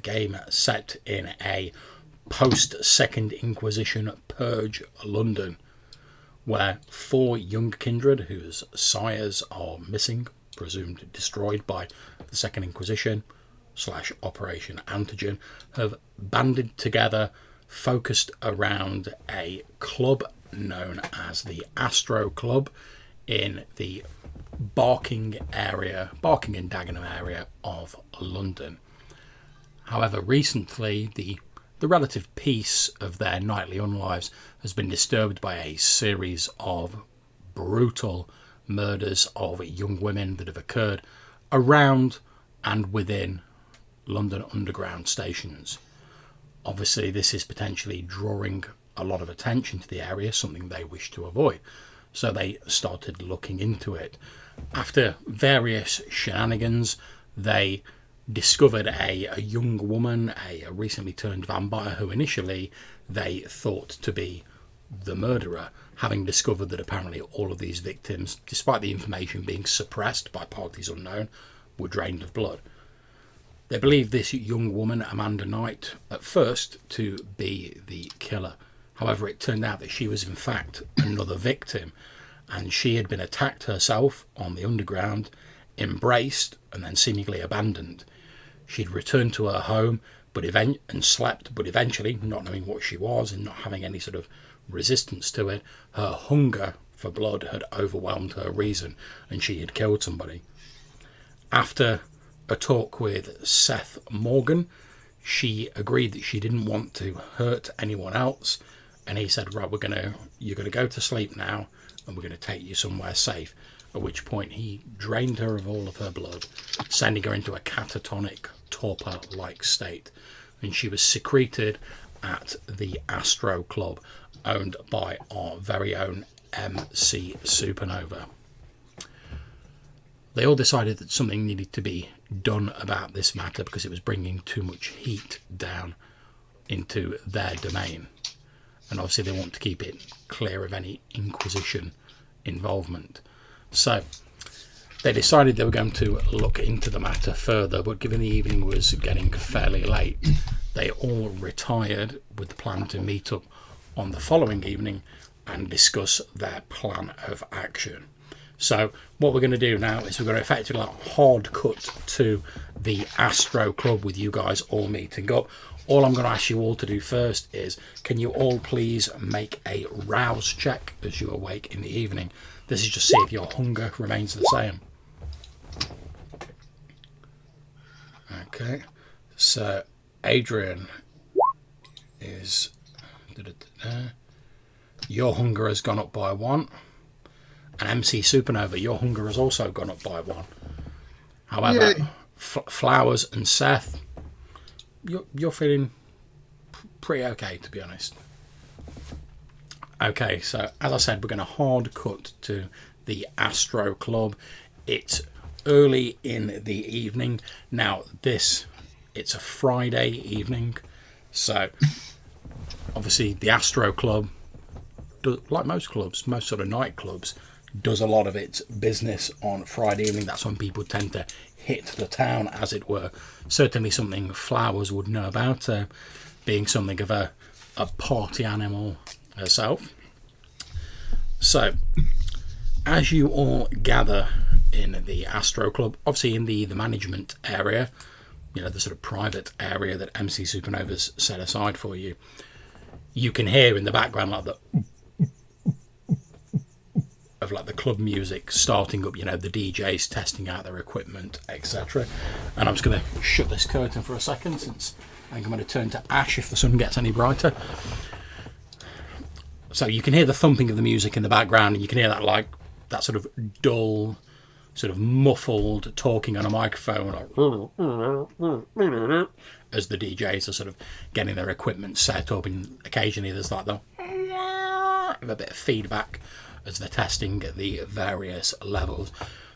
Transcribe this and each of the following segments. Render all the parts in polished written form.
game set in a post-Second Inquisition purge London, where 4 young kindred whose sires are missing, presumed destroyed by the Second Inquisition / Operation Antigen, have banded together, focused around a club known as the Astro Club in the Barking and Dagenham area of London. However, recently the relative peace of their nightly unlives has been disturbed by a series of brutal murders of young women that have occurred around and within London Underground stations. Obviously, this is potentially drawing a lot of attention to the area, something they wish to avoid. So they started looking into it. After various shenanigans, they discovered a young woman, a recently turned vampire, who initially they thought to be the murderer, having discovered that apparently all of these victims, despite the information being suppressed by parties unknown, were drained of blood. They believed this young woman, Amanda Knight, at first to be the killer. However, it turned out that she was in fact another victim, and she had been attacked herself on the underground, embraced, and then seemingly abandoned. She'd returned to her home and slept, but eventually, not knowing what she was and not having any sort of resistance to it, her hunger for blood had overwhelmed her reason, and she had killed somebody. After a talk with Seth Morgan, she agreed that she didn't want to hurt anyone else, and he said, right, you're gonna go to sleep now, and we're going to take you somewhere safe. At which point he drained her of all of her blood, sending her into a catatonic, torpor-like state, and she was secreted at the Astro Club, owned by our very own MC Supernova. They all decided that something needed to be done about this matter because it was bringing too much heat down into their domain. And obviously they want to keep it clear of any Inquisition involvement. So they decided they were going to look into the matter further, but given the evening was getting fairly late, they all retired with the plan to meet up on the following evening and discuss their plan of action. So what we're going to do now is we're going to effectively hard cut to the Astro Club with you guys all meeting up. All I'm going to ask you all to do first is, can you all please make a rouse check as you awake in the evening? This is just see if your hunger remains the same. Okay, so Adrian is... Your hunger has gone up by 1. And MC Supernova, your hunger has also gone up by 1. However, Flowers and Seth, you're feeling pretty okay, to be honest. Okay, so as I said, we're going to hard cut to the Astro Club. It's early in the evening. Now, it's a Friday evening, so obviously the Astro Club, like most clubs, most sort of nightclubs, does a lot of its business on Friday evening. That's when people tend to hit the town, as it were. Certainly something Flowers would know about, being something of a party animal herself. So, as you all gather in the Astro Club, obviously in the management area, the sort of private area that MC Supernova's set aside for you, you can hear in the background like the club music starting up, the DJs testing out their equipment, etc. And I'm just going to shut this curtain for a second, since I think I'm going to turn to ash if the sun gets any brighter. So you can hear the thumping of the music in the background, and you can hear that sort of dull, sort of muffled talking on a microphone, as the DJs are sort of getting their equipment set up, and occasionally there's like a bit of feedback as they're testing at the various levels.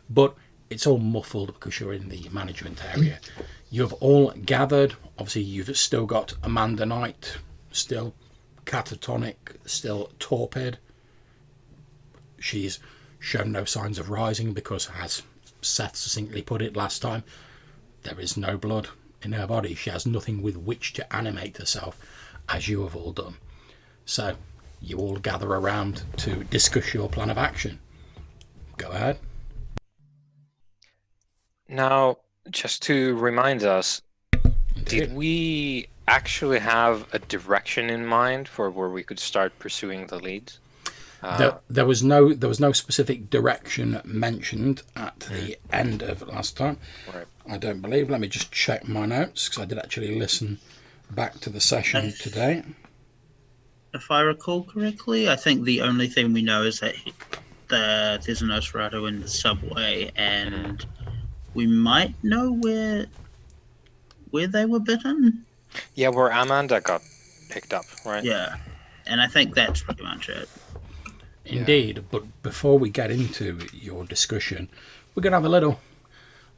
But it's all muffled because you're in the management area. You've all gathered. Obviously, you've still got Amanda Knight, still catatonic, still torpid. She's shown no signs of rising because, as Seth succinctly put it last time, there is no blood in her body. She has nothing with which to animate herself, as you have all done. So you all gather around to discuss your plan of action. Go ahead. Now, just to remind us, Indeed. did we actually have a direction in mind for where we could start pursuing the leads? There was no specific direction mentioned at the end of last time. Right. I don't believe. Let me just check my notes, because I did actually listen back to the session today. If I recall correctly, I think the only thing we know is that there's a Nosferatu in the subway, and we might know where they were bitten. Yeah, where Amanda got picked up, right? Yeah, and I think that's pretty much it. Indeed, but before we get into your discussion, we're going to have a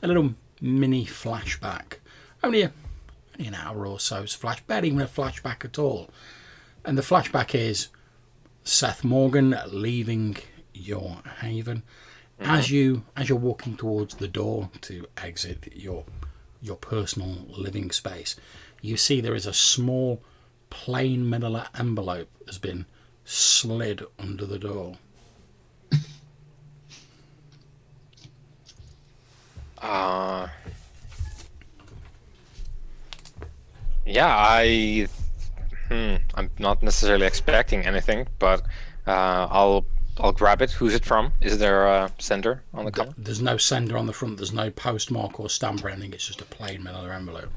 little mini flashback. Only an hour or so's flash, barely even a flashback at all. And the flashback is Seth Morgan leaving your haven. As you're walking towards the door to exit your personal living space, you see there is a small plain manila envelope has been slid under the door. Yeah, I'm not necessarily expecting anything, but I'll grab it. Who's it from? Is there a sender on the cover? There's no sender on the front. There's no postmark or stamp or anything. It's just a plain manila envelope.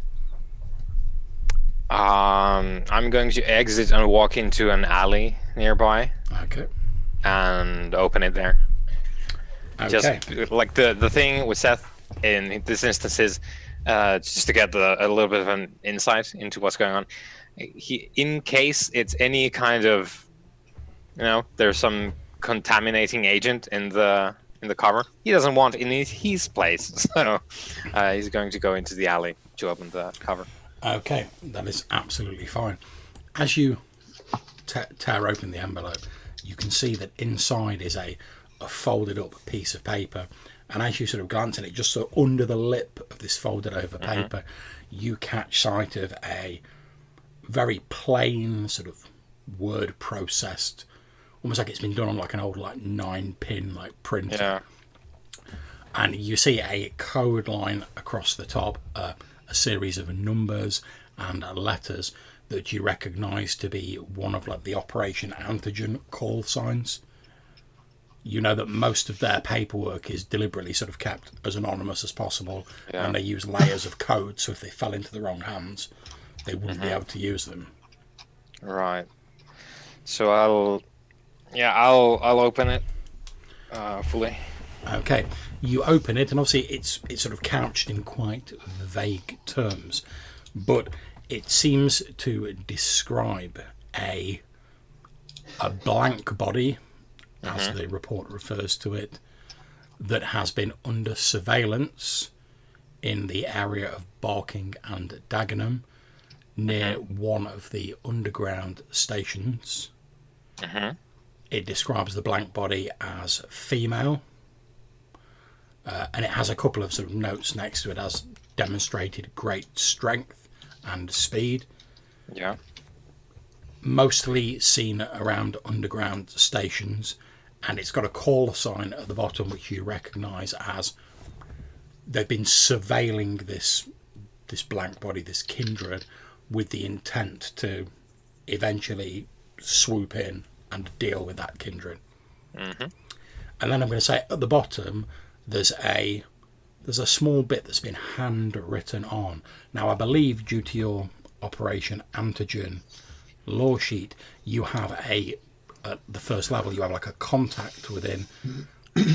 I'm going to exit and walk into an alley nearby. Okay. And open it there. Okay. Just like the thing with Seth in this instance is just to get a little bit of an insight into what's going on. In case it's any kind of, there's some contaminating agent in the cover, he doesn't want in his place, so he's going to go into the alley to open the cover. Okay, that is absolutely fine. As you tear open the envelope, you can see that inside is a folded up piece of paper, and as you sort of glance at it, just so under the lip of this folded over paper, you catch sight of a very plain sort of word processed, almost like it's been done on like an old 9-pin printer. Yeah. And you see a code line across the top, a series of numbers and letters that you recognise to be one of the Operation Antigen call signs. You know that most of their paperwork is deliberately sort of kept as anonymous as possible, and they use layers of code, so if they fell into the wrong hands, they wouldn't be able to use them. Right. So I'll open it fully. Okay, you open it, and obviously it's sort of couched in quite vague terms, but it seems to describe a blank body, as the report refers to it, that has been under surveillance in the area of Barking and Dagenham, near one of the underground stations. It describes the blank body as female. And it has a couple of sort of notes next to it as demonstrated great strength and speed. Yeah. Mostly seen around underground stations, and it's got a call sign at the bottom which you recognise as they've been surveilling this blank body, this kindred, with the intent to eventually swoop in and deal with that kindred. And then I'm going to say at the bottom there's a small bit that's been handwritten on. Now I believe due to your Operation Antigen lore sheet, you have at the first level you have a contact within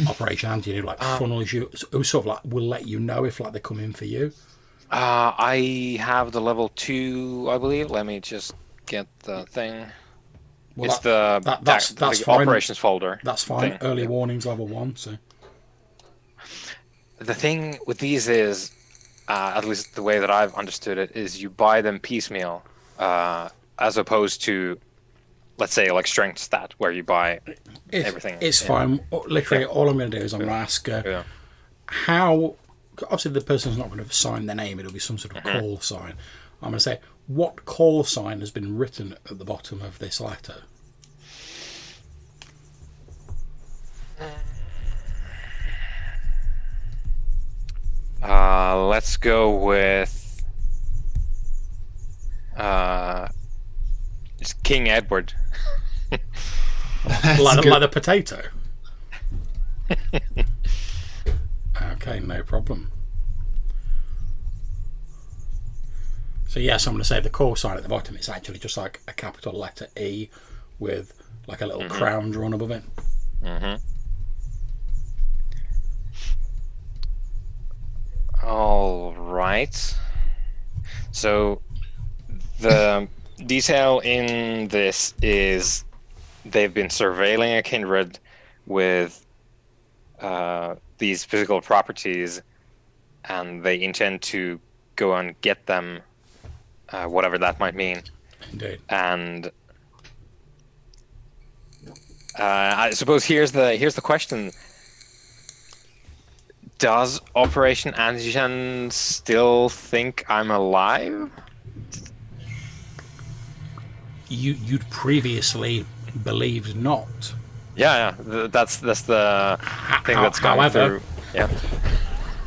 Operation Antigen who funnels you, who sort of will let you know if they come in for you. I have the level 2, I believe. Let me just get the thing. Well, it's that's the fine. operations folder. That's fine. Thing. Early warnings level 1. So the thing with these is, at least the way that I've understood it, is you buy them piecemeal, as opposed to, let's say, strength stat, where you buy everything. It's fine. Literally, all I'm going to do is I'm going to ask her, how obviously the person's not going to sign their name, it'll be some sort of call sign. I'm going to say, what call sign has been written at the bottom of this letter? Let's go with it's King Edward. Like the potato. Okay, no problem. So yes, I'm going to say the call sign at the bottom is actually just like a capital letter E with like a little crown drawn above it. All right. So the detail in this is they've been surveilling a kindred with these physical properties, and they intend to go and get them, whatever that might mean. Indeed. And I suppose here's the question: does Operation Antigen still think I'm alive? You'd previously believed not. Yeah. That's the thing that's going However, through. Yeah.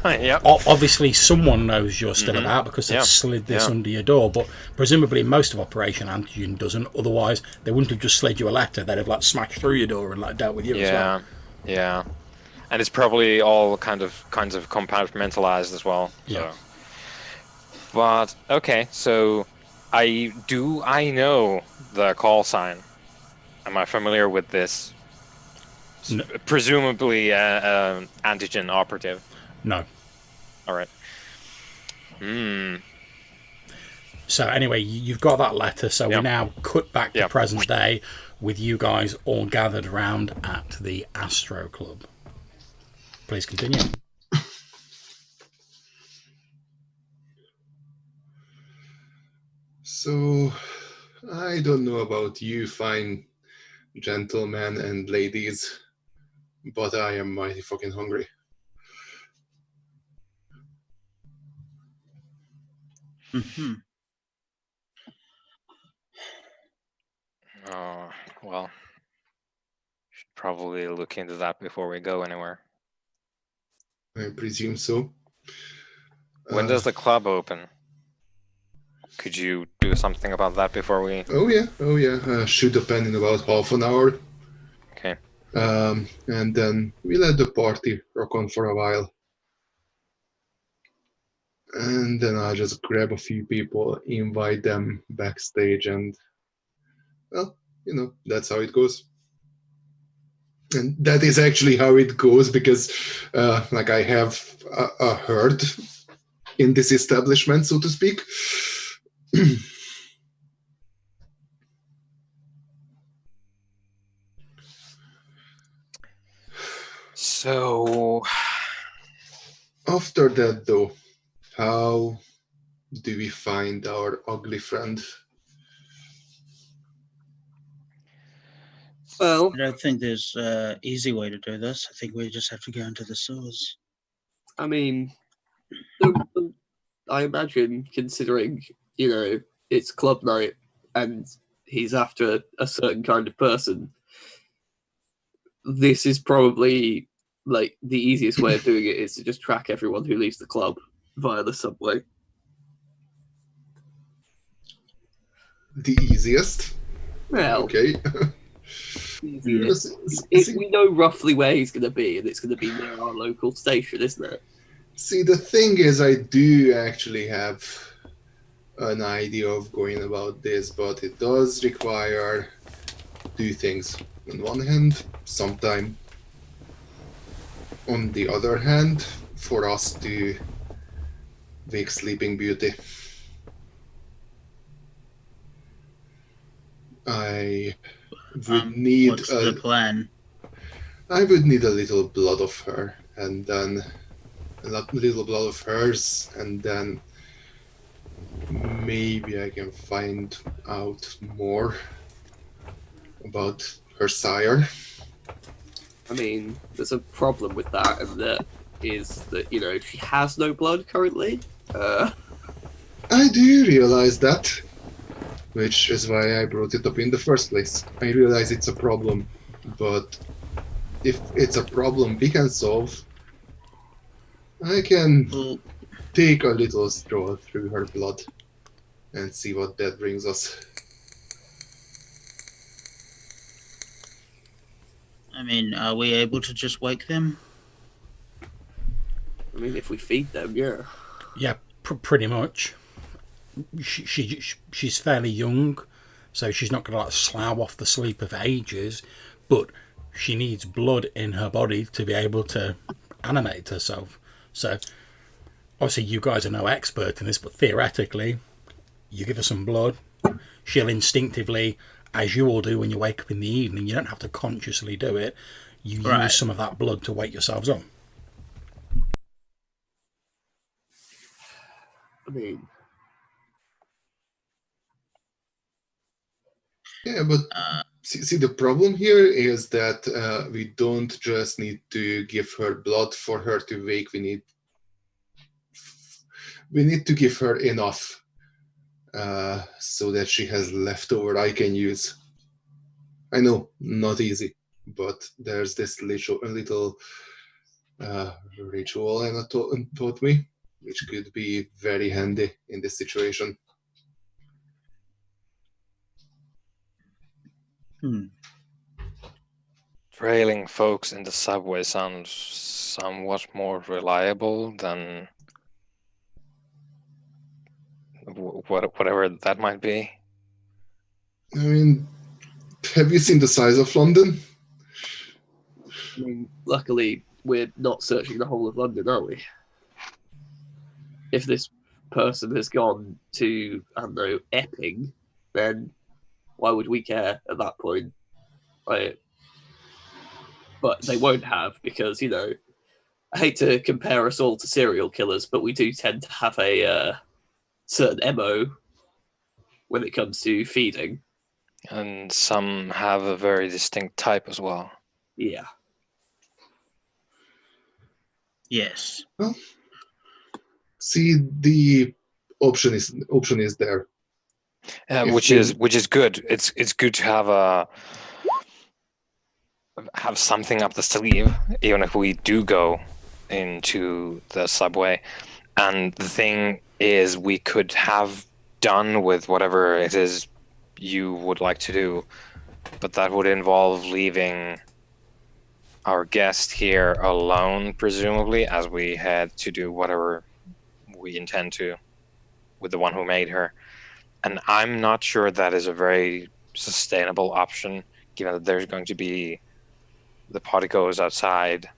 Yep. Obviously, someone knows you're still about because they've slid this under your door. But presumably, most of Operation Antigen doesn't. Otherwise, they wouldn't have just slid you a letter. They'd have like smashed through your door and like dealt with you as well. Yeah. And it's probably all kinds of compartmentalized as well. Yeah. So. But okay, so I know the call sign. Am I familiar with this? No. Presumably antigen operative. No. All right. So anyway, you've got that letter. So we now cut back to present day with you guys all gathered around at the Astro Club. Please continue. So, I don't know about you fine gentlemen and ladies, but I am mighty fucking hungry. Oh, well, should probably look into that before we go anywhere. I presume so. When does the club open? Could you do something about that before we... Oh yeah. Should open in about half an hour. Okay. And then we let the party rock on for a while. And then I'll just grab a few people, invite them backstage, and, well, that's how it goes. And that is actually how it goes because, I have a herd in this establishment, so to speak. So... After that, though, how do we find our ugly friend? Well, I don't think there's an easy way to do this. I think we just have to go into the sewers. I mean, I imagine, considering, it's club night and he's after a certain kind of person, this is probably, the easiest way of doing it is to just track everyone who leaves the club via the subway. The easiest? Well, okay. Easiest. We know roughly where he's going to be, and it's going to be near our local station, isn't it? See, the thing is, I do actually have an idea of going about this, but it does require two things. On one hand, some time. On the other hand, for us to wake Sleeping Beauty. I would need what's the plan? I would need a little blood of her, and then a little blood of hers, and then maybe I can find out more about her sire. I mean, there's a problem with that, and that is that, you know, she has no blood currently. I do realize that, which is why I brought it up in the first place. I realize it's a problem, but if it's a problem we can solve, I can Well, take a little stroll through her blood and see what that brings us. I mean, are we able to just wake them? I mean, if we feed them, yeah. Yeah, pretty much. She's fairly young, so she's not going to like slough off the sleep of ages, but she needs blood in her body to be able to animate herself. So obviously you guys are no expert in this, but theoretically you give her some blood, she'll instinctively, as you all do when you wake up in the evening, you don't have to consciously do it, you use some of that blood to wake yourselves up. I mean, Yeah, but see, the problem here is that we don't just need to give her blood for her to wake. We need to give her enough so that she has leftover I can use. I know, not easy, but there's this little ritual Anna taught me, which could be very handy in this situation. Trailing folks in the subway sounds somewhat more reliable than whatever that might be. I mean, have you seen the size of London? I mean, luckily, we're not searching the whole of London, are we? If this person has gone to, I don't know, Epping, then why would we care at that point? Right? But they won't have, because, you know, I hate to compare us all to serial killers, but we do tend to have a certain MO when it comes to feeding. And some have a very distinct type as well. Yeah. Yes. Well, see, the option is there. Which is good. It's good to have something up the sleeve, even if we do go into the subway. And the thing is, we could have done with whatever it is you would like to do, but that would involve leaving our guest here alone, presumably, as we had to do whatever we intend to with the one who made her. And I'm not sure that is a very sustainable option, given that there's going to be the particles outside.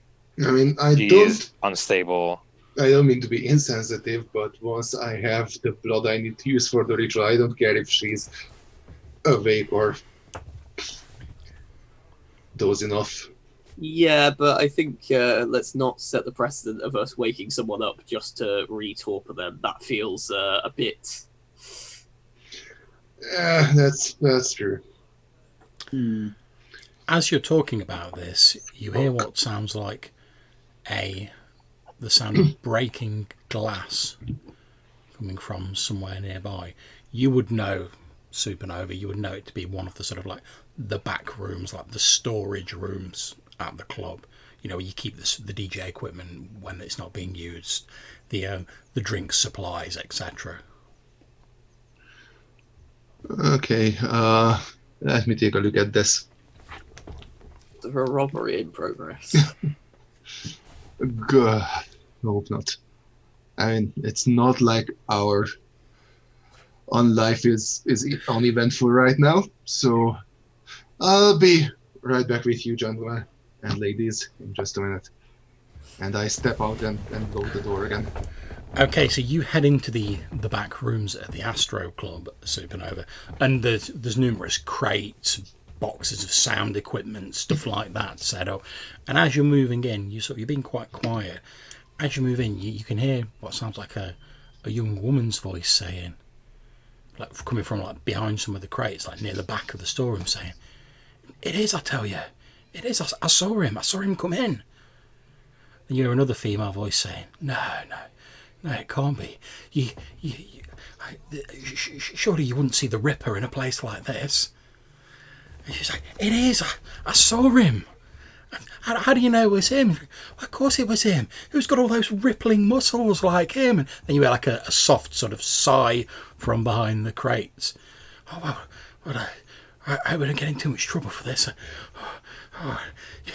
I mean, She's unstable. I don't mean to be insensitive, but once I have the blood I need to use for the ritual, I don't care if she's awake or dozing off. Yeah, but I think let's not set the precedent of us waking someone up just to re-torpor them. That feels a bit... That's true. As you're talking about this, you hear what sounds like the sound of breaking glass coming from somewhere nearby. You would know, Supernova, you would know it to be one of the sort of like the back rooms, like the storage rooms at the club. You know, where you keep the DJ equipment when it's not being used, the drink supplies, etc. Okay, let me take a look at this. There's a robbery in progress. God, hope not. I mean, it's not like our on life is uneventful right now, so I'll be right back with you, gentlemen and ladies, in just a minute. And I step out and lock the door again. Okay, so you head into the back rooms at the Astro Club, Supernova, and there's numerous crates, boxes of sound equipment, stuff like that set up. And as you're moving in, you're being quite quiet. As you move in, you can hear what sounds like a young woman's voice saying, like coming from like behind some of the crates, like near the back of the storeroom, saying, "It is, I tell you, it is. I saw him. I saw him come in. and you hear another female voice saying, "No, it can't be. Surely you wouldn't see the Ripper in a place like this." And she's like, "It is. I saw him." How do you know it was him? Well, of course it was him. Who's got all those rippling muscles like him? And then you hear like a soft sort of sigh from behind the crates. "Oh, well, I hope we don't get in too much trouble for this.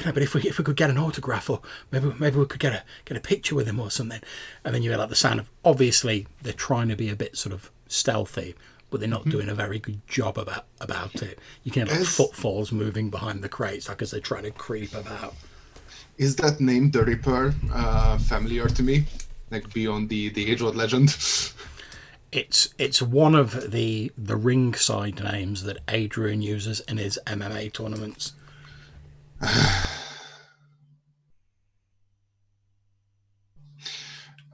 But if we could get an autograph, or maybe we could get a picture with him or something." And then you hear like the sound of, obviously they're trying to be a bit sort of stealthy, but they're not doing a very good job about it. You can hear like footfalls moving behind the crates, like as they're trying to creep about. Is that name, the Ripper, familiar to me? Like beyond the age-old legend? It's one of the ringside names that Adrian uses in his MMA tournaments.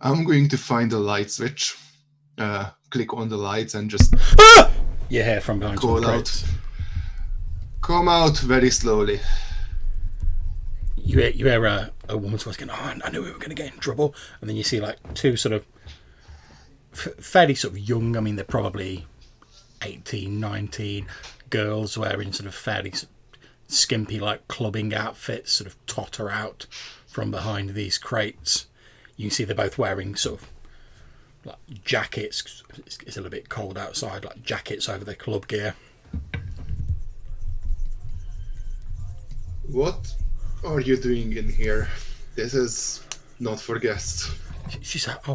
I'm going to find a light switch, click on the lights, and just You hear from behind call some crates. out. Come out very slowly. You hear a woman's voice going, "Oh, I knew we were going to get in trouble." And then you see like two sort of fairly sort of young, I mean they're probably 18, 19 girls wearing sort of fairly skimpy like clubbing outfits sort of totter out from behind these crates. You can see they're both wearing sort of like jackets. It's a little bit cold outside, like jackets over their club gear. What are you doing in here? This is not for guests. She's like,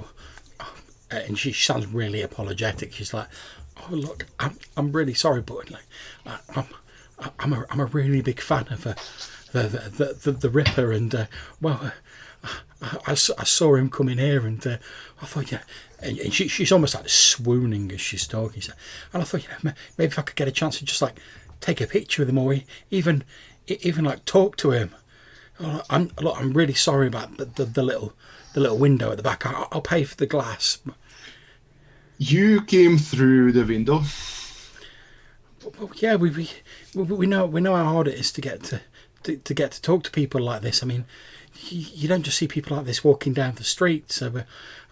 and she sounds really apologetic. She's like, "Oh look, I'm really sorry, but like, I'm a really big fan of the Ripper, and I saw him coming here, and I thought, yeah." And she's almost like swooning as she's talking. And I thought, maybe if I could get a chance to just like take a picture with him, or even like talk to him. I'm really sorry about the little window at the back. I'll pay for the glass. You came through the window. Well, yeah, we know how hard it is to get to talk to people like this. I mean, you don't just see people like this walking down the street. So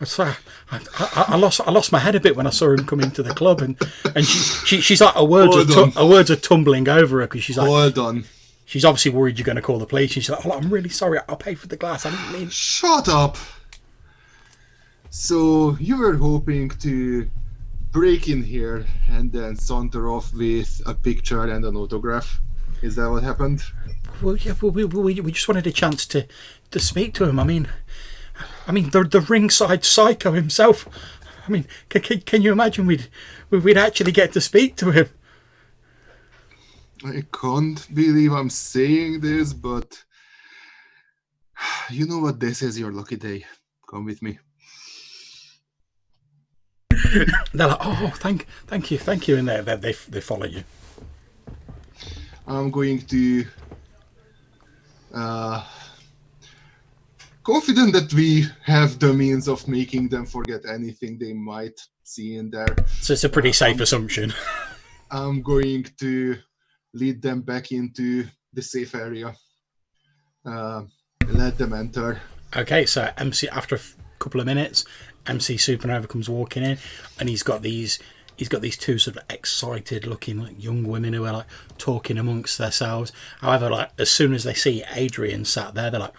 I lost my head a bit when I saw him come into the club, and she's like her words are tumbling over her because she's like, hold on. She's obviously worried you're going to call the police. She's like, "Oh, I'm really sorry. I'll pay for the glass. I didn't mean." Shut up. So you were hoping to break in here and then saunter off with a picture and an autograph. Is that what happened? Well, yeah. We just wanted a chance to speak to him. I mean, the ringside psycho himself. I mean, can you imagine we'd actually get to speak to him? I can't believe I'm saying this, but you know what? This is your lucky day. Come with me. They're like, "Oh, thank you," and they follow you. I'm going to confident that we have the means of making them forget anything they might see in there. So it's a pretty safe assumption. I'm going to lead them back into the safe area. Let them enter. Okay, so MC, after a couple of minutes, MC Supernova comes walking in, and he's got these two sort of excited looking like young women who are like talking amongst themselves. However, like as soon as they see Adrian sat there, they're like,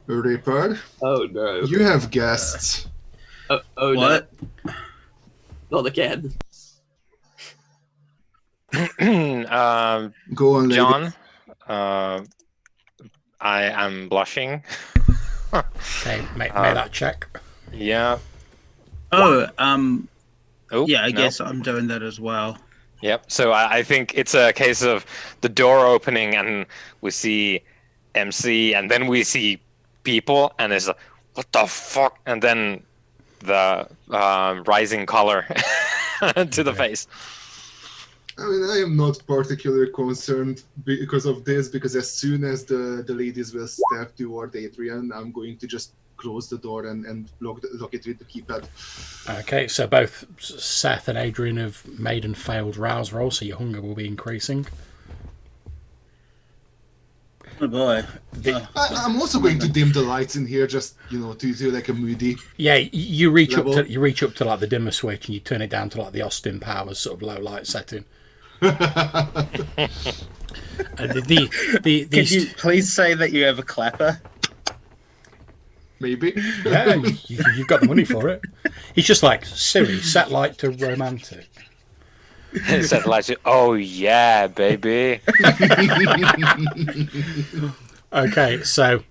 Ripper, Oh no. you have guests. Oh What? no. Not again. Go on, lady. John, I am blushing. "Okay, make that check." Yeah. Oh, Oh, yeah, I no. guess I'm doing that as well. Yep. So I think it's a case of the door opening and we see MC and then we see people and it's like, what the fuck? And then the rising color to the face. I mean, I am not particularly concerned because of this, because as soon as the ladies will step toward Adrian, I'm going to just close the door and lock it with the keypad. Okay, so both Seth and Adrian have made and failed rouse rolls, so your hunger will be increasing. Oh boy. I'm also going to dim the lights in here, just to do like a moody. Yeah, you reach level. up to like the dimmer switch and you turn it down to like the Austin Powers sort of low light setting. Could you please say that you have a clapper? Maybe. Yeah, you've got the money for it. He's just like, Siri, set light to romantic. Set light to, oh yeah, baby. Okay, so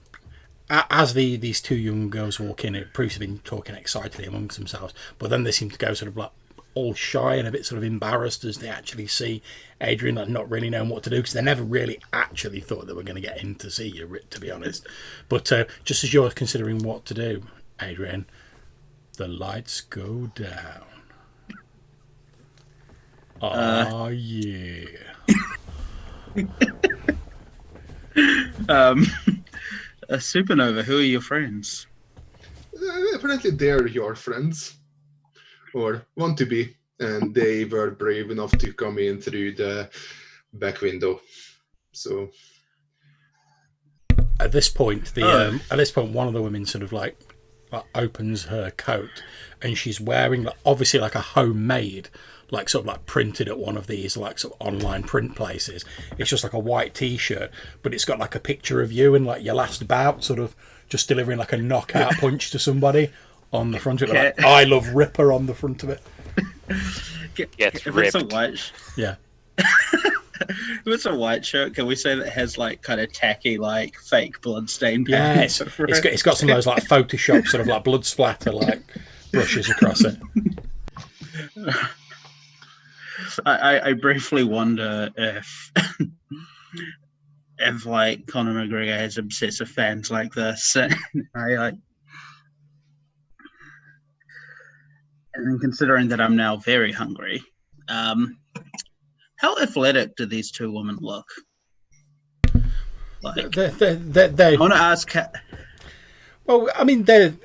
as these two young girls walk in, it proves to be talking excitedly amongst themselves, but then they seem to go sort of like all shy and a bit sort of embarrassed as they actually see Adrian and not really knowing what to do, because they never really actually thought they were going to get in to see you, to be honest. But just as you're considering what to do, Adrian, the lights go down. Oh yeah. Supernova, who are your friends? Apparently they're your friends, or want to be, and they were brave enough to come in through the back window. So at this point, one of the women sort of like opens her coat, and she's wearing obviously like a homemade, like sort of like printed at one of these like sort of online print places. It's just like a white T-shirt, but it's got like a picture of you in like your last bout, sort of just delivering like a knockout punch to somebody on the front of it. Like, I love Ripper on the front of it. Gets If ripped. it's a white, Yeah. if it's a white shirt, can we say that it has like kind of tacky, like fake bloodstained Yeah, paint? it's got some of those like Photoshop sort of like blood splatter like brushes across it. I briefly wonder if if like Conor McGregor has obsessive fans like this. And then considering that I'm now very hungry, how athletic do these two women look? Like, They I want to ask. well, I mean, they're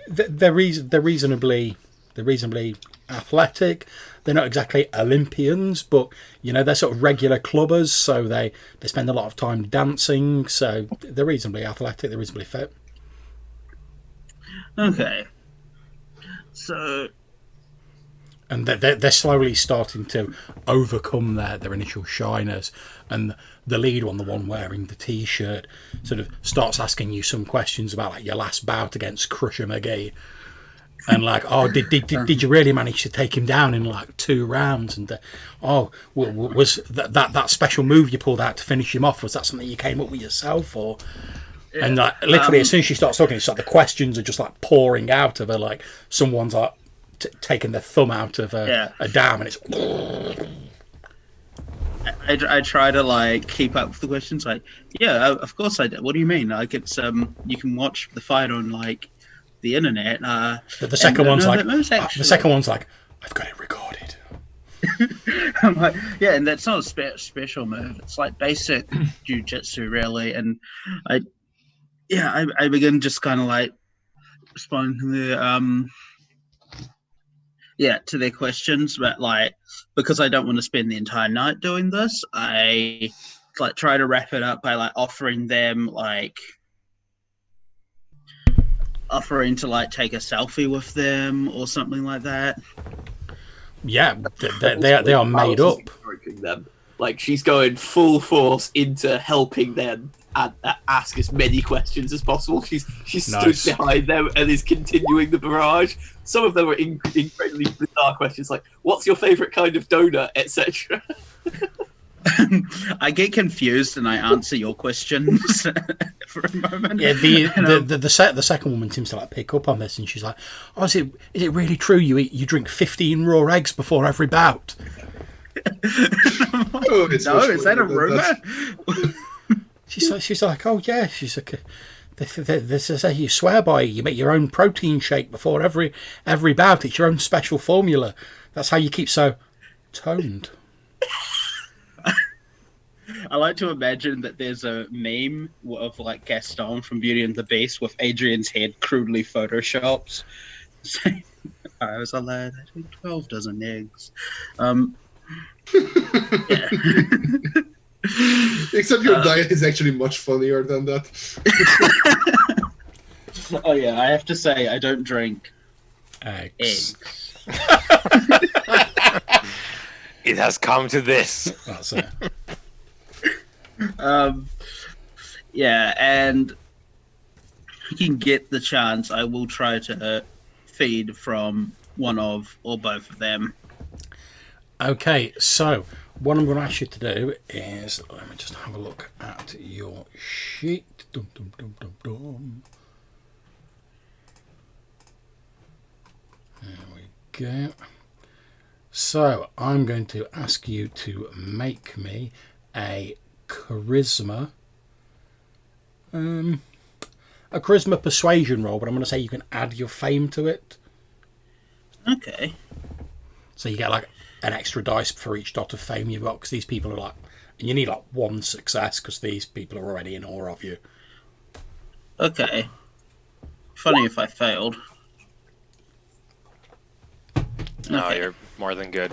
reasonably athletic. They're not exactly Olympians, but they're sort of regular clubbers, so they spend a lot of time dancing. So they're reasonably athletic. They're reasonably fit. Okay, so. And they're slowly starting to overcome their initial shyness. And the lead one, the one wearing the T-shirt, sort of starts asking you some questions about like your last bout against Crusher McGee. And like, oh, did you really manage to take him down in like 2 rounds? And was that special move you pulled out to finish him off, was that something you came up with yourself? Or and like literally as soon as she starts talking, it's like the questions are just like pouring out of her, like someone's like taking their thumb out of a dam, and it's. I try to like keep up with the questions. Like, yeah, of course I did. What do you mean? Like, it's you can watch the fight on like the internet. But the second one's like, I've got it recorded. I'm like, yeah, and that's not a special move. It's like basic jujitsu, really. And I begin just kind of like responding to to their questions, but like because I don't want to spend the entire night doing this, I like try to wrap it up by like offering to like take a selfie with them or something like that. Yeah, they are made up. Encouraging them. Like she's going full force into helping them and ask as many questions as possible. She's stood behind them and is continuing the barrage. Some of them are incredibly bizarre questions, like "What's your favorite kind of donut?" etc. I get confused and I answer your questions for a moment. Yeah, the second woman seems to like pick up on this, and she's like, "Oh, is it really true? You drink 15 raw eggs before every bout?" No, is that a rumor? She's like, oh yeah. She's like, this is you swear by. You make your own protein shake before every bout. It's your own special formula. That's how you keep so toned. I like to imagine that there's a meme of like Gaston from Beauty and the Beast with Adrian's head crudely photoshopped. Saying, I was a lad, I took 12 dozen eggs. Yeah. Except your diet is actually much funnier than that. Oh yeah, I have to say I don't drink Eggs. eggs. It has come to this. That's it. Yeah, and if you can get the chance, I will try to feed from one of or both of them. Okay, so what I'm going to ask you to do is, let me just have a look at your sheet. Dum, dum, dum, dum, dum. There we go. So I'm going to ask you to make me a charisma persuasion roll, but I'm going to say you can add your fame to it. Okay. So you get like an extra dice for each dot of fame you've got, because these people are like, and you need like one success because these people are already in awe of you. Okay. Funny if I failed. No, Okay. you're more than good.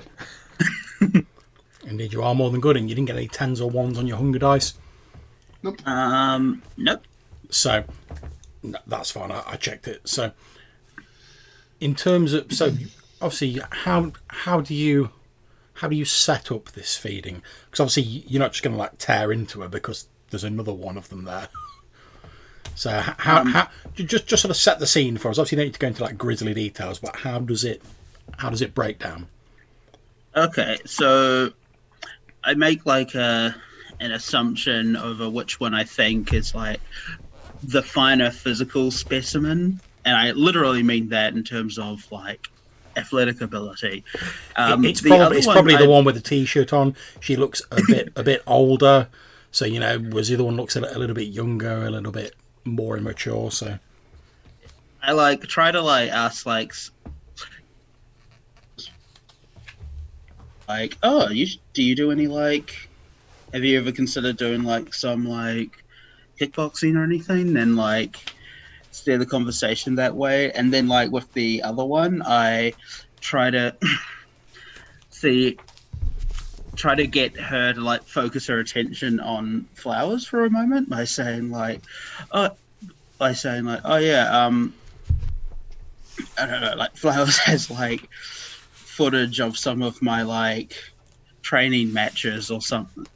Indeed, you are more than good, and you didn't get any 10s or 1s on your hunger dice. Nope. So no, that's fine. I checked it. So in terms of, so obviously, how do you set up this feeding? Because obviously you're not just going to like tear into her because there's another one of them there. So how just sort of set the scene for us. Obviously, you don't need to go into like grisly details, but how does it break down? Okay, so I make like an assumption over which one I think is like the finer physical specimen, and I literally mean that in terms of like athletic ability. It's probably the one with the t-shirt on. She looks a bit older, so whereas the other one looks a little bit younger, a little bit more immature. So I like try to like ask like oh, do you do any like? Have you ever considered doing like some like kickboxing or anything? And like steer the conversation that way. And then like with the other one, I try to get her to like focus her attention on flowers for a moment by saying like, oh yeah, I don't know, like flowers has like footage of some of my like training matches or something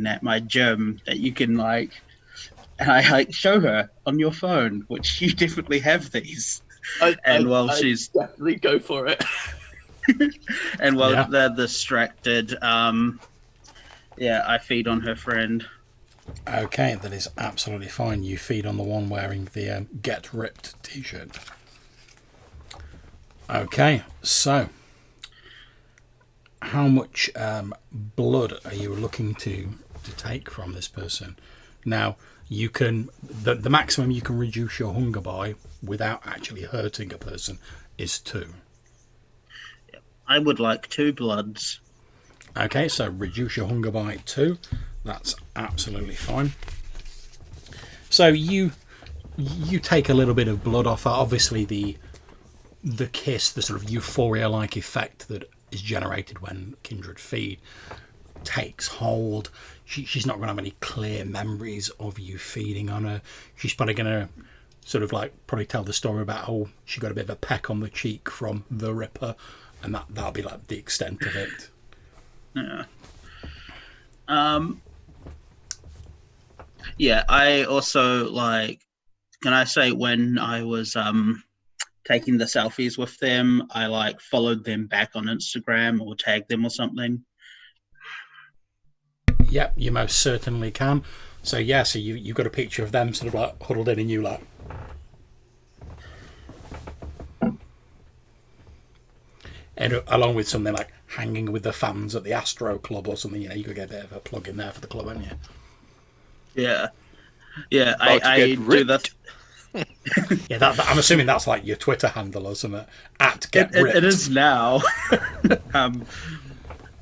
at my gym that you can like, and I like show her on your phone, which you definitely have these. I She's definitely go for it. and while they're distracted, I feed on her friend. okay, that is absolutely fine. You feed on the one wearing the Get Ripped t-shirt. Okay, so how much blood are you looking to take from this person? Now, you can the maximum you can reduce your hunger by without actually hurting a person is 2. I would like 2 bloods. Okay, so reduce your hunger by 2. That's absolutely fine. So you take a little bit of blood off her. Obviously, the kiss, the sort of euphoria-like effect that is generated when kindred feed, takes hold. She's not going to have any clear memories of you feeding on her. She's probably going to sort of like probably tell the story about how she got a bit of a peck on the cheek from the Ripper, and that'll be like the extent of it. Yeah. Yeah, I also like, can I say when I was taking the selfies with them, I like followed them back on Instagram or tagged them or something? Yep, you most certainly can. So yeah, so you've got a picture of them sort of like huddled in, and you like, and along with something like hanging with the fans at the Astro Club or something. You could get a bit of a plug in there for the club, haven't you? Yeah, I do that. Yeah, that I'm assuming that's like your Twitter handle or something. It is now.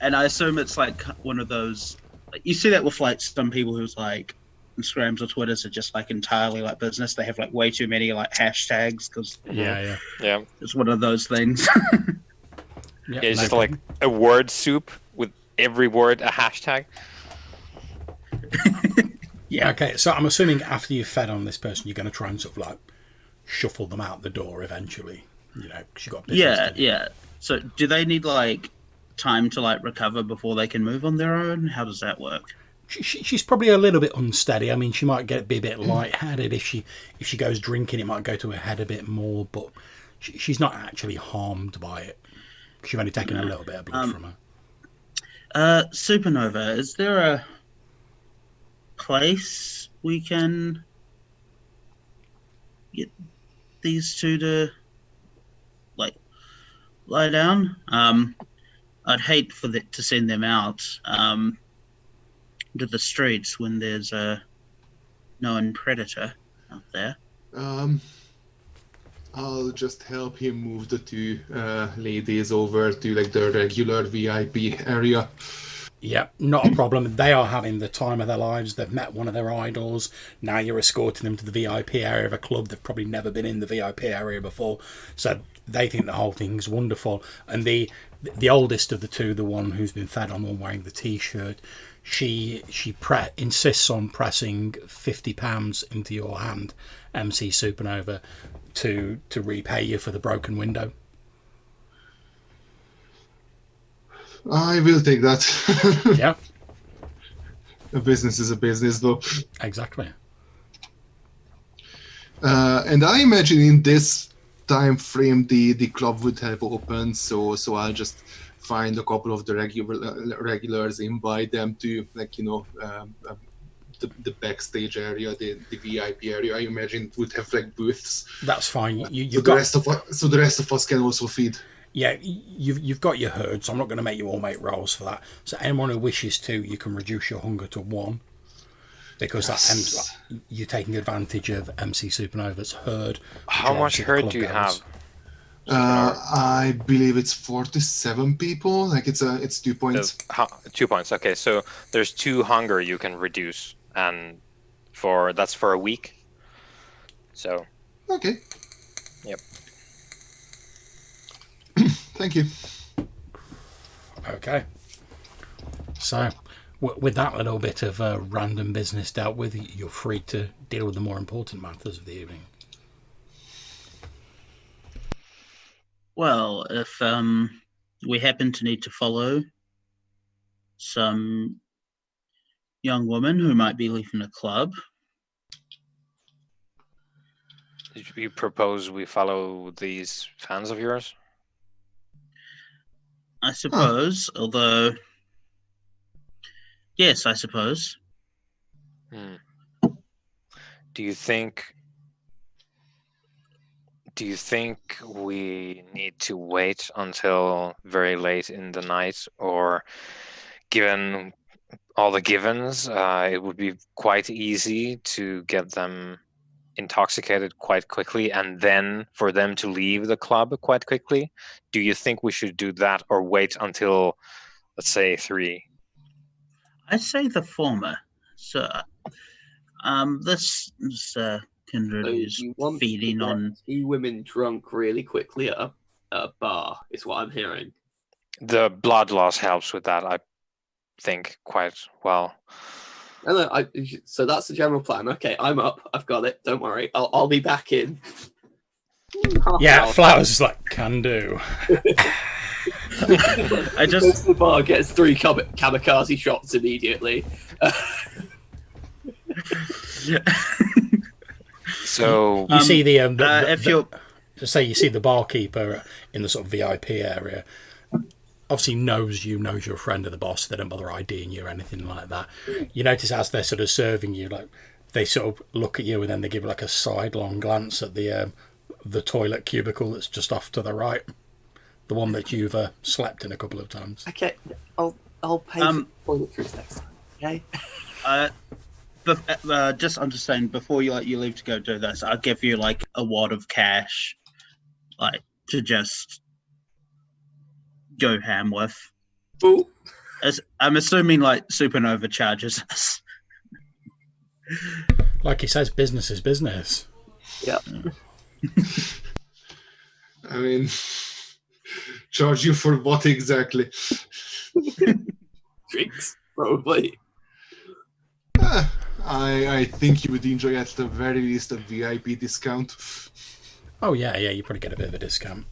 And I assume it's like one of those. You see that with like some people who's like Instagrams or Twitters are just like entirely like business. They have like way too many like hashtags because Yeah. it's one of those things. It's just like a word soup with every word a hashtag. Yeah. Okay, so I'm assuming after you've fed on this person, you're going to try and sort of like shuffle them out the door eventually. You know, because you've got business Yeah, to do. yeah. So do they need like time to like recover before they can move on their own? How does that work? She's probably a little bit unsteady. I mean, she might be a bit lightheaded if she goes drinking. It might go to her head a bit more, but she's not actually harmed by it. You've only taken a little bit of blood from her. Supernova, is there a place we can get these two to like lie down? I'd hate to send them out to the streets when there's a known predator out there. I'll just help him move the two ladies over to like the regular VIP area. Yeah, not a problem. They are having the time of their lives. They've met one of their idols. Now you're escorting them to the VIP area of a club. They've probably never been in the VIP area before. So they think the whole thing's wonderful. And the oldest of the two, the one who's been fed on, the one wearing the T-shirt, she insists on pressing £50 into your hand, MC Supernova, to repay you for the broken window. I will take that. Yeah. A business is a business, though. Exactly. And I imagine in this time frame the club would have opened, so I'll just find a couple of the regulars, invite them to the backstage area, the VIP area. I imagine it would have like booths. That's fine. The rest of us can also feed. Yeah, you've got your herd, so I'm not going to make you all make rolls for that. So anyone who wishes to, you can reduce your hunger to 1, because that you're taking advantage of MC Supernova's herd. How much herd do you have? I believe it's 47 people. Like it's 2 points. 2 points. Okay, so there's 2 hunger you can reduce, and that's for a week. So. Okay. Yep. Thank you. Okay. So, with that little bit of random business dealt with, you're free to deal with the more important matters of the evening. Well, if we happen to need to follow some young woman who might be leaving a club. Did you propose we follow these fans of yours? I suppose, although... Yes, I suppose. Do you think we need to wait until very late in the night, or given all the givens, it would be quite easy to get them intoxicated quite quickly and then for them to leave the club quite quickly? Do you think we should do that or wait until, let's say, 3? I say the former. So, this kindred is feeding on 2 women drunk really quickly at a bar, is what I'm hearing. The blood loss helps with that, I think, quite well. So that's the general plan. Okay, I'm up. I've got it. Don't worry. I'll be back in. Yeah, Flowers is like, can do. I just goes to the bar, gets 3 kamikaze shots immediately. So you see you see the barkeeper in the sort of VIP area. Obviously knows you're a friend of the boss. They don't bother IDing you or anything like that. You notice as they're sort of serving you, like they sort of look at you and then they give like a sidelong glance at the toilet cubicle that's just off to the right, the one that you've slept in a couple of times. Okay, I'll pay for toiletries next time. Okay. But just understand, before you leave to go do this, I'll give you like a wad of cash, like to just go ham with. Ooh. I'm assuming like Supernova charges us. Like he says, business is business. Yeah. I mean, charge you for what exactly? Drinks, probably. I think you would enjoy at the very least a VIP discount. Oh yeah, you probably get a bit of a discount.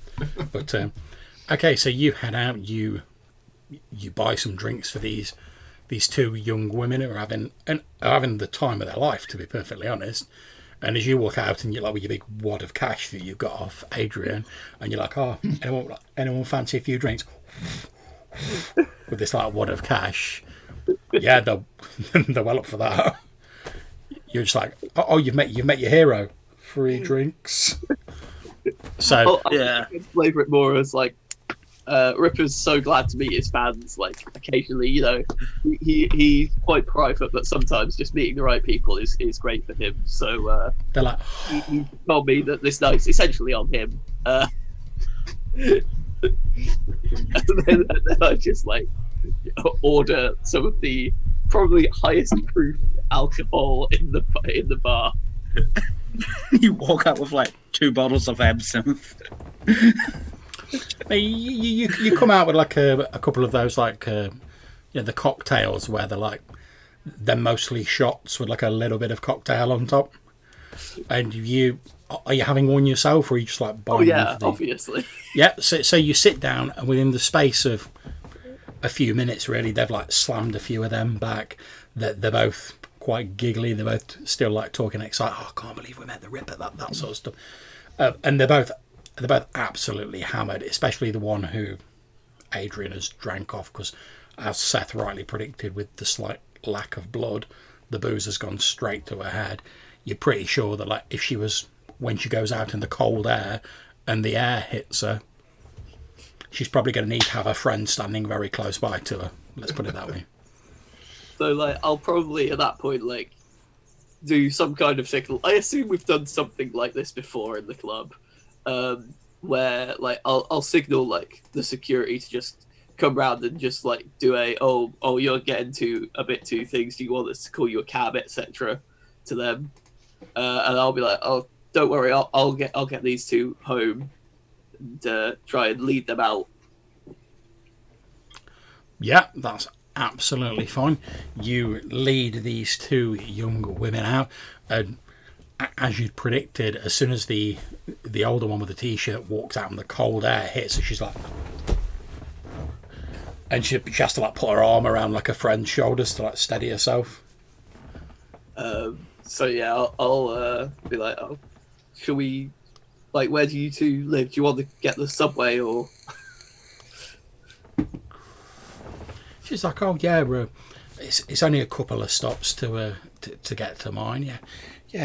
But okay, so you head out, you buy some drinks for these two young women who are having the time of their life, to be perfectly honest. And as you walk out and you're like with your big wad of cash that you've got off Adrian, and you're like, oh, anyone fancy a few drinks? With this like wad of cash, yeah, they're well up for that. You're just like, oh, you've met your hero. Free drinks. So Yeah. I flavour it more as like Ripper's so glad to meet his fans. Like occasionally, he's quite private, but sometimes just meeting the right people is great for him. So they're like, he told me that this night's essentially on him. And then I just like order some of the probably highest proof alcohol in the bar. You walk out with like 2 bottles of absinthe. you come out with like a couple of those like the cocktails where they're mostly shots with like a little bit of cocktail on top. And are you having one yourself, or are you just like buying? Oh yeah, one for obviously. Yeah, so you sit down, and within the space of a few minutes, really, they've like slammed a few of them back. They're both quite giggly. They're both still like talking excited. Oh, I can't believe we met the Ripper. That sort of stuff. And they're both absolutely hammered, especially the one who Adrian has drank off, because as Seth rightly predicted, with the slight lack of blood, the booze has gone straight to her head. You're pretty sure that like if when she goes out in the cold air and the air hits her, she's probably going to need to have a friend standing very close by to her. Let's put it that way. So like I'll probably at that point like do some kind of signal. I assume we've done something like this before in the club, where like I'll signal like the security to just come round and just like do oh you're getting a bit too things. Do you want us to call you a cab, etc. to them? And I'll be like, oh, don't worry, I'll get these two home and try and lead them out. Yeah, that's absolutely fine. You lead these two young women out, and as you'd predicted, as soon as the older one with the t-shirt walks out and the cold air hits her, she's like, and she has to like put her arm around like a friend's shoulders to like steady herself. So yeah, I'll be like, oh, shall we? Like, where do you two live? Do you want to get the subway or? She's like, oh yeah, it's only a couple of stops to get to mine. Yeah,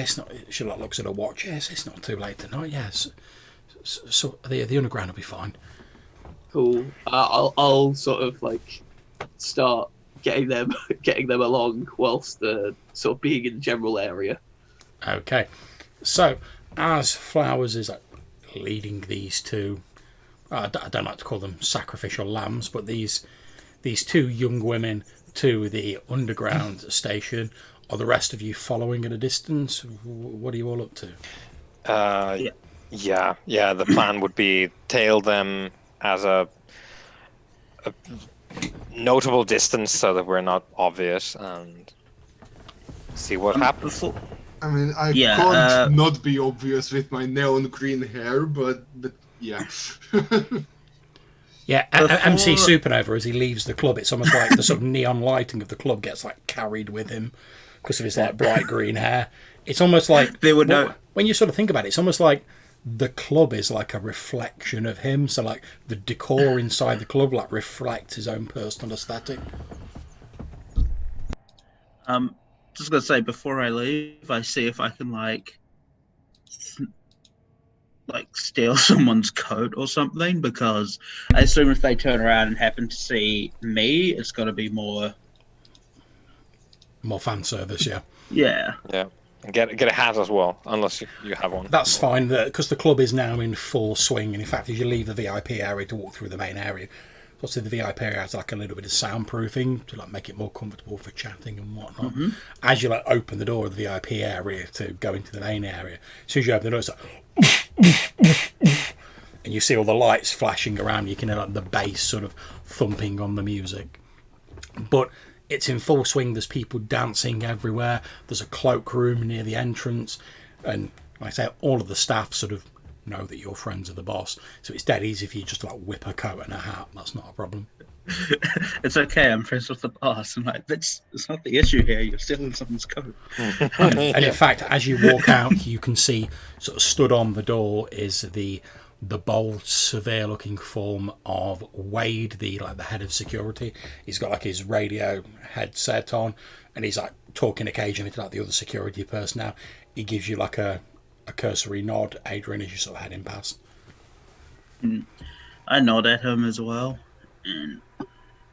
it's not. She like looks at her watch. Yes, it's not too late tonight. Yes, so the underground will be fine. Cool. I'll sort of like start getting them along whilst sort of being in the general area. Okay, so as Flowers is like leading these two, I don't like to call them sacrificial lambs, but these two young women to the underground station, are the rest of you following at a distance? What are you all up to? Yeah. The plan would be tail them at a notable distance so that we're not obvious and see what happens. I mean, I Yeah, can't not be obvious with my neon green hair, but yeah. Yeah, MC Supernova, as he leaves the club, it's almost like the sort of neon lighting of the club gets like carried with him because of his like bright green hair. It's almost like when you sort of think about it, it's almost like the club is like a reflection of him. So like the decor inside the club like reflects his own personal aesthetic. Just gonna say before I leave, I see if I can like steal someone's coat or something, because I assume if they turn around and happen to see me, it's got to be more fan service. Yeah. And get a hat as well, unless you have one. That's fine, because the club is now in full swing. And in fact, as you leave the VIP area to walk through the main area, obviously the VIP area has like a little bit of soundproofing to like make it more comfortable for chatting and whatnot. Mm-hmm. As you like open the door of the VIP area to go into the main area, as soon as you open the door, it's like and you see all the lights flashing around. You can hear like the bass sort of thumping on the music. But it's in full swing. There's people dancing everywhere. There's a cloakroom near the entrance, and like I say, all of the staff sort of know that you're friends of the boss, so it's dead easy if you just like whip a coat and a hat. That's not a problem. It's okay, I'm friends with the boss. I'm like, that's not the issue here. You're stealing someone's coat. And in fact, as you walk out, you can see sort of stood on the door is the bold, severe-looking form of Wade, the head of security. He's got like his radio headset on, and he's like talking occasionally to like the other security personnel. He gives you like a cursory nod, Adrian, as you sort of heading past. I nod at him as well, and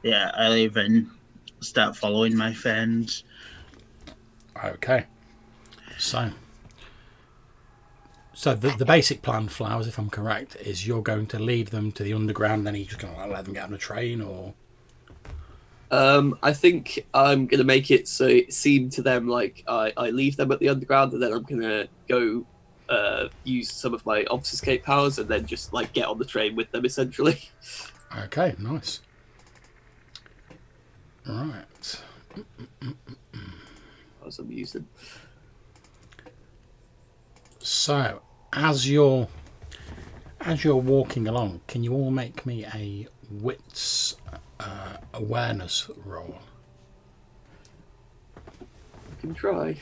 yeah, I leave and start following my friends. Okay. So the basic plan, Flowers, if I'm correct, is you're going to lead them to the underground, then you're just going to let them get on a train, or? I think I'm going to make it so it seemed to them like I leave them at the underground, and then I'm going to go use some of my obfuscate powers, and then just like get on the train with them, essentially. Okay, nice. Right. That was amusing. So, as you're walking along, can you all make me a wits awareness roll? I can try.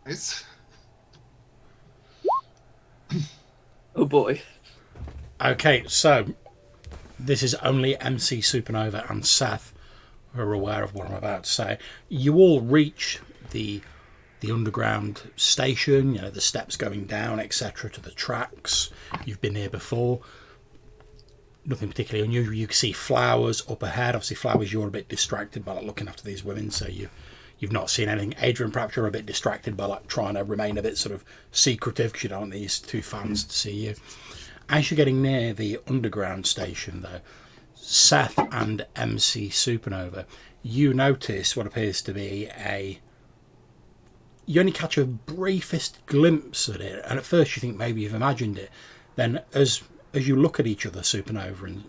Nice. Oh boy. Okay, so this is only MC Supernova and Seth who are aware of what I'm about to say. You all reach the underground station, you know, the steps going down, etc., to the tracks. You've been here before. Nothing particularly unusual. You can see Flowers up ahead. Obviously, Flowers, you're a bit distracted by like, looking after these women, so you've not seen anything. Adrian, perhaps you're a bit distracted by like trying to remain a bit sort of secretive because you don't want these two fans to see you. As you're getting near the underground station, though, Seth and MC Supernova, you notice what appears to be you only catch a briefest glimpse at it, and at first you think maybe you've imagined it. Then as you look at each other, Supernova and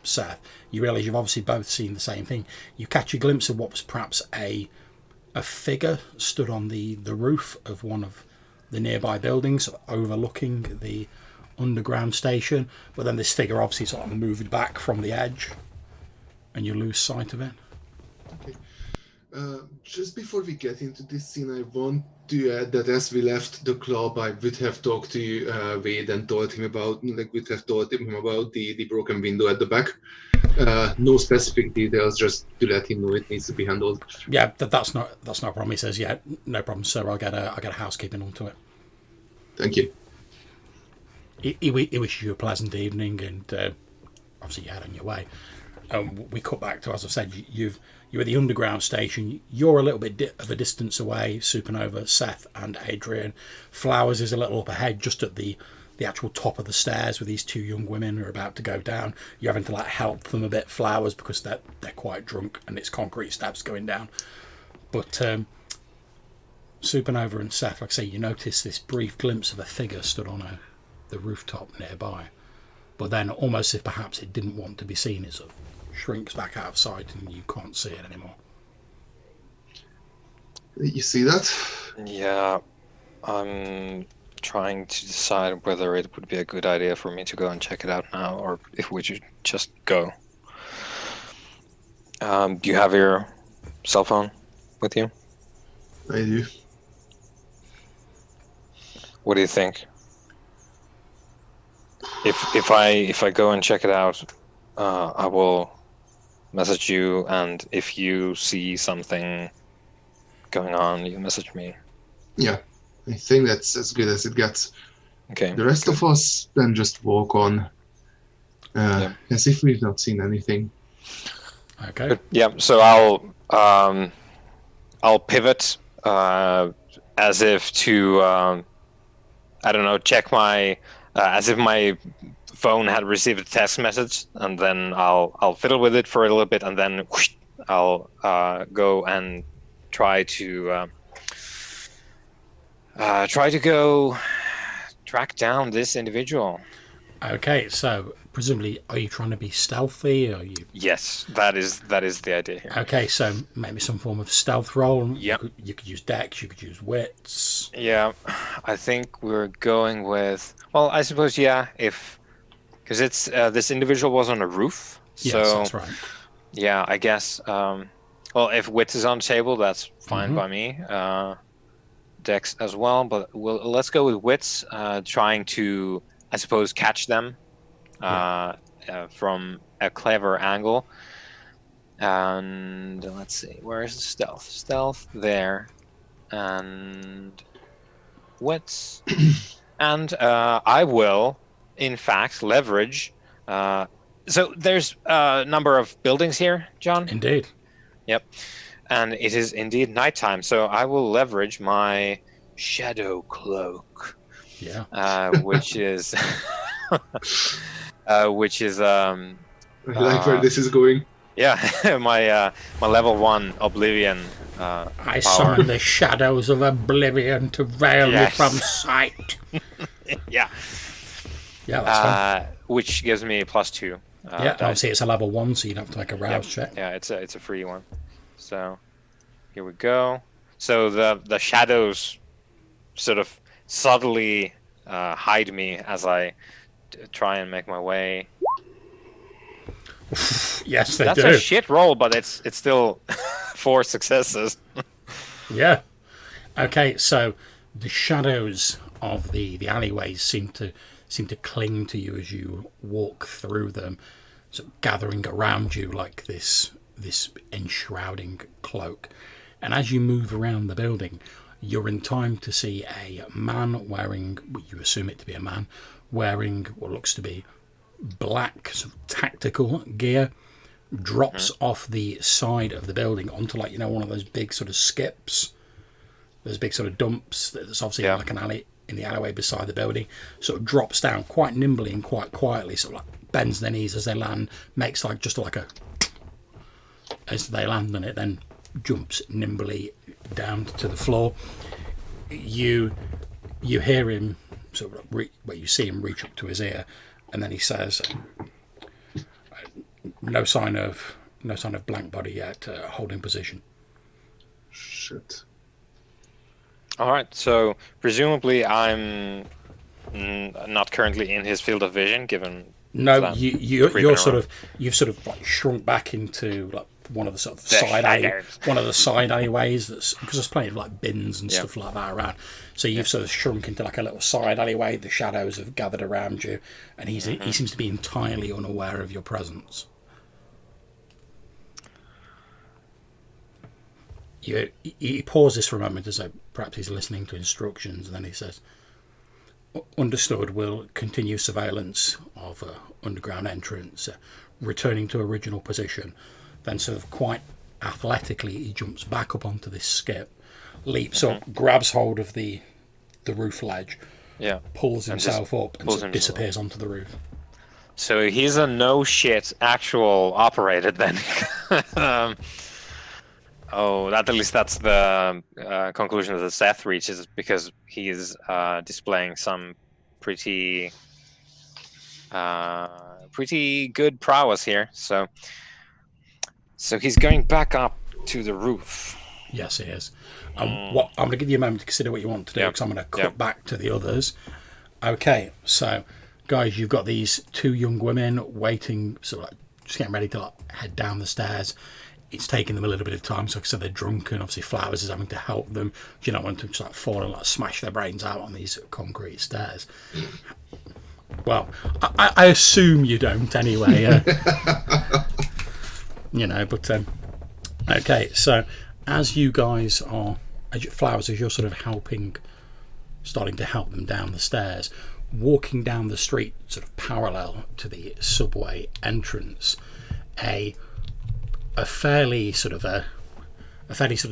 Seth, you realise you've obviously both seen the same thing. You catch a glimpse of what was perhaps a figure stood on the roof of one of the nearby buildings overlooking the underground station, but then this figure obviously sort of moved back from the edge and you lose sight of it. Okay. Just before we get into this scene, I want to add that as we left the club, I would have talked to Wade and told him about, the broken window at the back. No specific details, just to let him know it needs to be handled. Yeah, that's not a problem. He says, yeah, no problem, sir. I'll get a housekeeping onto it. Thank you. He wishes you a pleasant evening, and obviously you head on your way. We cut back to, as I said, you're at the underground station. You're a little bit of a distance away, Supernova, Seth and Adrian. Flowers is a little up ahead, just at the actual top of the stairs with these two young women who are about to go down. You're having to like help them a bit, Flowers, because they're quite drunk and it's concrete steps going down. But Supernova and Seth, like I say, you notice this brief glimpse of a figure stood on the rooftop nearby. But then, almost if perhaps it didn't want to be seen, it sort of shrinks back out of sight and you can't see it anymore. You see that? Yeah, I'm trying to decide whether it would be a good idea for me to go and check it out now, or if we should just go. Do you have your cell phone with you? I do. What do you think? If I go and check it out, I will message you, and if you see something going on, you message me. Yeah, I think that's as good as it gets. Okay. The rest of us then just walk on, as if we've not seen anything. Okay. But, yeah. So I'll pivot as if to I don't know, check my as if my phone had received a text message, and then I'll fiddle with it for a little bit, and then whoosh, I'll go and try to go track down this individual. Okay, so presumably, are you trying to be stealthy? Or are you? Yes, that is the idea here. Okay, so maybe some form of stealth roll. Yep. You could use dex. You could use wits. Yeah, I think we're going with. Well, I suppose because it's this individual was on a roof. Yes, So that's right. yeah, I guess. Well, if wits is on the table, that's fine Mhm. by me. Dex as well, but let's go with wits. Trying to, I suppose, catch them from a clever angle. And let's see, where is the stealth? Stealth there, and wits. And I will, in fact, leverage. So there's a number of buildings here, John. Indeed. Yep. And it is indeed nighttime, so I will leverage my shadow cloak, Yeah. which is I like where this is going. my level 1 oblivion I power. summon the shadows of oblivion to veil Yes. me from sight. Yeah, Yeah, that's fine. which gives me +2. Yeah, obviously it's a level 1, so you'd have to make a rouse check. Yeah, it's a free one. So here we go. So the shadows sort of subtly hide me as I try and make my way. Yes, they That's do. a shit roll, but it's still 4 successes. Yeah. Okay, so the shadows of the alleyways seem to cling to you as you walk through them, sort of gathering around you like this enshrouding cloak. And as you move around the building, you're in time to see a man wearing, you assume it to be a man, wearing what looks to be black sort of tactical gear, drops off the side of the building onto, like, one of those big sort of skips, those big sort of dumps that's obviously in like an alley, in the alleyway beside the building, sort of drops down quite nimbly and quite quietly, sort of like bends their knees as they land, makes like just like a as they land on it, then jumps nimbly down to the floor. You hear him sort of where you see him reach up to his ear, and then he says, "No sign of blank body yet. Holding position." Shit. All right, so presumably I'm not currently in his field of vision, given No, that you're creeping sort around. of you've sort of like shrunk back into like one of the sort of The shadows. one of the side alleyways, that's because there's plenty of like bins and Yeah. stuff like that around. So you've sort of shrunk into like a little side alleyway. The shadows have gathered around you, and he seems to be entirely unaware of your presence. He pauses for a moment as though perhaps he's listening to instructions, and then he says, "Understood. We'll continue surveillance of underground entrance, returning to original position." Then sort of quite athletically he jumps back up onto this skip, leaps up, grabs hold of the roof ledge, Yeah. pulls And himself up, and pulls sort of himself disappears onto the roof. So he's a no shit actual operator then. At least that's the conclusion that Seth reaches, because he's displaying some pretty good prowess here. So he's going back up to the roof. Yes, he is. What I'm going to give you a moment to consider what you want to do, Yeah. because I'm going to cut Yeah. back to the others. Okay, so guys, you've got these two young women waiting, sort of like just getting ready to like head down the stairs. It's taking them a little bit of time, so like I said, they're drunk, and obviously Flowers is having to help them. You don't want to just like fall and like smash their brains out on these concrete stairs. Well, I assume you don't anyway. But okay. So as you guys are, Flowers, as you're sort of starting to help them down the stairs, walking down the street, sort of parallel to the subway entrance, a fairly sort of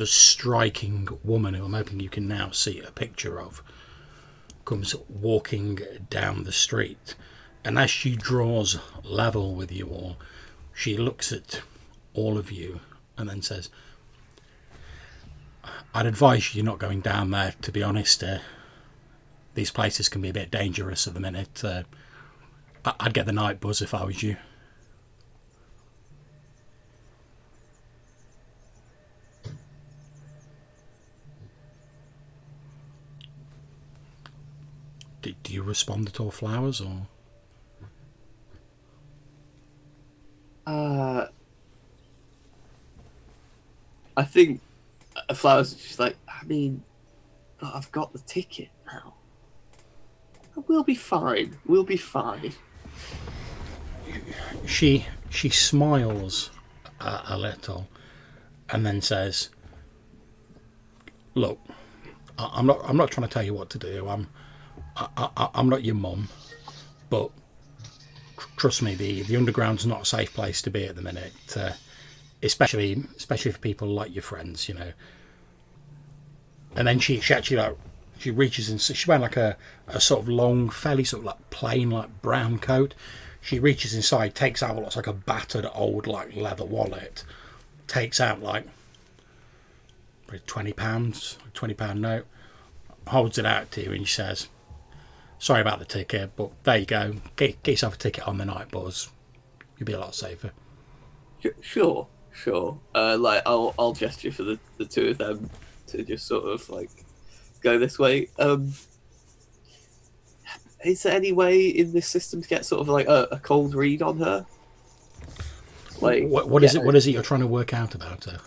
striking woman, who I'm hoping you can now see a picture of, comes walking down the street, and as she draws level with you all, she looks at all of you and then says, I'd advise you not going down there, to be honest. These places can be a bit dangerous at the minute. I'd get the night buzz if I was you. Do you respond at all, Flowers, or? I think Flowers is just like, I mean, but I've got the ticket now. We'll be fine. We'll be fine. She smiles a little, and then says, "Look, I'm not trying to tell you what to do. I'm not your mum, but trust me, the underground's not a safe place to be at the minute, especially for people like your friends, you know." And then she actually like she reaches in. She's wearing like a sort of long, fairly sort of like plain like brown coat. She reaches inside, takes out what looks like a battered old like leather wallet, takes out like £20, £20 note, holds it out to you, and she says, "Sorry about the ticket, but there you go. Get yourself a ticket on the night buzz. You'll be a lot safer." Sure. Like I'll gesture for the two of them to just sort of like go this way. Is there any way in this system to get sort of like a cold read on her? Like what is it? What is it you're trying to work out about her?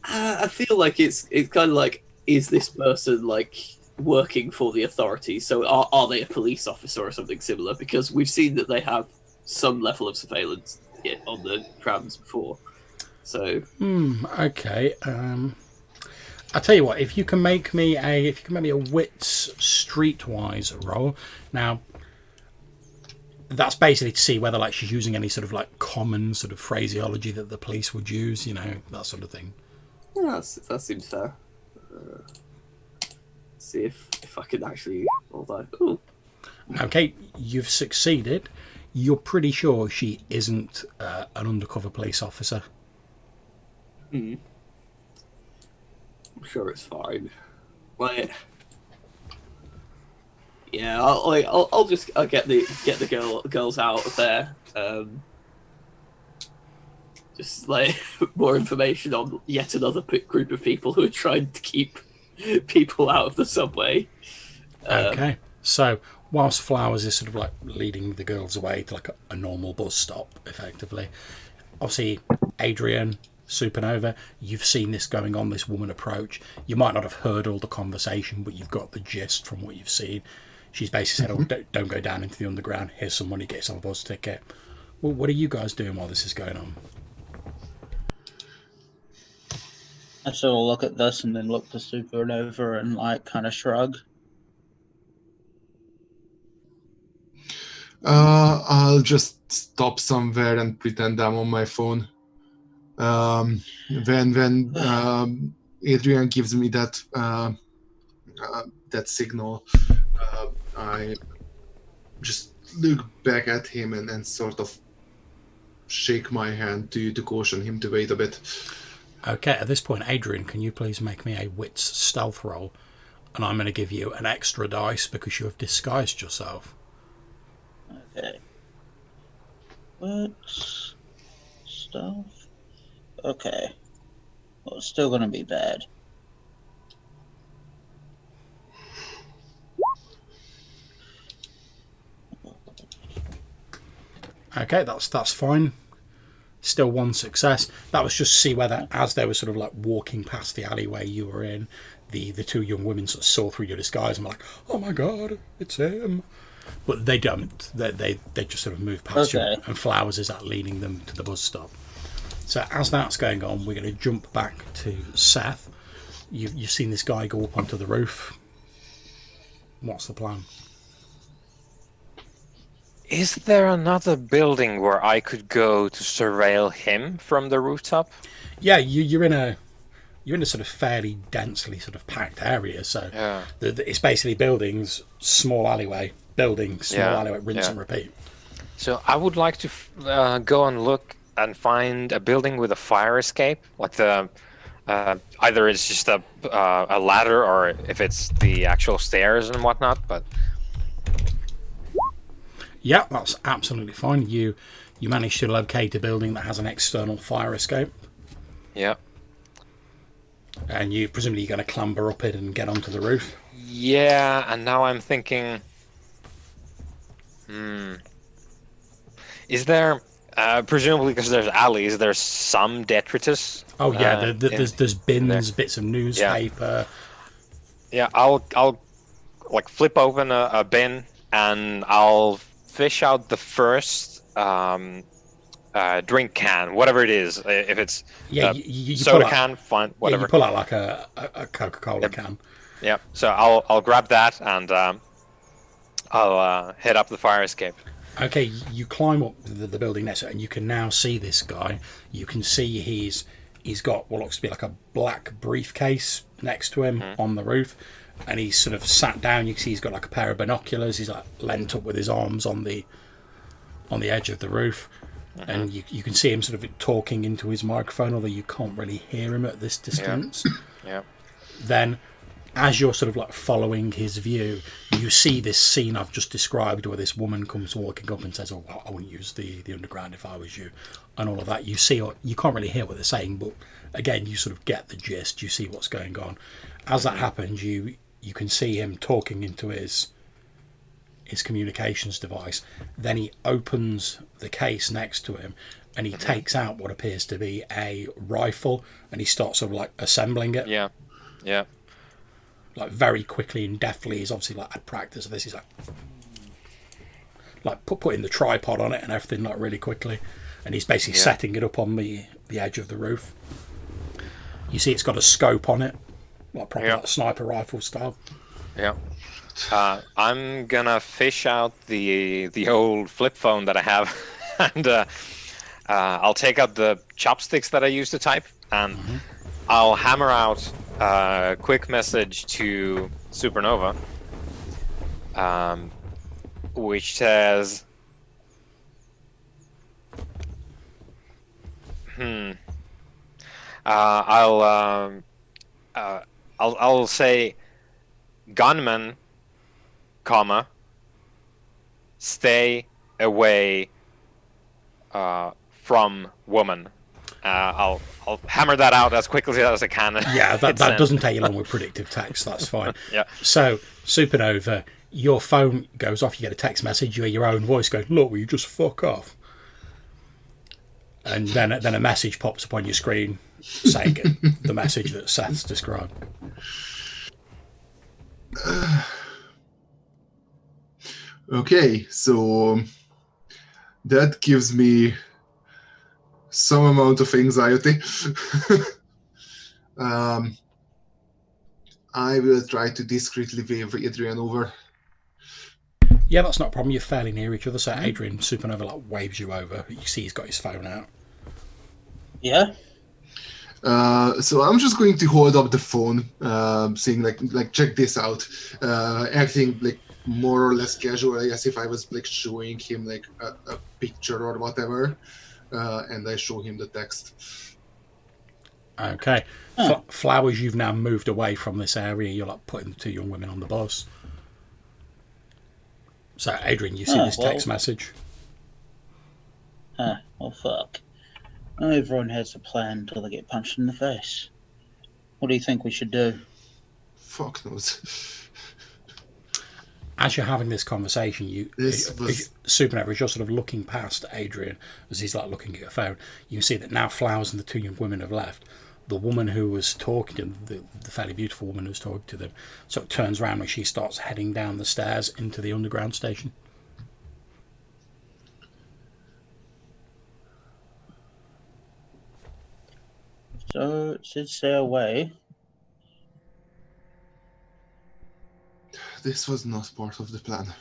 I feel like it's kind of like, is this person like working for the authorities? So are they a police officer or something similar? Because we've seen that they have some level of surveillance on the trams before. So Okay. I'll tell you what. If you can make me a wits streetwise roll. Now, that's basically to see whether like she's using any sort of like common sort of phraseology that the police would use. You know, that sort of thing. yeah, that seems fair. See if I can actually roll that. Ooh. Okay, you've succeeded. You're pretty sure she isn't an undercover police officer. I'm sure it's fine. Like, yeah, I'll get the girls out of there. Just like more information on yet another group of people who are trying to keep people out of the subway. Okay, so whilst Flowers is sort of like leading the girls away to like a normal bus stop, effectively, obviously Adrian, Supernova, you've seen this going on, this woman approach. You might not have heard all the conversation, but you've got the gist from what you've seen. She's basically said, "Oh, don't go down into the underground. Here's some money, get yourself a bus ticket." Well, what are you guys doing while this is going on? I sort of look at this and then look to Supernova and like kind of shrug. I'll just stop somewhere and pretend I'm on my phone. When Adrian gives me that signal, I just look back at him and sort of shake my hand to caution him to wait a bit. Okay, at this point, Adrian, can you please make me a wits stealth roll? And I'm going to give you an extra dice because you have disguised yourself. Okay. What's stuff? Okay. Well, it's still going to be bad. Okay, that's fine. Still one success. That was just to see whether, as they were sort of like walking past the alleyway you were in, the two young women sort of saw through your disguise and were like, "Oh my god, it's him." But they don't. They just sort of move past you, and Flowers is at leading them to the bus stop. So as that's going on, we're going to jump back to Seth. You've seen this guy go up onto the roof. What's the plan? Is there another building where I could go to surveil him from the rooftop? Yeah, you're in a sort of fairly densely sort of packed area. So Yeah. it's basically buildings, small alleyway, building, small alleyway, rinse and repeat. So I would like to go and look and find a building with a fire escape, like the either it's just a ladder or if it's the actual stairs and whatnot. But Yeah, that's absolutely fine. You managed to locate a building that has an external fire escape, yeah, and you presumably you're going to clamber up it and get onto the roof. yeah. And now I'm thinking, is there presumably because there's alleys, there's some detritus? Oh yeah, there's bins, there. bits of newspaper. Yeah, I'll like flip open a bin and I'll fish out the first drink can, whatever it is. If it's Yeah, you soda pull out, can, fine, yeah, whatever. you pull out like a Coca-Cola can. Yeah, so I'll grab that and I'll head up the fire escape. Okay, you climb up the building next to it, and you can now see this guy. You can see he's got what looks to be like a black briefcase next to him on the roof, and he's sort of sat down. You can see he's got like a pair of binoculars. He's like leant up with his arms on the edge of the roof, and you can see him sort of talking into his microphone, although you can't really hear him at this distance. Yeah. Then, as you're sort of like following his view, you see this scene I've just described where this woman comes walking up and says, "Oh, well, I wouldn't use the underground if I was you," and all of that. You see, you can't really hear what they're saying, but again, you sort of get the gist. You see what's going on. As that happens, you can see him talking into his communications device. Then he opens the case next to him, and he takes out what appears to be a rifle, and he starts sort of like assembling it. Yeah. Like very quickly and deftly. He's obviously like had practice of this. He's like putting the tripod on it and everything like really quickly, and he's basically setting it up on the edge of the roof. You see, it's got a scope on it, like proper like sniper rifle style. Yeah. I'm gonna fish out the old flip phone that I have, and I'll take out the chopsticks that I used to type, and I'll hammer out a quick message to Supernova, which says, I'll say, gunman, comma, stay away from woman. I'll hammer that out as quickly as I can. Yeah, that doesn't take you long with predictive text. That's fine. Yeah. So, Supernova, your phone goes off. You get a text message. You hear your own voice going, "Look, will you just fuck off?" And then a message pops up on your screen saying the message that Seth's described. Okay, so that gives me some amount of anxiety. I will try to discreetly wave Adrian over. Yeah, that's not a problem. You're fairly near each other. So Adrian, Supernova like waves you over. You see he's got his phone out. Yeah. So I'm just going to hold up the phone, saying like check this out, acting like more or less casual, I guess, if I was like showing him like a picture or whatever, and I show him the text. Okay. Flowers, you've now moved away from this area. You're like putting the two young women on the bus. So Adrian, you see this text message. Well, fuck. Everyone has a plan until they get punched in the face. What do you think we should do? Fuck knows. As you're having this conversation, Supernova, as you're sort of looking past Adrian, as he's like looking at your phone, you see that now Flowers and the two young women have left. The woman who was talking to them, the fairly beautiful woman who was talking to them, so it turns around and she starts heading down the stairs into the underground station. So it said stay away. This was not part of the plan.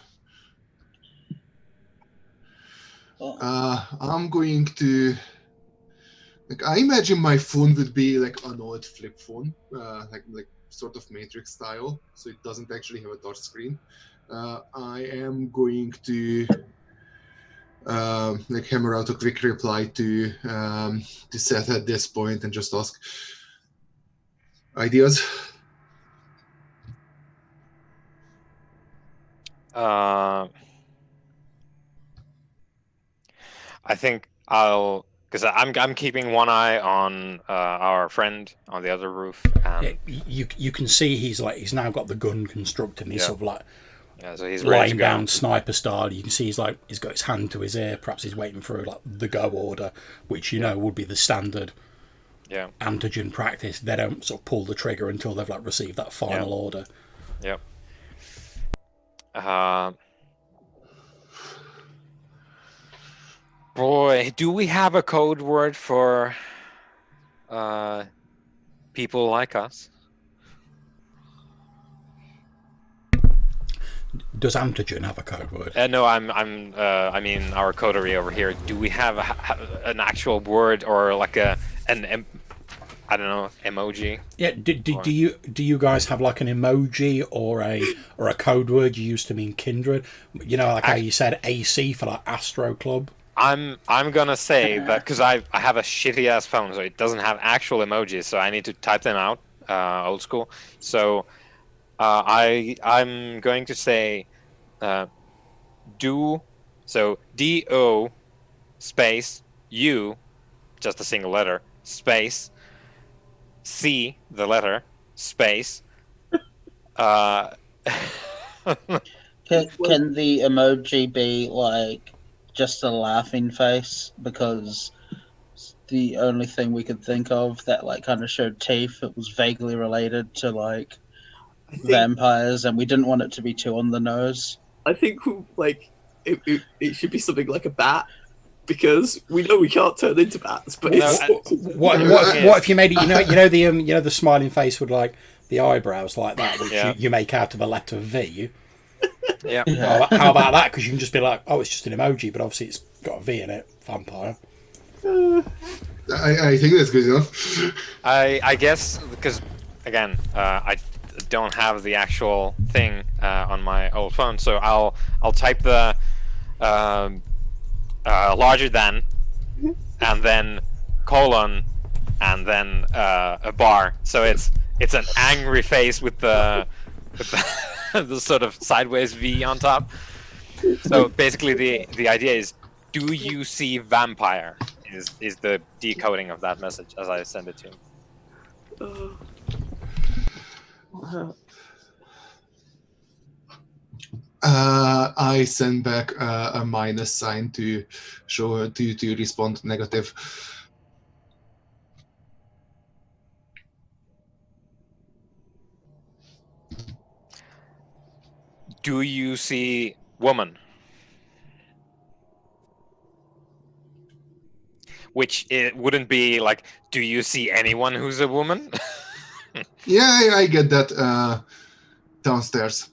Oh. I'm going to... Like, I imagine my phone would be like an old flip phone, like sort of Matrix style, so it doesn't actually have a touch screen. I am going to like hammer out a quick reply to Seth at this point and just ask ideas. I think because I'm keeping one eye on our friend on the other roof, and You can see he's now got the gun constructed, and he's sort of like so he's ready to lying go. down sniper style. You can see he's got his hand to his ear. Perhaps he's waiting for like the go order, which you know would be the standard antigen practice. They don't sort of pull the trigger until they've like received that final order. Yep. Boy, do we have a code word for people like us? Does antigen have a code word? No, I mean our coterie over here. Do we have an actual word or like I don't know, emoji? Yeah. Do you guys have like an emoji or a code word you used to mean kindred? You know, like how you said AC for like Astro Club. I'm gonna say that because I have a shitty ass phone, so it doesn't have actual emojis, so I need to type them out, old school. So I'm going to say do, so DO space U, just a single letter, space C, the letter, space Can the emoji be like just a laughing face? Because the only thing we could think of that like kind of showed teeth, it was vaguely related to like vampires, and we didn't want it to be too on the nose. I think like it should be something like a bat, because we know we can't turn into bats. But What if you made it? You know the smiling face with like the eyebrows like that, which you make out of a letter V. Yeah. How about that? Because you can just be like, oh, it's just an emoji, but obviously it's got a V in it. Vampire. I think that's good enough. I guess because again, I don't have the actual thing on my old phone, so I'll type the larger than, and then colon, and then a bar. So it's an angry face with the the sort of sideways V on top. So basically, the idea is, do you see vampire? Is the decoding of that message as I send it to him. I send back a minus sign to show her to respond negative. Do you see woman? Which it wouldn't be like, do you see anyone who's a woman? Yeah, I get that downstairs.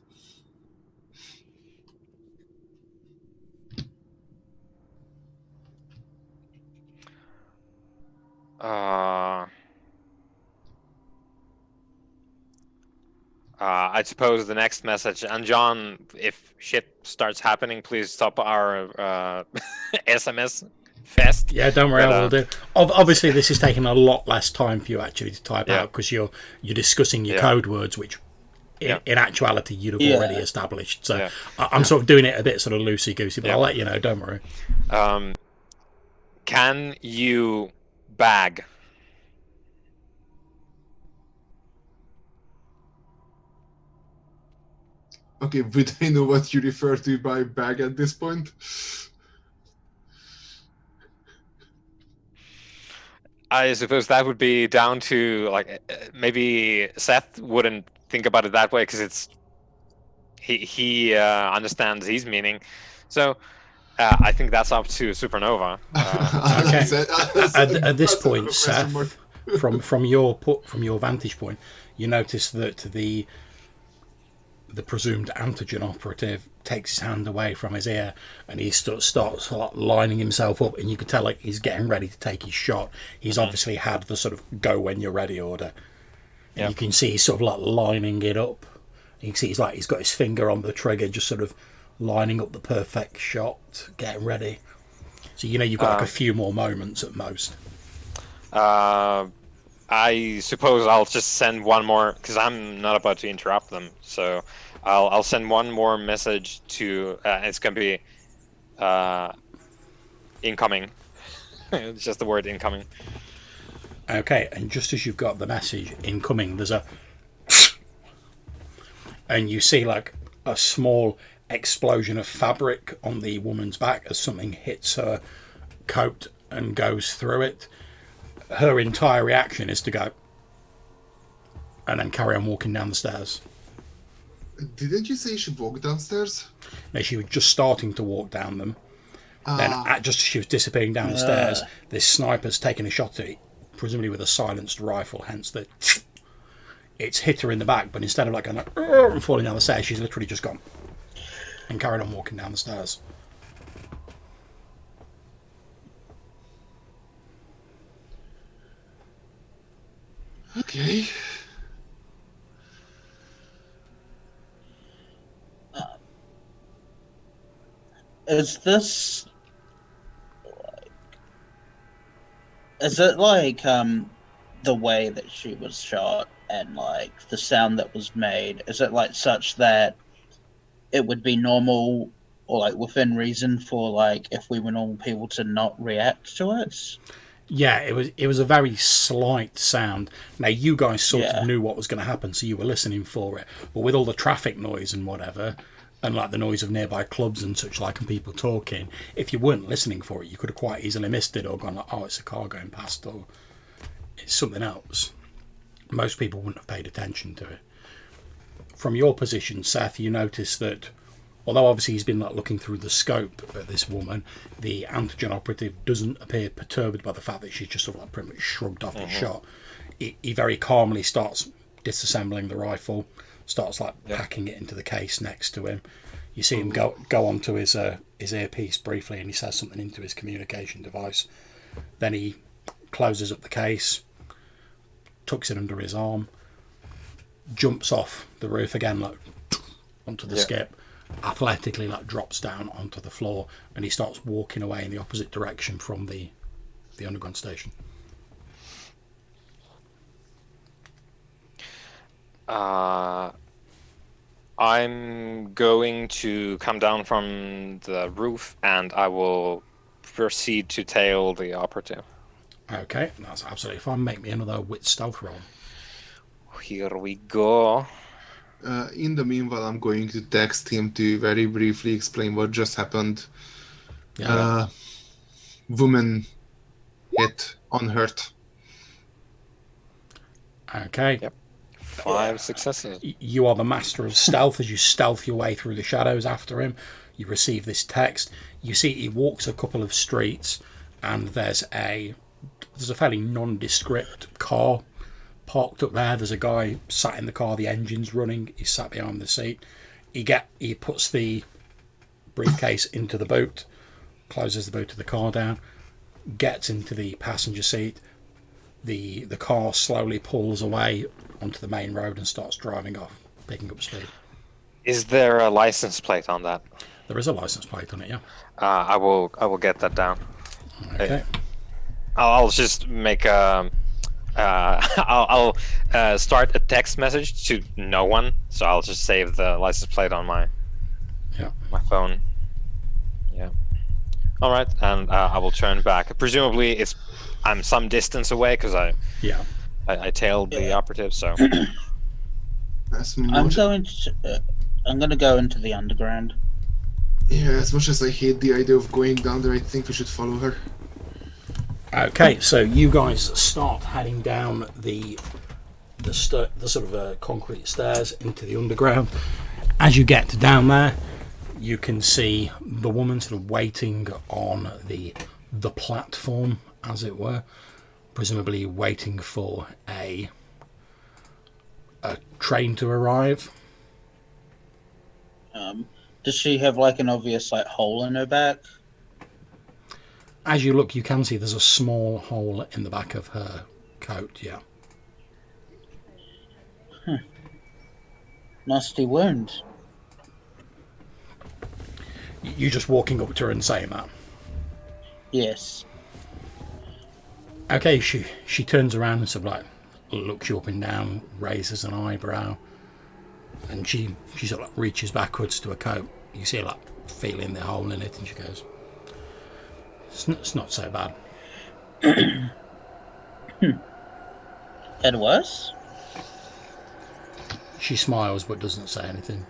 I suppose the next message, and John, if shit starts happening, please stop our SMS fest. Yeah, don't worry, I will do. Obviously, this is taking a lot less time for you actually to type out, because you're discussing your code words, which in actuality you'd have already established. So I'm sort of doing it a bit sort of loosey goosey, but I'll let you know. Don't worry. Can you bag? Okay, would I know what you refer to by bag at this point? I suppose that would be down to like maybe Seth wouldn't think about it that way because he understands his meaning. So I think that's up to Supernova. Okay. At this point, Seth, from your vantage point, you notice that the presumed antigen operative takes his hand away from his ear, and he starts lining himself up, and you can tell like he's getting ready to take his shot. He's obviously had the sort of go when you're ready order. And you can see he's sort of like lining it up. You can see he's got his finger on the trigger, just sort of lining up the perfect shot, getting ready. So you've got like a few more moments at most. I suppose I'll just send one more because I'm not about to interrupt them. So I'll send one more message to. It's gonna be incoming. It's just the word incoming. Okay, and just as you've got the message incoming, there's a and you see like a small explosion of fabric on the woman's back as something hits her coat and goes through it. Her entire reaction is to go and then carry on walking down the stairs. Didn't you say she walked downstairs? Now, she was just starting to walk down them. Then, just as she was disappearing down the stairs, this sniper's taken a shot at it, presumably with a silenced rifle, hence the... It's hit her in the back, but instead of like going and falling down the stairs, she's literally just gone and carried on walking down the stairs. Okay. Is this... Is it like the way that she was shot and like the sound that was made? Is it like such that it would be normal or like within reason for like if we were normal people to not react to it? Yeah, it was a very slight sound. Now you guys sort of knew what was going to happen, so you were listening for it. But with all the traffic noise and whatever, and like the noise of nearby clubs and such like, and people talking, if you weren't listening for it, you could have quite easily missed it or gone like, oh, it's a car going past or it's something else. Most people wouldn't have paid attention to it. From your position, Seth, you notice that although obviously he's been like looking through the scope at this woman, the antigen operative doesn't appear perturbed by the fact that she's just sort of like pretty much shrugged off the shot. He very calmly starts disassembling the rifle, starts like packing it into the case next to him. You see him go onto his earpiece briefly, and he says something into his communication device. Then he closes up the case, tucks it under his arm, jumps off the roof again, like onto the skip, athletically like drops down onto the floor, and he starts walking away in the opposite direction from the underground station. I'm going to come down from the roof and I will proceed to tail the operative. Okay, that's absolutely fine. Make me another wit stealth roll. Here we go. In the meanwhile, I'm going to text him to very briefly explain what just happened. Yeah. Woman hit, unhurt. Okay. Yep. 5 successes. You are the master of stealth. As you stealth your way through the shadows after him, you receive this text. You see he walks a couple of streets, and there's a fairly nondescript car parked up there. There's a guy sat in the car, the engine's running, he's sat behind the seat. He puts the briefcase into the boot, closes the boot of the car down, gets into the passenger seat. The car slowly pulls away onto the main road and starts driving off, picking up speed. Is there a license plate on that? There is a license plate on it, yeah. I will get that down. Okay. I'll just make a. I'll start a text message to no one, so I'll just save the license plate on my phone. Yeah. All right, and I will turn back. Presumably, I'm some distance away because I tailed the operative. So I'm going to go into the underground. Yeah, as much as I hate the idea of going down there, I think we should follow her. Okay, so you guys start heading down the sort of concrete stairs into the underground. As you get down there, you can see the woman sort of waiting on the platform, as it were, presumably waiting for a train to arrive. Does she have like an obvious like hole in her back? As you look, you can see there's a small hole in the back of her coat, yeah. Nasty wound. You just walking up to her and saying that? Yes. Okay, she turns around and sort of like looks you up and down, raises an eyebrow, and she sort of like reaches backwards to her coat. You see her like feeling the hole in it, and she goes, "It's not so bad." Had worse? She smiles but doesn't say anything.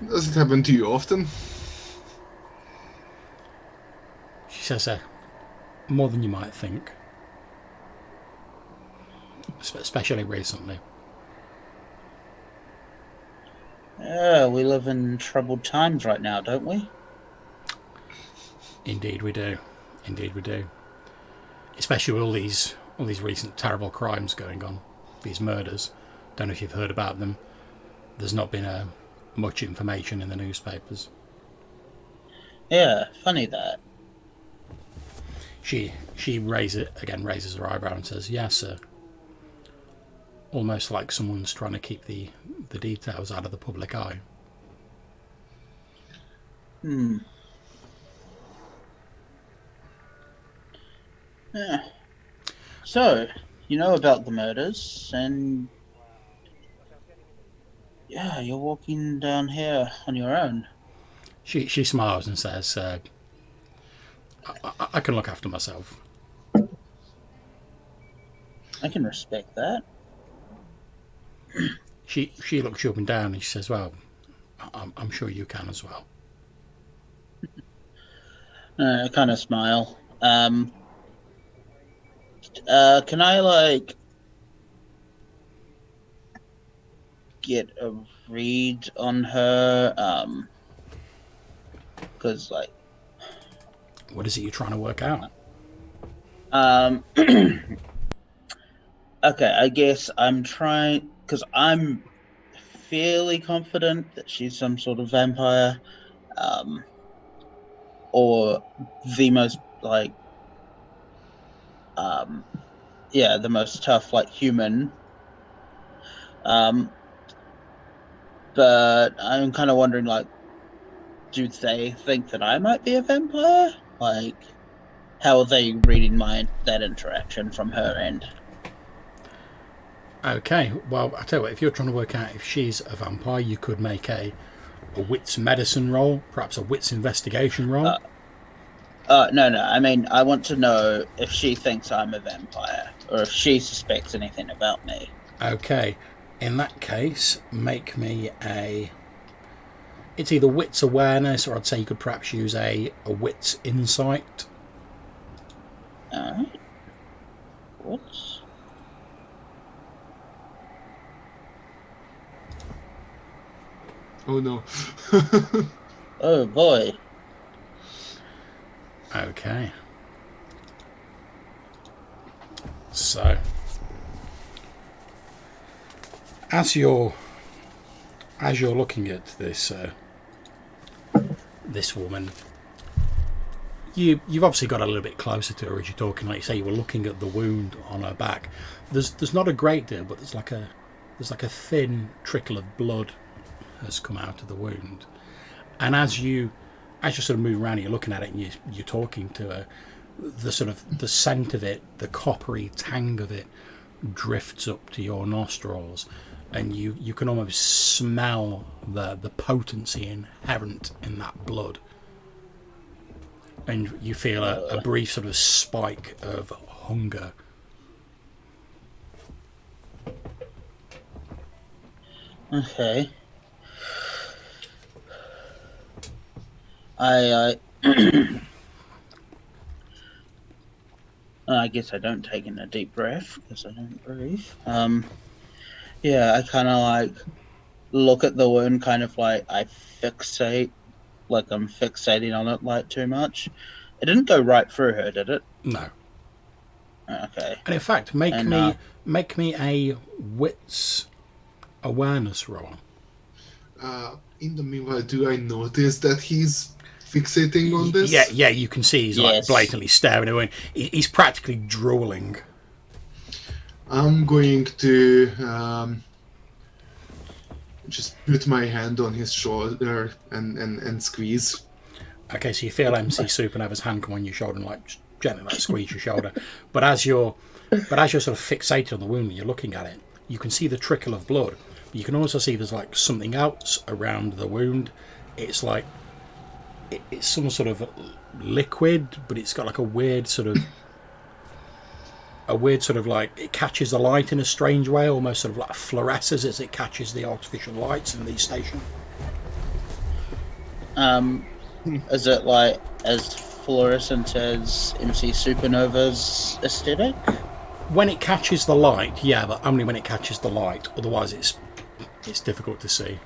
Does it happen to you often? She says, "More than you might think, especially recently." We live in troubled times right now, don't we? Indeed we do. Indeed we do. Especially with all these recent terrible crimes going on, these murders. Don't know if you've heard about them. There's not been much information in the newspapers. Yeah, funny that. She raises her eyebrow and says, "Yes, sir." Almost like someone's trying to keep the details out of the public eye. Yeah. So, you know about the murders, and yeah, you're walking down here on your own. She smiles and says, I can look after myself." I can respect that. She looks you up and down and she says, "Well, I'm sure you can as well." I kind of smile. Can I like get a read on her? Because like, What is it you're trying to work out? okay, I guess I'm trying because I'm fairly confident that she's some sort of vampire, or the most like, yeah, the most tough like human. But I'm kind of wondering like, do they think that I might be a vampire? Like, how are they reading that interaction from her end? Okay, well, I tell you what, if you're trying to work out if she's a vampire, you could make a wits medicine roll, perhaps a wits investigation roll. No. I mean, I want to know if she thinks I'm a vampire or if she suspects anything about me. Okay, in that case, make me a... It's either wits awareness, or I'd say you could perhaps use a wits insight. Alright. What? Oh no. Oh boy. Okay. So, as you're looking at this this woman, you've obviously got a little bit closer to her as you're talking. Like you say, you were looking at the wound on her back. There's not a great deal, but there's like a thin trickle of blood has come out of the wound. And as you sort of move around, you're looking at it and you're talking to her, the sort of the scent of it, the coppery tang of it, drifts up to your nostrils, and you can almost smell the potency inherent in that blood, and you feel a brief sort of spike of hunger. Okay. I I guess I don't take in a deep breath because I don't breathe. Yeah, I kind of like look at the wound, kind of like I fixate, like I'm fixating on it like too much. It didn't go right through her, did it? No. Okay. And in fact, make me a wits awareness roll. In the meanwhile, do I notice that he's fixating on this? Yeah, you can see he's like blatantly staring away. He's practically drooling. I'm going to just put my hand on his shoulder and squeeze. Okay, so you feel MC Supernova's hand come on your shoulder and like just gently like squeeze your shoulder. But as you're sort of fixated on the wound and you're looking at it, you can see the trickle of blood. But you can also see there's like something else around the wound. It's like it's some sort of liquid, but it's got like a weird sort of like it catches the light in a strange way, almost sort of like fluoresces as it catches the artificial lights in the station. Is it like as fluorescent as MC Supernova's aesthetic? When it catches the light, yeah, but only when it catches the light. Otherwise, it's difficult to see.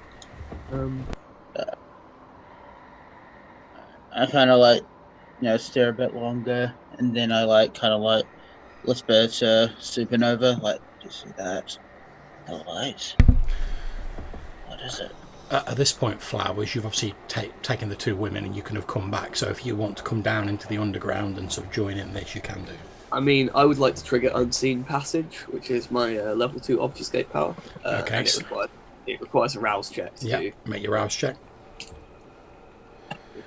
I kind of like, stare a bit longer, and then I like kind of like whisper to Supernova, like, "Do you see that? The light? What is it?" At this point, Flowers, you've obviously taken the two women, and you can have come back. So if you want to come down into the underground and sort of join in this, you can do. I mean, I would like to trigger Unseen Passage, which is my level 2 obfuscate power. Okay. And it requires a rouse check. Yeah, make your rouse check.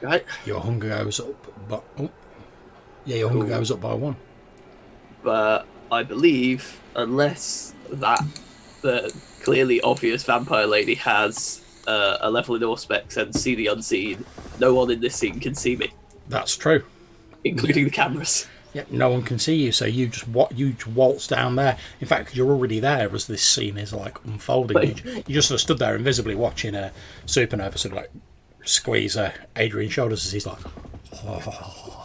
Okay. Your hunger goes up, but your hunger goes up by 1. But I believe, unless the clearly obvious vampire lady has a level in Auspex and see the unseen, no one in this scene can see me, That's true. including the cameras. Yeah, no one can see you, so you just waltz down there. In fact, you're already there as this scene is like unfolding. You just sort of stood there invisibly watching a Supernova sort of like squeeze Adrian's shoulders as he's like. Oh.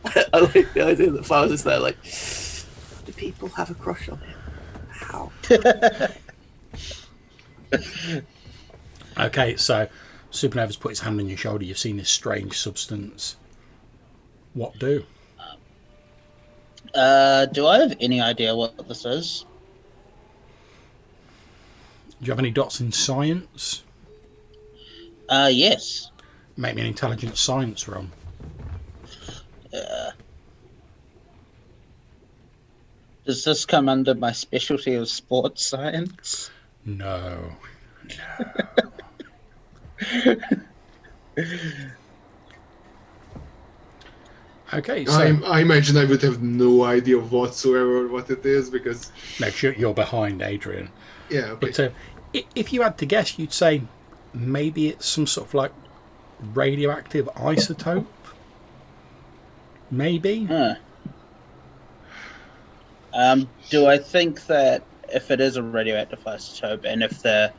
I like the idea that Flowers is there, like, do people have a crush on him? How? Okay, so Supernova's put his hand on your shoulder. You've seen this strange substance. What do? Do I have any idea what this is? Do you have any dots in science? Yes. Make me an intelligence science roll. Does this come under my specialty of sports science? No. Okay, so I imagine I would have no idea whatsoever what it is because no, you're behind Adrian. yeah, But if you had to guess, you'd say maybe it's some sort of like radioactive isotope. Maybe. Huh. Do I think that if it is a radioactive isotope and if they're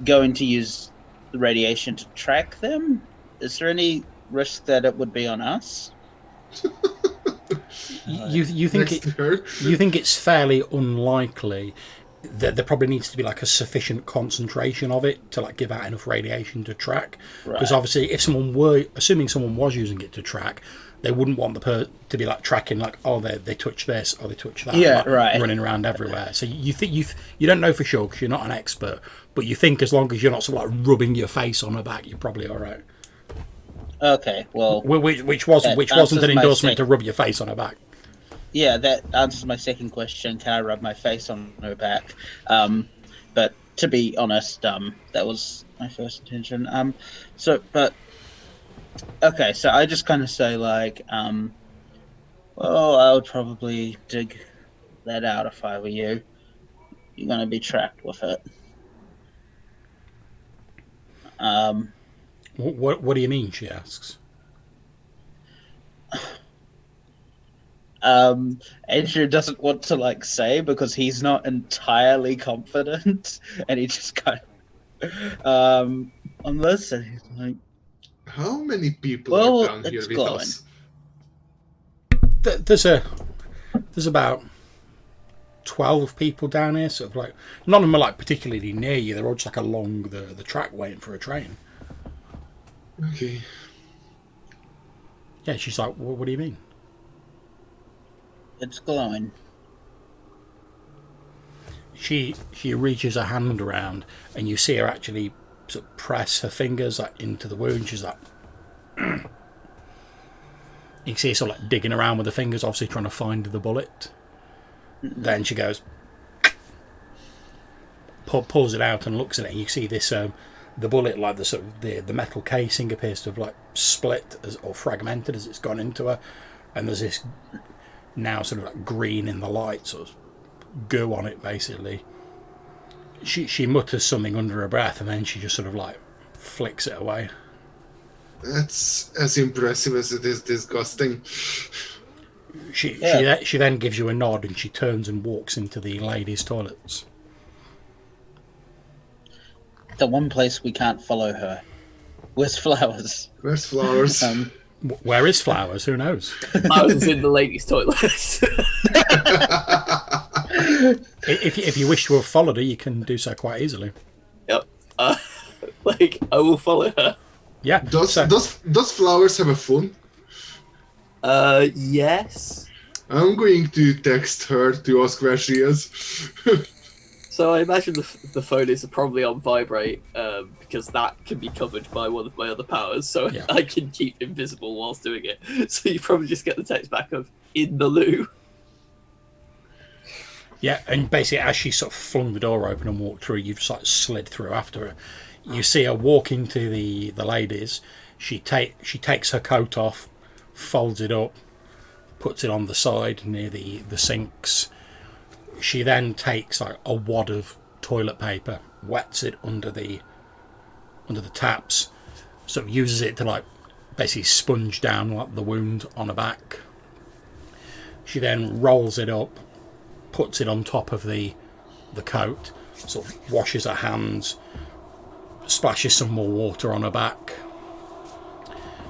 going to use the radiation to track them, is there any risk that it would be on us? You think you think it's fairly unlikely that there probably needs to be like a sufficient concentration of it to like give out enough radiation to track, because obviously if someone was using it to track, they wouldn't want to be like tracking like, oh, they touch this or they touch that, Yeah, like, right. running around everywhere. So you think you don't know for sure because you're not an expert, but you think as long as you're not sort of like rubbing your face on her back, you're probably all right. Okay, well, which wasn't an endorsement to rub your face on her back. yeah, that answers my second question. Can I rub my face on her back? But to be honest, that was my first intention. Okay, so I just kind of say like, well, I would probably dig that out if I were you. You're gonna be trapped with it. What do you mean? She asks. Andrew doesn't want to like say because he's not entirely confident, and he just kind of on this, and he's like, how many people well, are down here it's with glowing. us? There's about 12 people down here, sort of like none of them are like particularly near you. They're all just like along the track waiting for a train. Okay. Yeah, she's like, what do you mean? It's glowing. She reaches her hand around, and you see her actually sort of press her fingers like into the wound. She's like, you can see her sort of like digging around with her fingers, obviously trying to find the bullet. Then she goes, pulls it out and looks at it, and you see this the bullet, like the sort of the metal casing, appears to have like split or fragmented as it's gone into her, and there's this now sort of like green in the light, sort of goo on it basically. She mutters something under her breath, and then she just sort of like flicks it away. That's as impressive as it is disgusting. She Yeah. she then gives you a nod, and she turns and walks into the ladies' toilets. The one place we can't follow her. Where's Flowers? Where's Flowers? Where is Flowers? Who knows? Flowers is in the ladies' toilets. If you wish to have followed her, you can do so quite easily. Yep. Like, I will follow her. Yeah. Does Flowers have a phone? Yes. I'm going to text her to ask where she is. So I imagine the phone is probably on vibrate, because that can be covered by one of my other powers, so Yeah. I can keep invisible whilst doing it. So you probably just get the text back of "in the loo." Yeah, and basically as she sort of flung the door open and walked through, you've sort of slid through after her. You see her walk into the ladies. She takes her coat off, folds it up, puts it on the side near the sinks. She then takes like a wad of toilet paper, wets it under the taps, sort of uses it to like basically sponge down like the wound on her back. She then rolls it up, puts it on top of the coat, sort of washes her hands, splashes some more water on her back.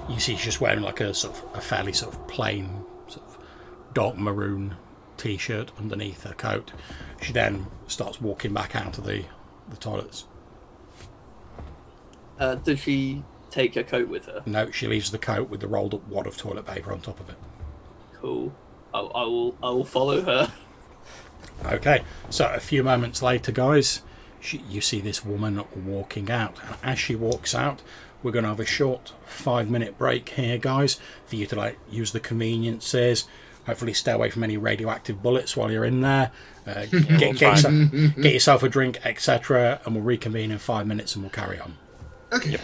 You see she's just wearing like a sort of a fairly sort of plain sort of dark maroon t-shirt underneath her coat. She then starts walking back out of the toilets. Does she take her coat with her? No, she leaves the coat with the rolled up wad of toilet paper on top of it. Cool. I will follow her. Okay, so a few moments later, guys, you see this woman walking out, and as she walks out, we're going to have a short 5-minute break here, guys, for you to like use the conveniences. Hopefully stay away from any radioactive bullets while you're in there. Get yourself a drink, etc., and we'll reconvene in 5 minutes and we'll carry on. Okay. Yep.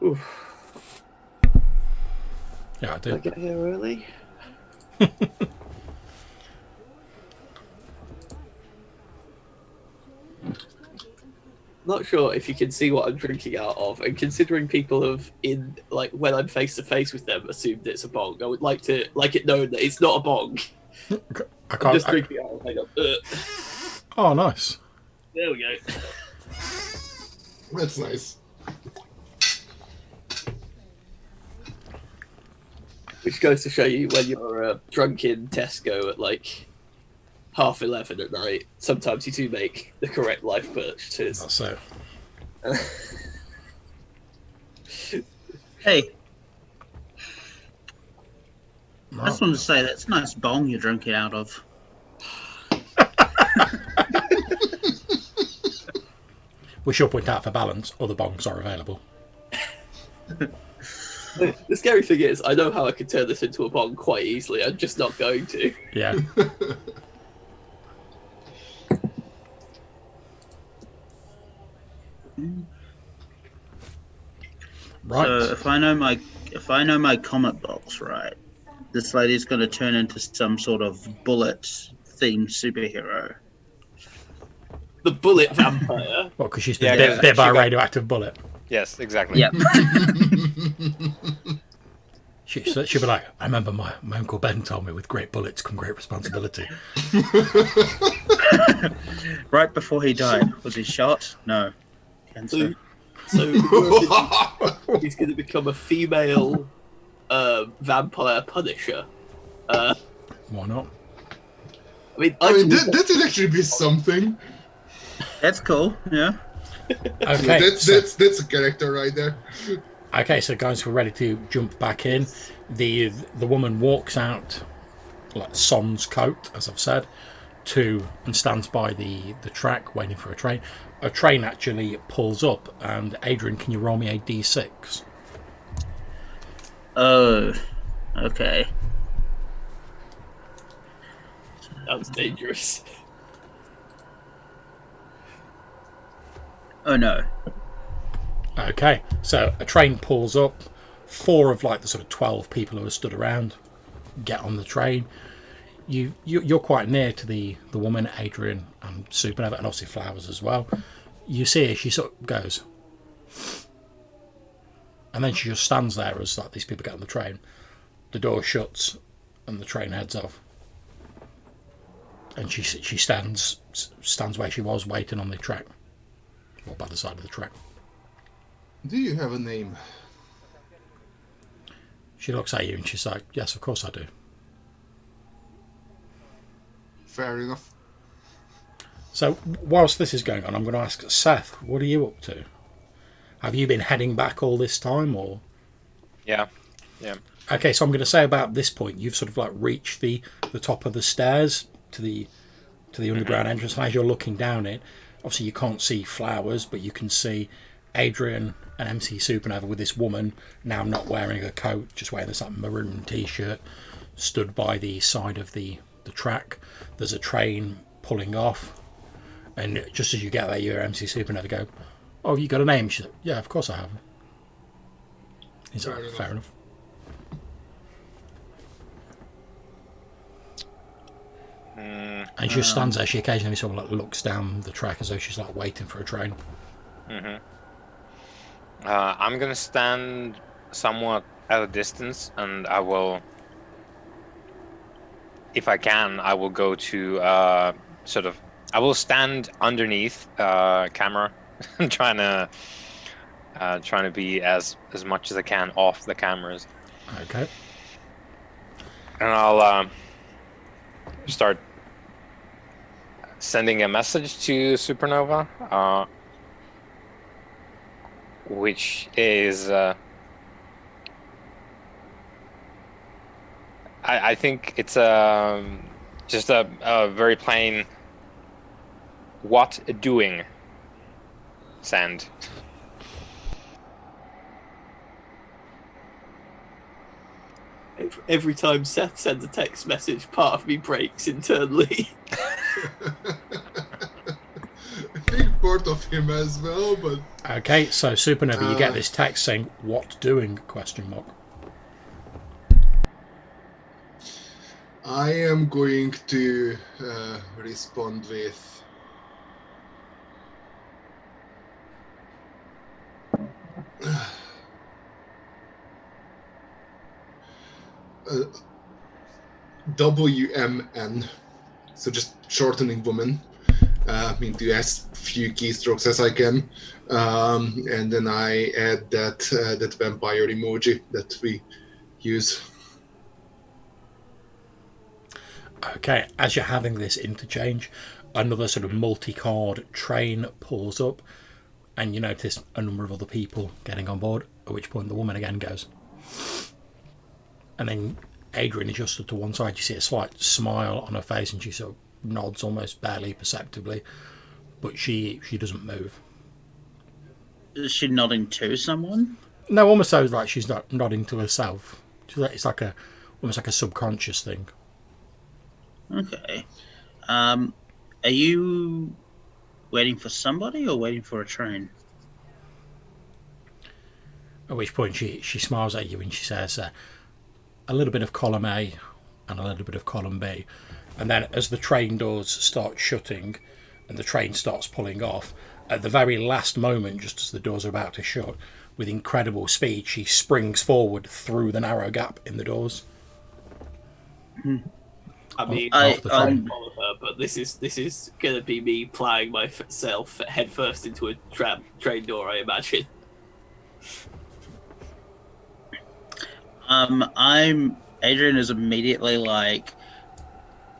Oof. Yeah, I Did I do. get here early? Not sure if you can see what I'm drinking out of, and considering people have, in like when I'm face to face with them, assumed it's a bong, I would like it known that it's not a bong. I I'm can't. just drinking out of. Hang on. Oh, nice. There we go. That's nice. Which goes to show you when you're drunk in Tesco at like 11:30 at night. Sometimes you do make the correct life purchases. That's it. Hey, I Right. just wanted to say that's a nice bong you're drinking out of. We should point out for balance, other bongs are available. The scary thing is, I know how I could turn this into a bong quite easily. I'm just not going to. Yeah. Right. So if I know my comic books right, this lady's going to turn into some sort of bullet-themed superhero. The bullet vampire. Well, because she's Yeah, been 'cause bit by she a got- radioactive bullet. Yes, exactly. Yep. She'll be like, I remember my Uncle Ben told me with great bullets come great responsibility. Right before he died, was he shot? No, cancer. So he's going to become a female vampire Punisher. Why not? I mean, I mean, that would actually be something. That's cool. Yeah. Okay. That's a character right there. Okay, so guys, we're ready to jump back in. The woman walks out, like sans coat, as I've said, and stands by the track waiting for a train. A train actually pulls up, and Adrian, can you roll me a d6? Oh, okay. that was dangerous. Oh no. Okay, so a train pulls up. 4 of like the sort of 12 people who are stood around get on the train. You're quite near to the woman, Adrian, and Supernova, and obviously Flowers as well. You see her, she sort of goes, and then she just stands there as like these people get on the train. The door shuts, and the train heads off. And she stands where she was, waiting on the track, or by the side of the track. Do you have a name? She looks at you and she's like, yes, of course I do. Fair enough. So whilst this is going on, I'm going to ask Seth, what are you up to? Have you been heading back all this time, or? Yeah. Okay, so I'm going to say about this point, you've sort of like reached the top of the stairs to the underground entrance, and as you're looking down it, obviously you can't see Flowers, but you can see Adrian and MC Supernova with this woman now not wearing a coat, just wearing this like maroon t-shirt, stood by the side of the track. There's a train pulling off, and just as you get there, you hear MC Supernova go, "Oh, have you got a name?" She's like, "Yeah, of course I have." He's like, "Fair enough." And she just stands there. She occasionally sort of like looks down the track as though she's like waiting for a train. I'm gonna stand somewhat at a distance, and I will, if I can, I will go to I will stand underneath camera, trying to be as much as I can off the cameras. Okay. And I'll start sending a message to Supernova, which is I think it's just a very plain "what doing" send. Every time Seth sends a text message, part of me breaks internally. I think part of him as well, but Okay, so Supernova, you get this text saying "what doing?" question mark. I am going to respond with WMN, so just shortening woman. Into as few keystrokes as I can, and then I add that vampire emoji that we use. Okay, as you're having this interchange, another sort of multi-card train pulls up, and you notice a number of other people getting on board, at which point the woman again goes. And then Adrian is just to one side. You see a slight smile on her face, and she sort of nods almost barely perceptibly, but she doesn't move. Is she nodding to someone? No, almost sounds like she's not nodding to herself. It's like almost like a subconscious thing. Okay. Are you waiting for somebody or waiting for a train? At which point she smiles at you and she says, a little bit of column A and a little bit of column B. And then as the train doors start shutting and the train starts pulling off, at the very last moment, just as the doors are about to shut, with incredible speed, she springs forward through the narrow gap in the doors. I mean, Off the I'll train. follow her, but this is gonna be me plowing myself head first into a train door, I imagine. Adrian is immediately like,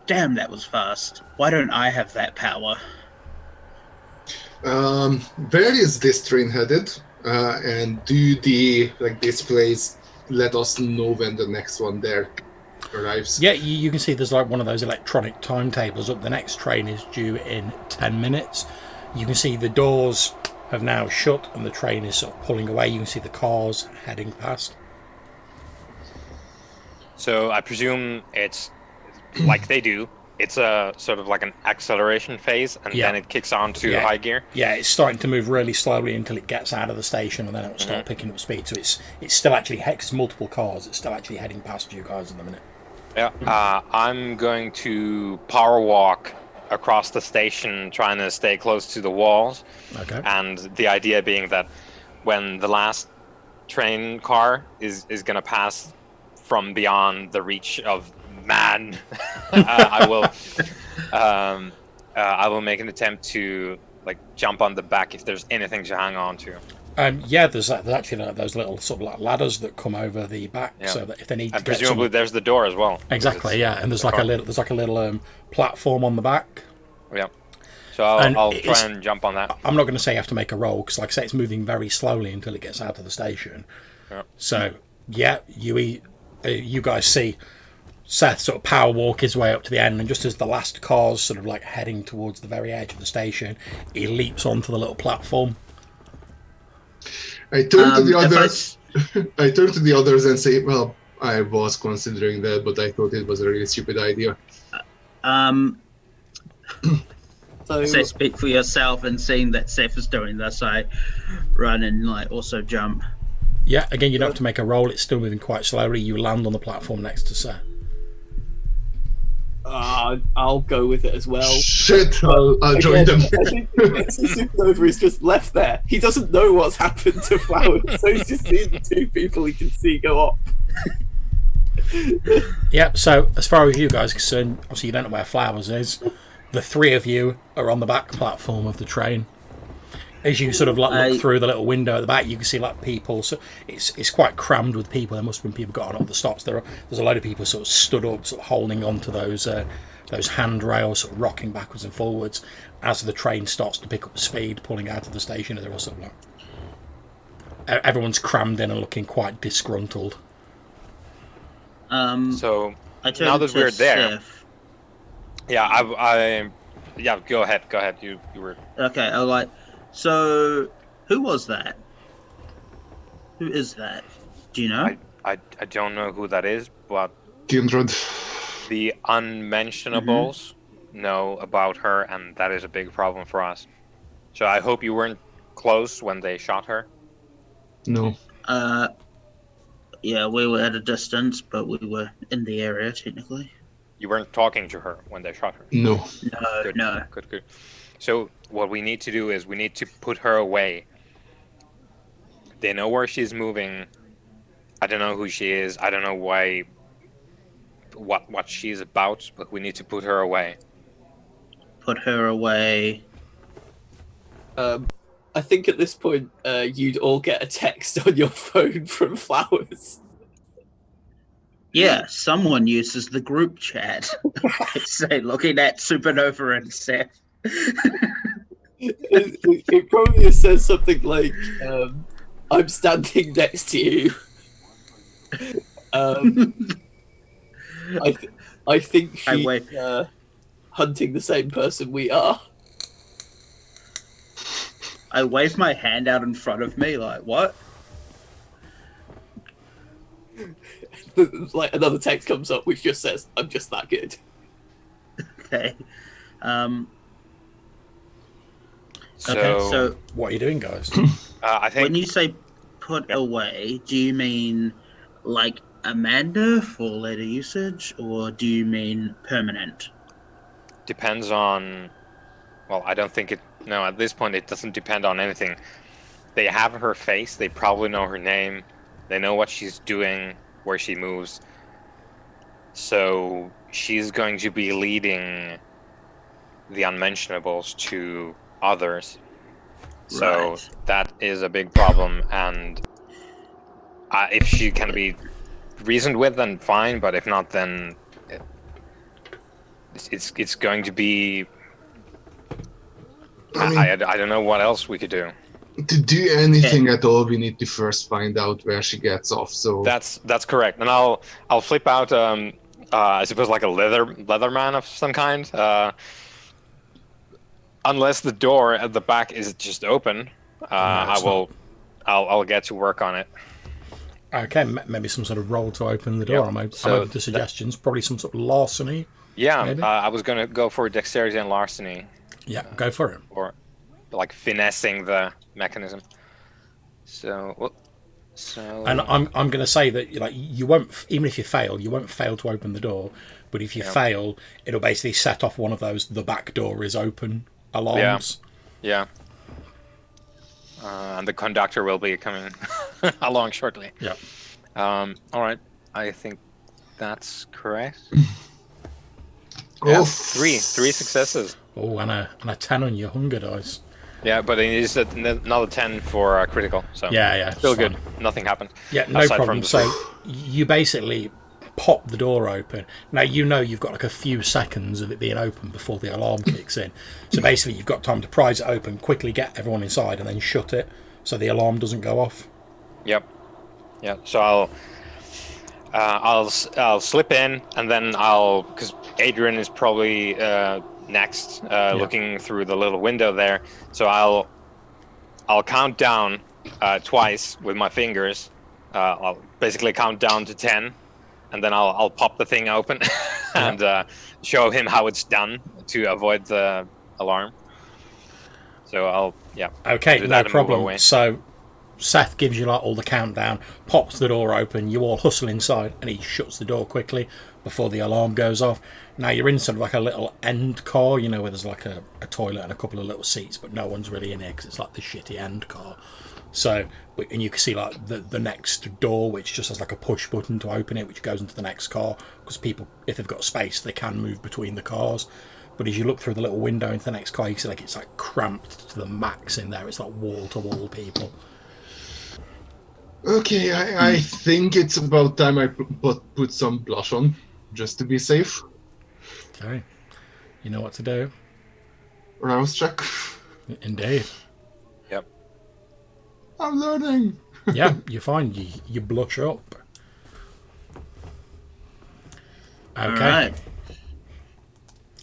damn, that was fast. Why don't I have that power? Where is this train headed? And do the displays let us know when the next one there arrives? Yeah, you can see there's like one of those electronic timetables up. The next train is due in 10 minutes. You can see the doors have now shut and the train is sort of pulling away. You can see the cars heading past. So I presume it's like they do. It's a sort of like an acceleration phase, and Yeah. then it kicks on to Yeah. high gear. Yeah, it's starting to move really slowly until it gets out of the station, and then it'll start picking up speed. So it's still actually it's multiple cars. It's still actually heading past you guys in a minute. Yeah. I'm going to power walk across the station, trying to stay close to the walls. Okay. And the idea being that when the last train car is going to pass from beyond the reach of man, I will make an attempt to jump on the back if there's anything to hang on to. Yeah, there's actually those little sort of like ladders that come over the back, Yeah. so that if they need to And get presumably there's the door as well. exactly, yeah, and there's like a little platform on the back. Yeah. So And I'll it try is- and jump on that. I'm not going to say you have to make a roll because, like I say, it's moving very slowly until it gets out of the station. Yeah. So yeah, you guys see Seth sort of power walk his way up to the end, and just as the last car's sort of like heading towards the very edge of the station, he leaps onto the little platform. I turn to the if I others. I turn to the others and say, "Well, I was considering that, but I thought it was a really stupid idea." So Say speak for yourself, and seeing that Seth is doing this, I run and also jump. Yeah, again, you don't have to make a roll. It's still moving quite slowly. You land on the platform next to Seth. I'll go with it as well. Shit! I'll join them. I think Supernova is just left there. He doesn't know what's happened to Flowers, so he's just seen the two people he can see go up. Yeah, so as far as you guys are concerned, obviously you don't know where Flowers is. The three of you are on the back platform of the train. As you sort of like look I- through the little window at the back, you can see like people. So it's quite crammed with people. There must have been people got on all the stops. There's a load of people sort of stood up, sort of holding onto those handrails, sort of rocking backwards and forwards as the train starts to pick up speed, pulling out of the station. And they're all sort of like everyone's crammed in and looking quite disgruntled. So I turned now that to we're there, Seth. yeah, go ahead. You were. Okay, I was like, so who was that? Who is that? Do you know? I don't know who that is, but Kindred. the unmentionables know about her, and that is a big problem for us. So I hope you weren't close when they shot her. No. Yeah, we were at a distance, but we were in the area technically. You weren't talking to her when they shot her. No. No, Good. no. Good. So what we need to do is we need to put her away. They know where she's moving. I don't know who she is. I don't know why. What she's about, but we need to put her away. Put her away. I think at this point, you'd all get a text on your phone from Flowers. Yeah, someone uses the group chat. I say, looking at Supernova and Seth. It probably says something like, "I'm standing next to you." I think I she's wait. hunting the same person we are. I wave my hand out in front of me, like, what? Like another text comes up which just says, "I'm just that good." Okay. So, Okay, so What are you doing, guys? I think when you say put away, do you mean like Amanda for later usage, or do you mean permanent? depends on. Well, I don't think it. No, at this point, it doesn't depend on anything. They have her face. They probably know her name. They know what she's doing, where she moves. So she's going to be leading the unmentionables to others. So Right. that is a big problem. And if she can be reasoned with, then fine. But if not, then it's going to be. I mean, I don't know what else we could do. to do anything at all, we need to first find out where she gets off. So That's correct, and I'll flip out I suppose like a leather man of some kind. Unless the door at the back is just open, it's I'll get to work on it. Okay, maybe some sort of roll to open the door. Yep. I'm open So to suggestions. Probably some sort of larceny. Yeah, Maybe? I was gonna go for dexterity and larceny, Yeah, go for it. or like finessing the mechanism. So. And I'm going to say that like you won't, even if you fail, you won't fail to open the door. But if you fail, it'll basically set off one of those "the back door is open" alarms. Yeah. And the conductor will be coming along shortly. Yeah. All right. I think that's correct. Oh, Yeah, three successes. Oh, and a 10 on your hunger dice. Yeah, but it is another 10 for critical. So Yeah, still it's good. fine. Nothing happened. Yeah, no aside problem. from the So you basically pop the door open. Now you know you've got like a few seconds of it being open before the alarm kicks in. So basically you've got time to prise it open, quickly get everyone inside, and then shut it so the alarm doesn't go off. Yep. Yeah. So I'll slip in, and then because Adrian is probably next, looking through the little window there. So I'll count down twice with my fingers. I'll basically count down to 10, and then I'll pop the thing open and show him how it's done to avoid the alarm. So Okay, do no that and move problem. away. So Seth gives you like all the countdown, pops the door open, you all hustle inside, and he shuts the door quickly before the alarm goes off. Now you're in sort of like a little end car, you know, where there's like a toilet and a couple of little seats, but no one's really in here because it's like the shitty end car. So, and you can see like the next door, which just has like a push button to open it, which goes into the next car, because people, if they've got space, they can move between the cars. But as you look through the little window into the next car, you see like it's like cramped to the max in there. It's like wall to wall people. Okay, I think it's about time I put some blush on, just to be safe. Okay, you know what to do. Rouse check. Indeed. Yep. I'm learning. Yeah, you find you blush up. Okay. All right.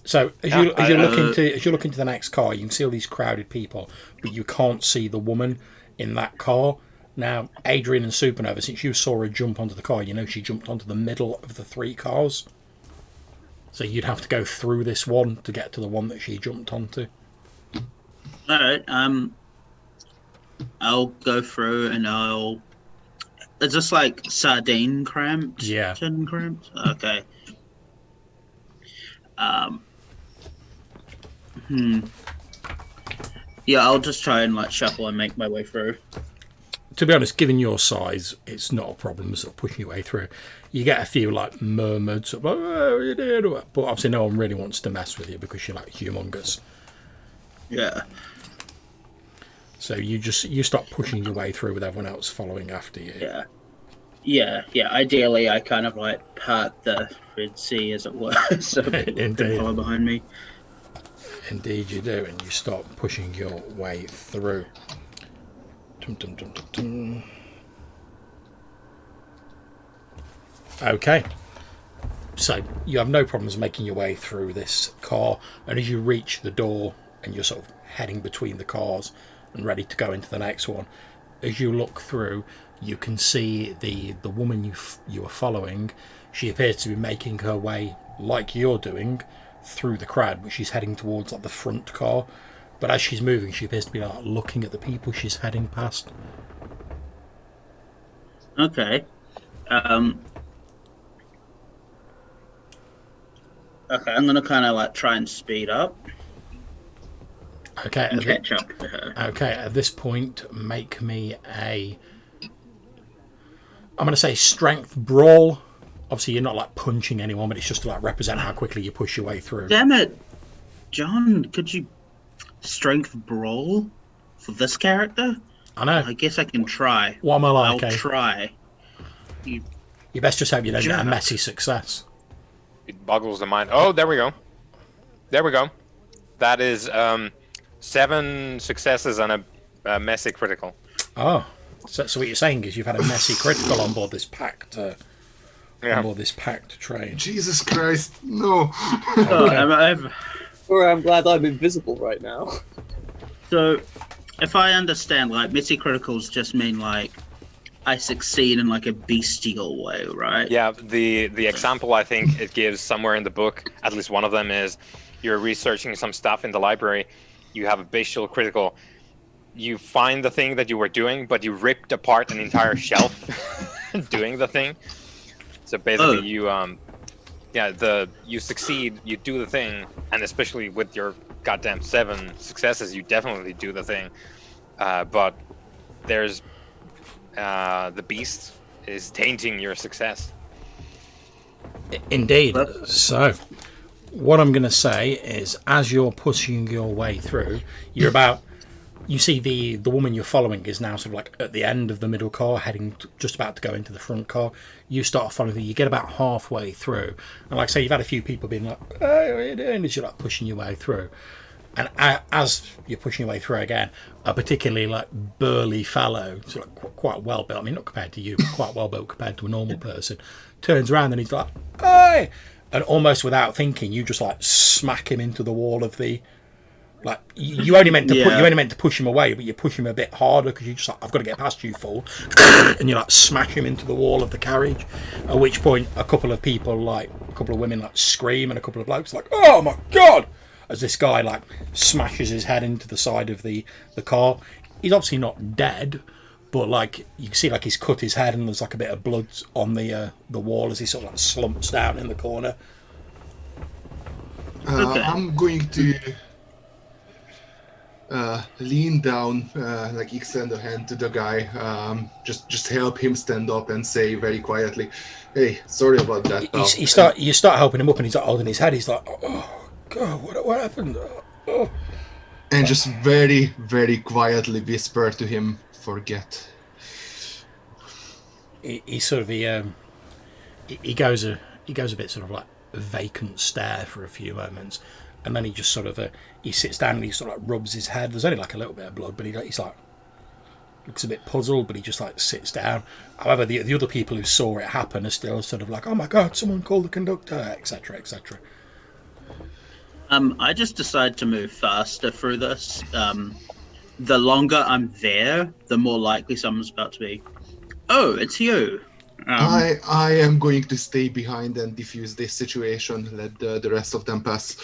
So as you look into the next car, you can see all these crowded people, but you can't see the woman in that car. Now, Adrian and Supernova, since you saw her jump onto the car, you know she jumped onto the middle of the 3 cars. So you'd have to go through this one to get to the one that she jumped onto. All right. I'll go through and I'll. Is this like sardine cramps? Yeah. Sardine cramps. Okay. Yeah, I'll just try and like shuffle and make my way through. To be honest, given your size, it's not a problem sort of pushing your way through. You get a few like murmurs, of, oh, you did, but obviously no one really wants to mess with you because you're like humongous. Yeah. So you start pushing your way through with everyone else following after you. Yeah. Ideally, I kind of like part the Red Sea, as it were, so people can follow behind me. Indeed, you do, and you start pushing your way through. Dum, dum, dum, dum, dum. Okay. So you have no problems making your way through this car, and as you reach the door and you're sort of heading between the cars and ready to go into the next one, as you look through, you can see the woman you are following. She appears to be making her way, like you're doing, through the crowd, but she's heading towards like the front car. But as she's moving, she appears to be like looking at the people she's heading past. Okay. Okay, I'm gonna kind of like try and speed up. Okay. And catch up to her. Okay, at this point, make me a... I'm going to say strength brawl. Obviously, you're not like punching anyone, but it's just to like represent how quickly you push your way through. Damn it, John! Could you strength brawl for this character? I know. I guess I can try. What am I like? I'll try. You best just hope you don't get a messy success. It boggles the mind. Oh, there we go. There we go. That is 7 successes and a messy critical. Oh, so what you're saying is you've had a messy critical on board this packed, on board this packed train. Jesus Christ, no. Okay. I'm glad I'm invisible right now. So, if I understand, like messy criticals just mean like I succeed in like a bestial way, right? Yeah, the example I think it gives somewhere in the book, at least one of them, is you're researching some stuff in the library, you have a bestial critical, you find the thing that you were doing, but you ripped apart an entire shelf doing the thing. So basically you succeed, you do the thing, and especially with your goddamn 7 successes, you definitely do the thing. But there's the beast is tainting your success. Indeed. So, what I'm going to say is, as you're pushing your way through, you see the woman you're following is now sort of like at the end of the middle car, just about to go into the front car. You start following her, you get about halfway through, and like I say, you've had a few people being like, "Hey, what are you doing?" as you're like pushing your way through. And as you're pushing your way through again, a particularly like burly fellow, sort of quite well built, I mean not compared to you, but quite well built compared to a normal person, turns around and he's like, "Hey!" And almost without thinking, you just like smack him into the wall of the... Like you only meant to push him away, but you push him a bit harder because you just like, I've got to get past you, fool, and you like smash him into the wall of the carriage. At which point, a couple of women like scream, and a couple of blokes like, "Oh my god!" as this guy like smashes his head into the side of the car. He's obviously not dead, but like you can see like he's cut his head and there's like a bit of blood on the wall as he sort of like slumps down in the corner. I'm going to lean down, like extend a hand to the guy, just help him stand up and say very quietly, "Hey, sorry about that, pal." You start helping him up and he's like holding his head. He's like, "Oh God, what happened? Oh. And just very, very quietly whisper to him, forget. He sort of he goes a bit sort of like a vacant stare for a few moments, and then he just sort of he sits down and he sort of like rubs his head. There's only like a little bit of blood, but he's like looks a bit puzzled, but he just like sits down. However, the other people who saw it happen are still sort of like, oh my god, someone called the conductor, etc., etc. I just decide to move faster through this. The longer I'm there, the more likely someone's about to be. Oh, it's you. I am going to stay behind and defuse this situation. Let the rest of them pass.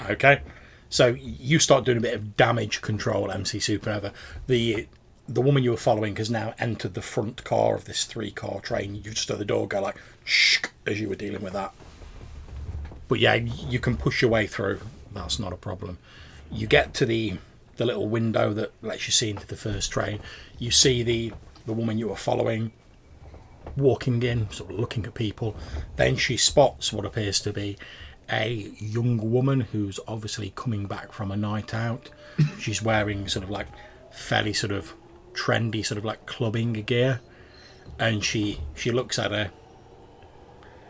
Okay, so you start doing a bit of damage control, MC Supernova. The woman you were following has now entered the front car of this 3-car train. You just heard the door go like shh as you were dealing with that. But yeah, you can push your way through. That's not a problem. You get to the little window that lets you see into the first train. You see the woman you were following walking in, sort of looking at people. Then she spots what appears to be a young woman who's obviously coming back from a night out. She's wearing sort of like fairly sort of trendy sort of like clubbing gear, and she looks at her.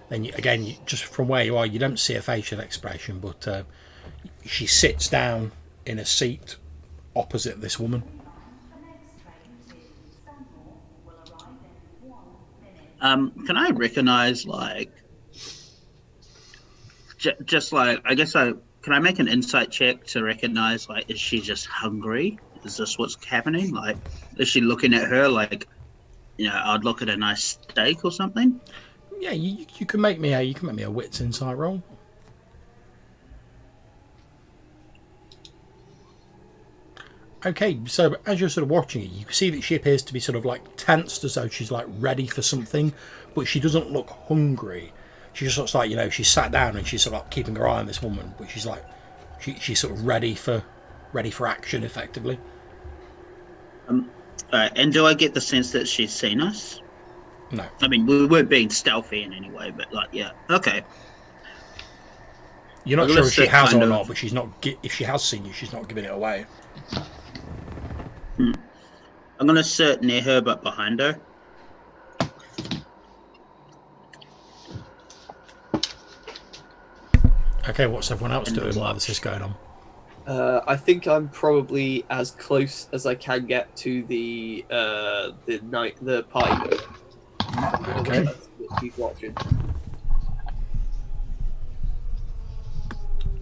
Then again, just from where you are, you don't see a facial expression, but she sits down in a seat opposite this woman. Can I recognize, like, just like, I guess can I make an insight check to recognize, like, is she just hungry? Is this what's happening? Like, is she looking at her like, I'd look at a nice steak or something? Yeah, you can make me a wits insight roll. Okay, so as you're sort of watching it, you can see that she appears to be sort of like tensed, as though she's like ready for something, but she doesn't look hungry. She just looks like, she's sat down and she's sort of like keeping her eye on this woman, but she's like, she's sort of ready for action, effectively. And do I get the sense that she's seen us? No. I mean, we weren't being stealthy in any way, but like, yeah, okay. You're not sure if she has or not, but she's not. If she has seen you, she's not giving it away. I'm gonna sit near her, but behind her. Okay, what's everyone else doing while this is going on? I think I'm probably as close as I can get to the party. Okay. Keep watching.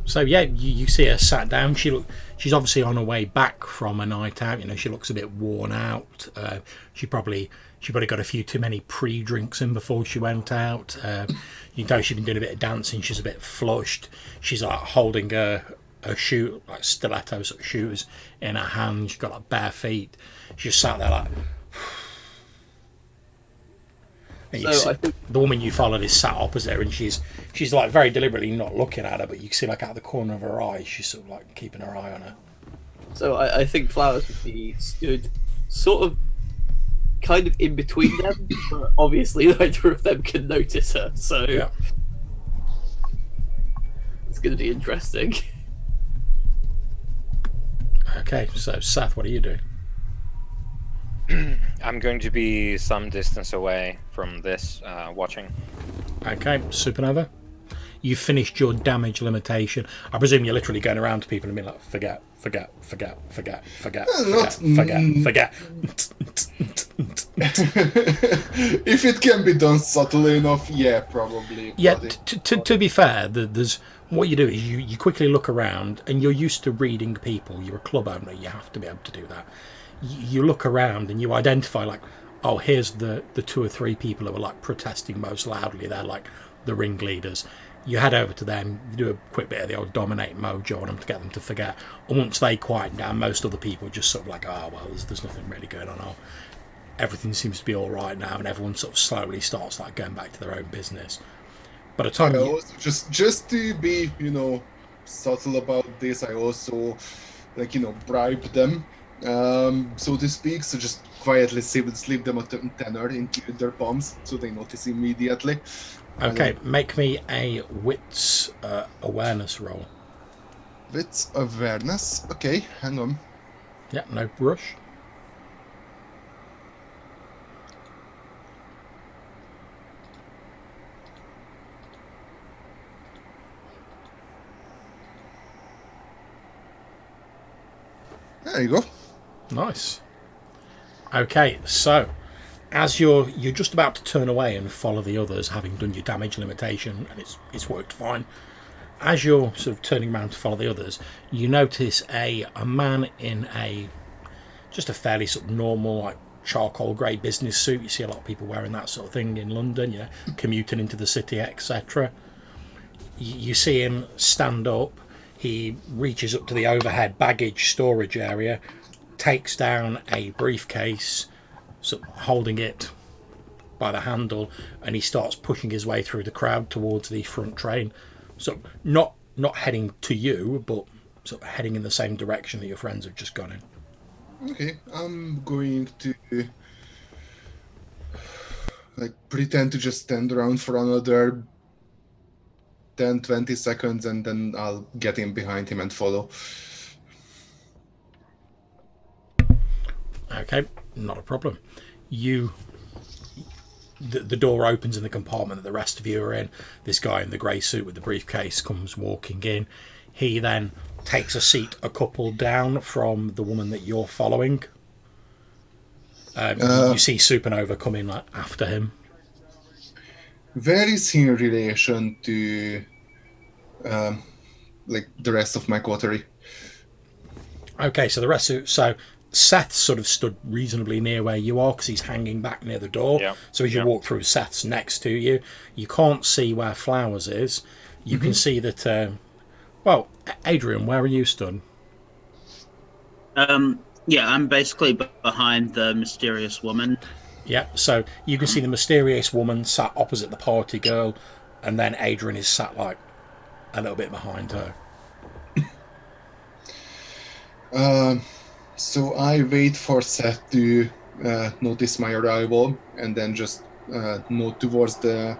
So yeah, you see her sat down. She's obviously on her way back from a night out. She looks a bit worn out. She probably got a few too many pre-drinks in before she went out. She's been doing a bit of dancing. She's a bit flushed. She's like holding her shoe, like stiletto sort of shoes in her hand. She's got like bare feet. She's sat there like. And I think the woman you followed is sat opposite her, and she's like very deliberately not looking at her, but you can see like out of the corner of her eye, she's sort of like keeping her eye on her. So I think Flowers would be stood sort of kind of in between them, but obviously neither of them can notice her, so yeah. It's going to be interesting. Okay, so Seth, what do you do? I'm going to be some distance away from this, watching. Okay, Supernova. You finished your damage limitation. I presume you're literally going around to people and being like, forget. If it can be done subtly enough, yeah, probably. Yeah, to be fair, there's what you do is you quickly look around, and you're used to reading people. You're a club owner, you have to be able to do that. You look around and you identify like, oh, here's the 2 or 3 people who are like protesting most loudly. They're like the ringleaders. You head over to them, you do a quick bit of the old dominate mojo on them to get them to forget. And once they quiet down, most other people just sort of like, oh, well, there's nothing really going on. Oh, everything seems to be all right now, and everyone sort of slowly starts like going back to their own business. By the time just to be, subtle about this, I also bribe them. So to speak, so just quietly slip them a tenner into their palms so they notice immediately. Okay, make me a wits awareness roll. Wits awareness. Okay, hang on. Yeah, no rush. There you go. Nice. Okay, so as you're just about to turn away and follow the others, having done your damage limitation, and it's worked fine. As you're sort of turning around to follow the others, you notice a man in just a fairly sort of normal, like charcoal grey business suit. You see a lot of people wearing that sort of thing in London, commuting into the city, etc. You see him stand up. He reaches up to the overhead baggage storage area, takes down a briefcase, sort of holding it by the handle, and he starts pushing his way through the crowd towards the front train. So not heading to you, but sort of heading in the same direction that your friends have just gone in. Okay, I'm going to pretend to just stand around for another 10-20 seconds, and then I'll get in behind him and follow. Okay, not a problem. The door opens in the compartment that the rest of you are in. This guy in the grey suit with the briefcase comes walking in. He then takes a seat a couple down from the woman that you're following. You see Supernova come in after him. Where is he in relation to the rest of my coterie? Okay, so Seth sort of stood reasonably near where you are because he's hanging back near the door. Yeah. So as you walk through, Seth's next to you. You can't see where Flowers is. You can see that. Adrian, where are you stood? Yeah, I'm basically behind the mysterious woman. Yeah, so you can see the mysterious woman sat opposite the party girl, and then Adrian is sat like a little bit behind her. So I wait for Seth to notice my arrival, and then just nod towards the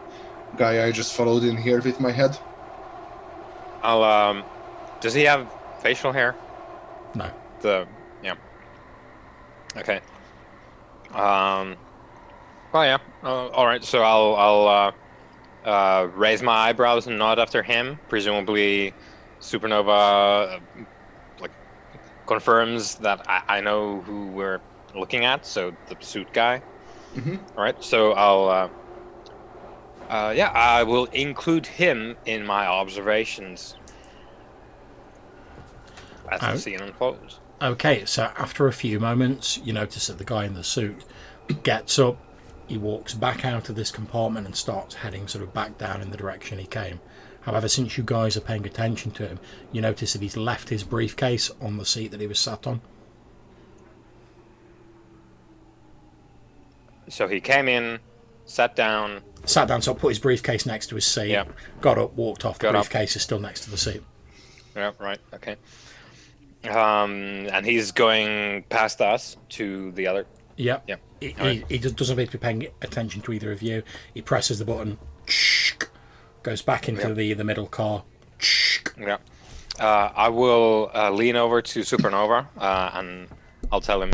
guy I just followed in here with my head. Does he have facial hair? No. Okay. Well, yeah. All right. So I'll raise my eyebrows and nod after him. Presumably, Supernova confirms that I know who we're looking at. So the suit guy. Mm-hmm. All right. So I will include him in my observations as the scene unfolds. Okay, so after a few moments, you notice that the guy in the suit gets up, he walks back out of this compartment and starts heading sort of back down in the direction he came. However, since you guys are paying attention to him, you notice that he's left his briefcase on the seat that he was sat on. So he came in, sat down, So put his briefcase next to his seat, got up, walked off, the briefcase is still next to the seat. Yeah, right, okay. And he's going past us to the other. Yep. Yeah. He doesn't appear to be paying attention to either of you. He presses the button, goes back into the middle car. Yeah. I will lean over to Supernova and I'll tell him,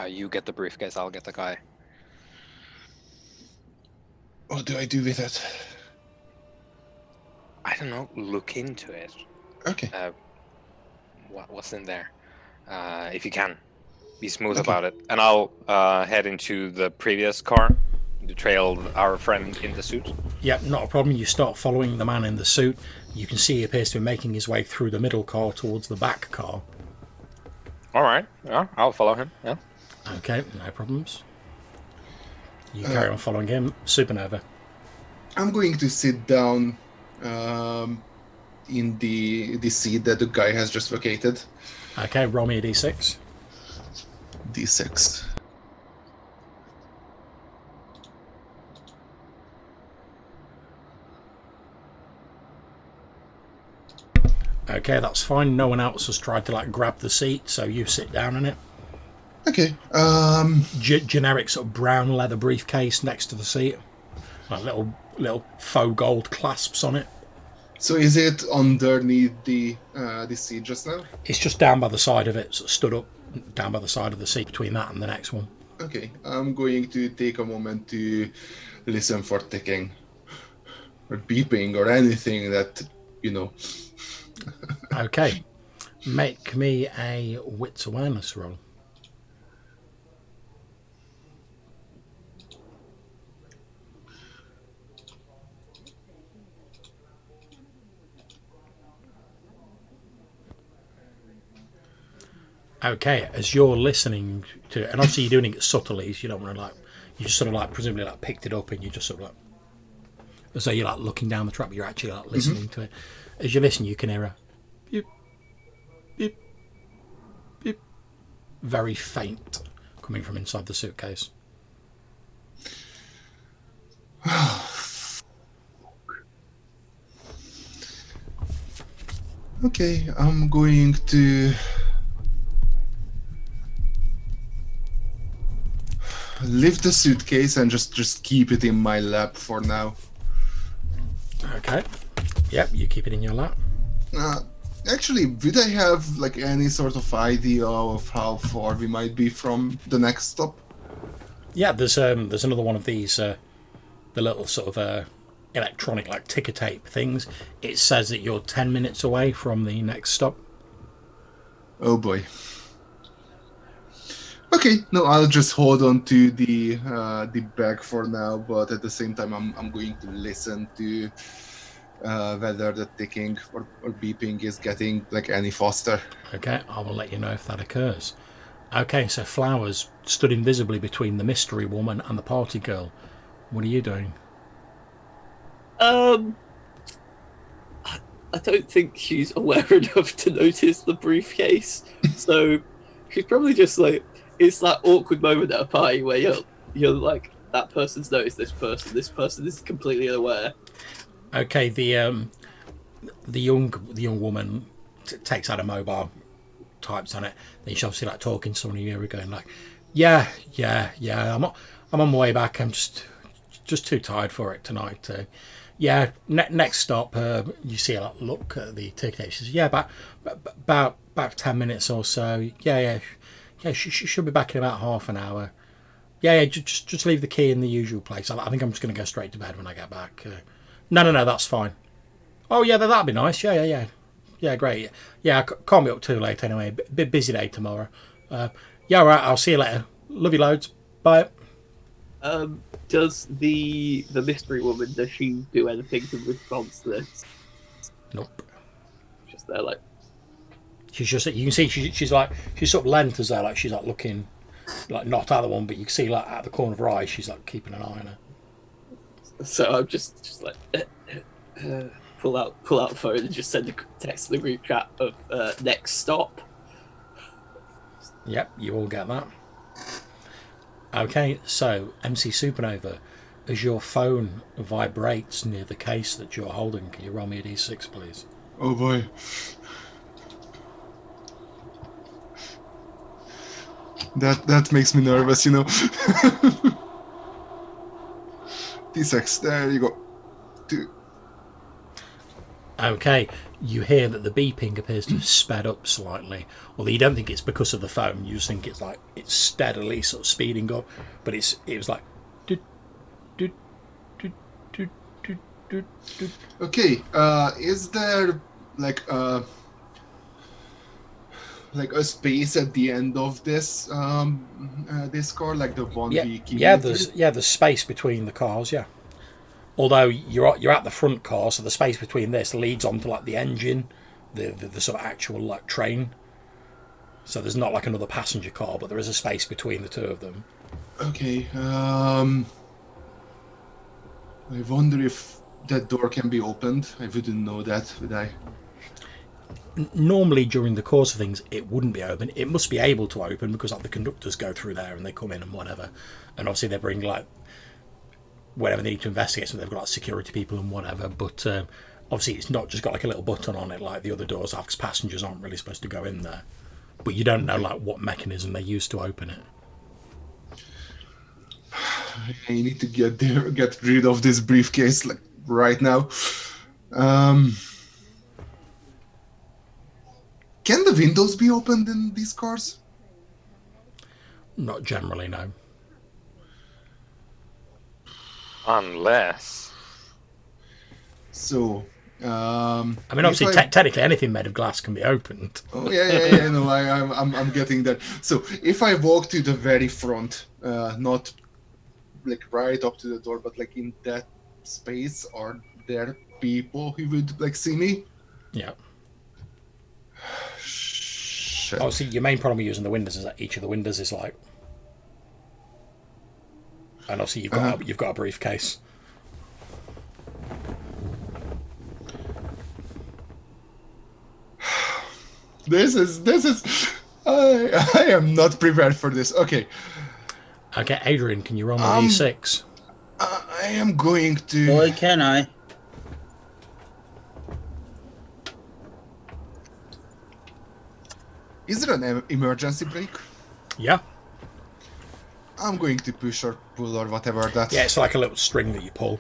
you get the briefcase, I'll get the guy. What do I do with it? I don't know. Look into it. Okay. What's in there? If you can, be smooth about it. And I'll head into the previous car to trail our friend in the suit. Yeah, not a problem. You start following the man in the suit. You can see he appears to be making his way through the middle car towards the back car. All right. Yeah, I'll follow him. Yeah. Okay, no problems. You carry on following him. Supernova. I'm going to sit down in the seat that the guy has just vacated. Okay, roll me a d6. D6. Okay, that's fine. No one else has tried to grab the seat, so you sit down in it. Okay. Generic sort of brown leather briefcase next to the seat. like little faux gold clasps on it. So is it underneath the seat just now? It's just down by the side of it, sort of stood up down by the side of the seat between that and the next one. Okay, I'm going to take a moment to listen for ticking or beeping or anything that, you know. Okay. Make me a wits awareness roll. Okay, as you're listening to it, and obviously you're doing it subtly, so you don't want to you just sort of presumably picked it up and you just sort of as though you're looking down the track, but you're actually listening to it. As you listen, you can hear a beep, beep, beep, very faint, coming from inside the suitcase. Okay, I'm going to lift the suitcase and just keep it in my lap for now. Okay. Yep, you keep it in your lap. Actually, would I have any sort of idea of how far we might be from the next stop? Yeah, there's another one of these the little sort of electronic ticker tape things. It says that you're 10 minutes away from the next stop. Oh boy. Okay, no, I'll just hold on to the bag for now, but at the same time I'm going to listen to whether the ticking or beeping is getting any faster. Okay, I will let you know if that occurs. Okay, so Flowers stood invisibly between the mystery woman and the party girl. What are you doing? I don't think she's aware enough to notice the briefcase, so she's probably just it's that awkward moment at a party where you're like, that person's noticed this person is completely unaware. Okay, the young woman takes out a mobile, types on it. Then she's obviously talking to someone here, going yeah. I'm on my way back. I'm just too tired for it tonight. Yeah, next stop. You see her look at the ticket. She says, yeah, about 10 minutes or so. Yeah. She should be back in about half an hour. Yeah. Just leave the key in the usual place. I think I'm just going to go straight to bed when I get back. No, that's fine. Oh yeah, that'd be nice. Yeah, great. Yeah, I can't be up too late anyway. Bit busy day tomorrow. Yeah, all right. I'll see you later. Love you loads. Bye. Does the mystery woman, does she do anything in response to this? Nope. Just there, she's just, you can see she's sort of lent as though she's looking not at the one, but you can see at the corner of her eye she's keeping an eye on her. So I'm just pull out the phone and just send a text to the group chat of next stop. Yep, you all get that. Okay, so MC Supernova, as your phone vibrates near the case that you're holding, can you roll me a d6, please? Oh boy. That makes me nervous, D6, there you go. 2. Okay, you hear that the beeping appears to have sped up slightly. Although you don't think it's because of the phone, you just think it's steadily sort of speeding up. But it was doot, doot, doot, doot, doot, doot, doot. Okay, is there a space at the end of this this car, the one we keep? There's space between the cars, yeah. Although you're at the front car, so the space between this leads onto the engine, the sort of actual train. So there's not another passenger car, but there is a space between the two of them. Okay. I wonder if that door can be opened. I wouldn't know that, would I? Normally during the course of things it wouldn't be open. It must be able to open because the conductors go through there and they come in and whatever, and obviously they bring whatever they need to investigate, so they've got security people and whatever, but obviously it's not just got a little button on it like the other doors have, because passengers aren't really supposed to go in there. But you don't know what mechanism they use to open it. I need to get rid of this briefcase like right now. Can the windows be opened in these cars? Not generally, no. Unless. So, I mean, obviously, technically, anything made of glass can be opened. Oh yeah. No, I'm getting that. So if I walk to the very front, not like right up to the door, but like in that space, are there people who would like see me? Yeah. Shit. Obviously, your main problem with using the windows is that each of the windows is like, and obviously you've got a briefcase. This is. I am not prepared for this. Okay. Okay, Adrian, can you roll my d6? I am going to. Boy, can I. Is there an emergency brake? Yeah. I'm going to push or pull or whatever that. Yeah, it's like a little string that you pull.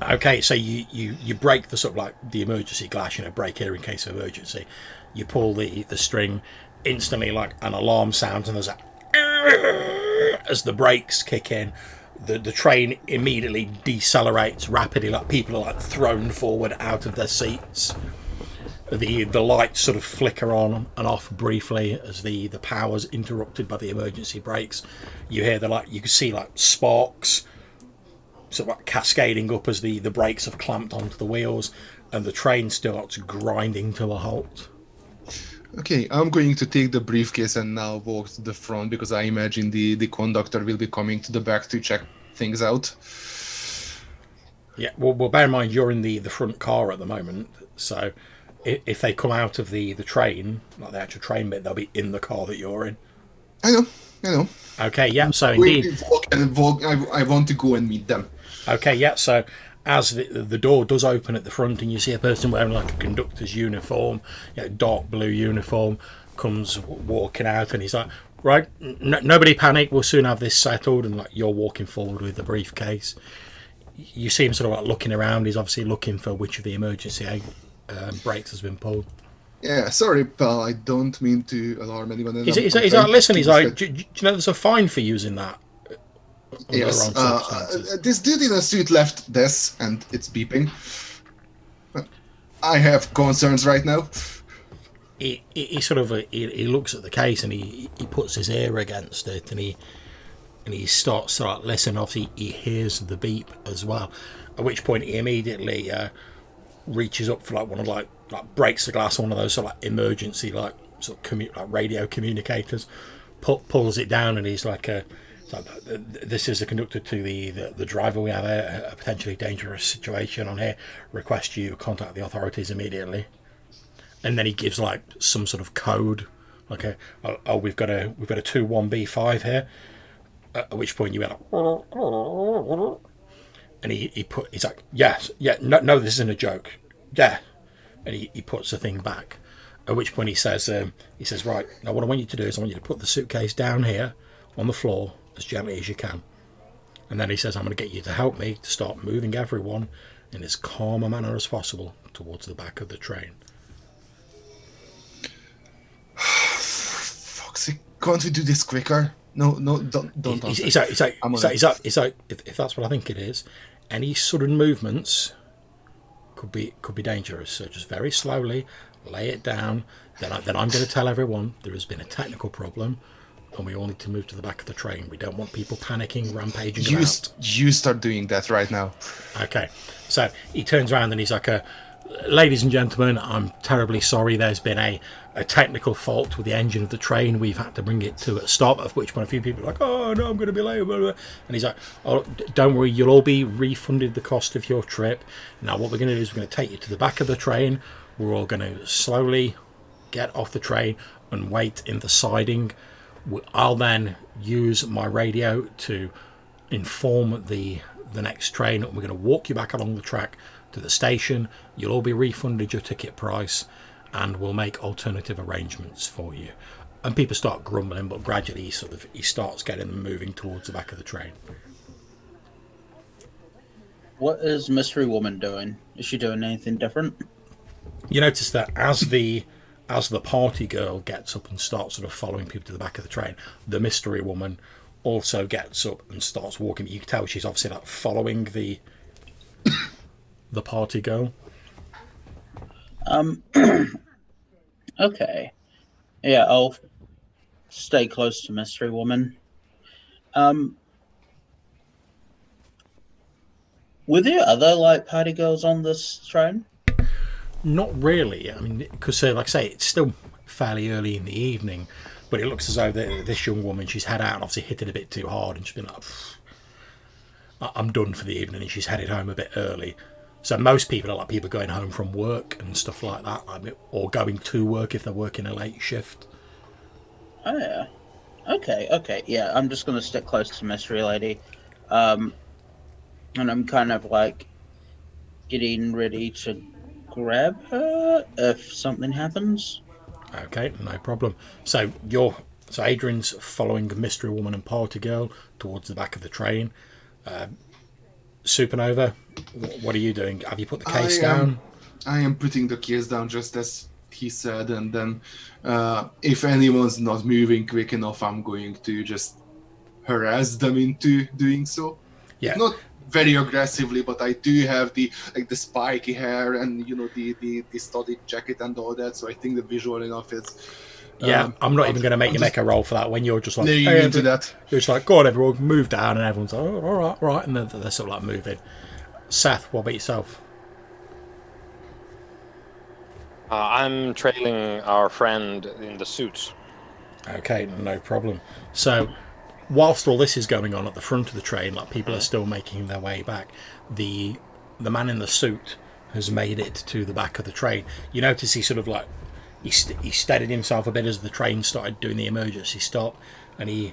Okay, so you break the sort of like the emergency glass, break here in case of emergency. You pull the string, instantly like an alarm sounds, and there's a as the brakes kick in, the train immediately decelerates rapidly, like people are like thrown forward out of their seats. The lights sort of flicker on and off briefly as the power's interrupted by the emergency brakes. You hear you can see like sparks sort of like cascading up as the brakes have clamped onto the wheels, and the train starts grinding to a halt. Okay, I'm going to take the briefcase and now walk to the front because I imagine the conductor will be coming to the back to check things out. Yeah, well bear in mind you're in the front car at the moment, so if they come out of the train, like the actual train bit, they'll be in the car that you're in. I know. Okay, yeah, so indeed. I want to go and meet them. Okay, yeah, so as the door does open at the front and you see a person wearing like a conductor's uniform, dark blue uniform, comes walking out, and he's like, right, nobody panic, we'll soon have this settled, and like you're walking forward with the briefcase. You see him sort of like looking around. He's obviously looking for which of the emergency brakes has been pulled. Yeah, sorry, pal. I don't mean to alarm anyone. He's like, listen. He's like, do you know there's a fine for using that? Yes. This dude in a suit left this, and it's beeping. I have concerns right now. He sort of he looks at the case and he puts his ear against it and he starts to listen. Obviously, he hears the beep as well. At which point he immediately reaches up for like one of like breaks the glass on one of those sort of like emergency like radio communicators, pulls it down, and he's like this is the conductor to the driver. We have a potentially dangerous situation on here. Request you contact the authorities immediately. And then he gives like some sort of code, like we've got a 21B5 here. At which point you went like, and he's like, yes, yeah, no, this isn't a joke, yeah, and he puts the thing back. At which point he says, right, now what I want you to do is I want you to put the suitcase down here on the floor as gently as you can. And then he says, I'm going to get you to help me to start moving everyone in as calm a manner as possible towards the back of the train. Fuck's sake, can't we do this quicker? No, don't. He's like, if that's what I think it is, any sudden movements could be dangerous. So just very slowly lay it down. Then I'm going to tell everyone there has been a technical problem, and we all need to move to the back of the train. We don't want people panicking, rampaging around. You start doing that right now. Okay. So he turns around and he's like, ladies and gentlemen, I'm terribly sorry. There's been a technical fault with the engine of the train. We've had to bring it to a stop, of which one a few people are like, oh no, I'm going to be late. Blah, blah. And he's like, oh, don't worry, you'll all be refunded the cost of your trip. Now what we're going to do is we're going to take you to the back of the train. We're all going to slowly get off the train and wait in the siding. I'll then use my radio to inform the next train. We're going to walk you back along the track to the station. You'll all be refunded your ticket price, and we'll make alternative arrangements for you. and people start grumbling, but gradually he starts getting them moving towards the back of the train. What is Mystery Woman doing? Is she doing anything different? You notice that as the party girl gets up and starts sort of following people to the back of the train, the mystery woman also gets up and starts walking. You can tell she's obviously like following the party girl. Okay. Yeah, I'll stay close to Mystery Woman. Were there other like party girls on this train? Not really. I mean, because like I say, it's still fairly early in the evening, but it looks as though this young woman, she's had out and obviously hit it a bit too hard, and she's been like, I'm done for the evening, and she's headed home a bit early. So most people are like people going home from work and stuff like that, or going to work if they're working a late shift. Oh yeah. Okay. Yeah, I'm just gonna stick close to Mystery Lady, and I'm kind of like getting ready to grab her if something happens. Okay, no problem. So Adrian's following Mystery Woman and Party Girl towards the back of the train. Supernova, what are you doing? Have you put the case down? I am putting the case down just as he said, and then if anyone's not moving quick enough, I'm going to just harass them into doing so. Yeah. Not very aggressively, but I do have the spiky hair and the studded jacket and all that, so I think the visual enough is. Yeah, I'm not even going to make you make a roll for that when you're just like, hey, into that. You're just like, go on, everyone, move down, and everyone's like, oh, all right, and they're sort of like moving. Seth, what about yourself? I'm trailing our friend in the suit. Okay, no problem. So, whilst all this is going on at the front of the train, like people are still making their way back, the man in the suit has made it to the back of the train. You notice he sort of like he steadied himself a bit as the train started doing the emergency stop, and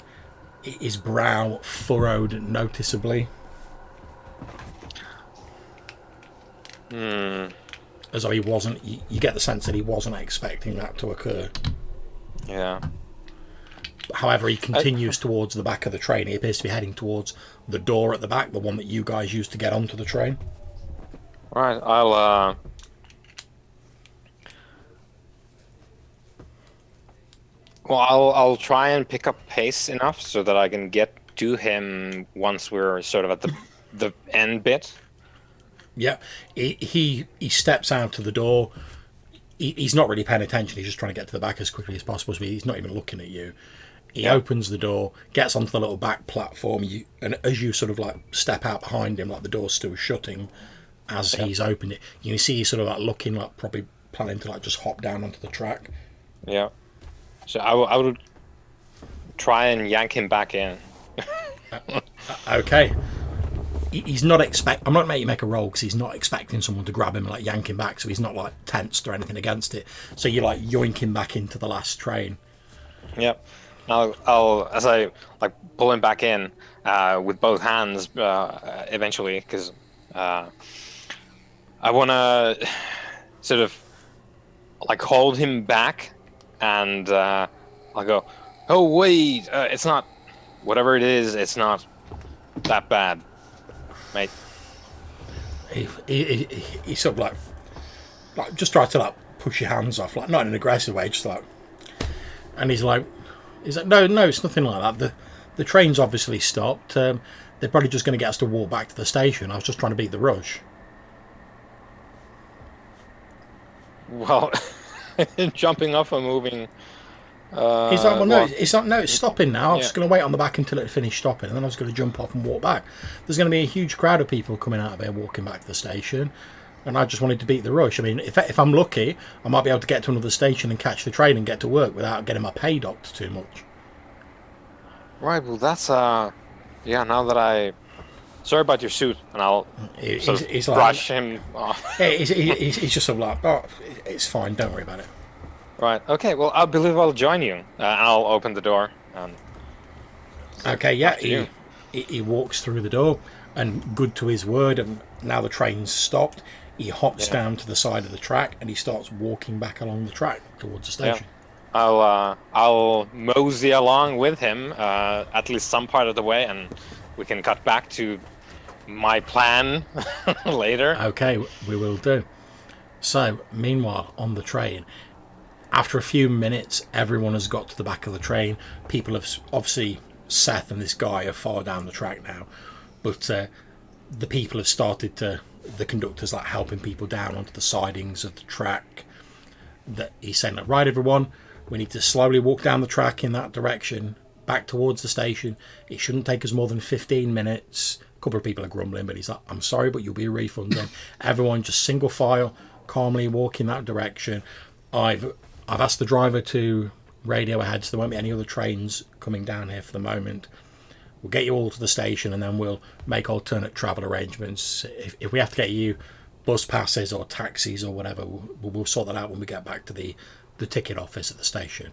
his brow furrowed noticeably. As though he wasn't. You get the sense that he wasn't expecting that to occur. Yeah. However, he continues towards the back of the train. He appears to be heading towards the door at the back, the one that you guys used to get onto the train. Right, I'll try and pick up pace enough so that I can get to him once we're sort of at the end bit. Yeah, he steps out to the door. He's not really paying attention. He's just trying to get to the back as quickly as possible. So he's not even looking at you. He opens the door, gets onto the little back platform, and as you sort of like step out behind him, like the door's still shutting, as he's opened it, you can see he's sort of like looking, like probably planning to like just hop down onto the track. Yeah. So I would try and yank him back in. Okay. He's not I'm not making you make a roll because he's not expecting someone to grab him and like yank him back, so he's not like tensed or anything against it. So you like yoink him back into the last train. Yep. I'll as I like pull him back in with both hands eventually, because I want to sort of like hold him back, and I'll go, oh wait, it's not, whatever it is, it's not that bad, mate. He sort of like just try to like push your hands off, like not in an aggressive way, just like, and he's like, no, it's nothing like that. The train's obviously stopped. They're probably just going to get us to walk back to the station. I was just trying to beat the rush. Well, jumping off a moving. He's like, well, no, it's stopping now. I was just going to wait on the back until it finished stopping, and then I was going to jump off and walk back. There's going to be a huge crowd of people coming out of here walking back to the station, and I just wanted to beat the rush. I mean, if I'm lucky, I might be able to get to another station and catch the train and get to work without getting my pay docked too much. Right, well, that's, yeah, now that sorry about your suit, and I'll He's brush like, him off. he's just sort of like, oh, it's fine, don't worry about it. Right, okay, well, I believe I'll join you. I'll open the door. Okay, yeah, he walks through the door, and good to his word, and now the train's stopped, he hops down to the side of the track, and he starts walking back along the track towards the station. I'll mosey along with him at least some part of the way, and we can cut back to my plan later. Okay, we will do. So, meanwhile, on the train, after a few minutes, everyone has got to the back of the train. People have obviously, Seth and this guy are far down the track now, but the people have started to. The conductor's like helping people down onto the sidings of the track. That he's saying, like, right, everyone, we need to slowly walk down the track in that direction, back towards the station. It shouldn't take us more than 15 minutes. A couple of people are grumbling, but he's like, I'm sorry, but you'll be refunded. Everyone just single file, calmly walk in that direction. I've asked the driver to radio ahead, so there won't be any other trains coming down here for the moment. We'll get you all to the station, and then we'll make alternate travel arrangements. If we have to get you bus passes or taxis or whatever, we'll sort that out when we get back to the ticket office at the station.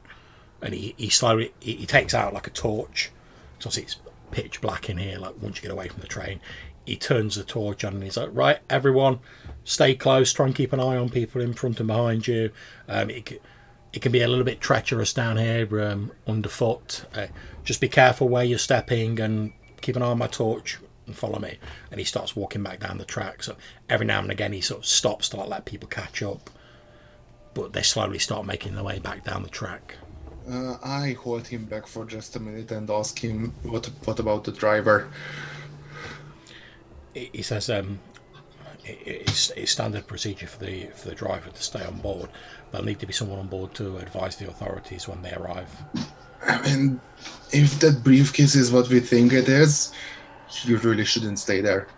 And he slowly he takes out like a torch. So obviously it's pitch black in here. Like once you get away from the train, he turns the torch on and he's like, right, everyone, stay close. Try and keep an eye on people in front and behind you. It can be a little bit treacherous down here underfoot. Just be careful where you're stepping and keep an eye on my torch and follow me. And he starts walking back down the track. So every now and again he sort of stops to like let people catch up. But they slowly start making their way back down the track. I hold him back for just a minute and ask him what about the driver. He says it's standard procedure for the driver to stay on board. There'll need to be someone on board to advise the authorities when they arrive. I mean, if that briefcase is what we think it is, you really shouldn't stay there.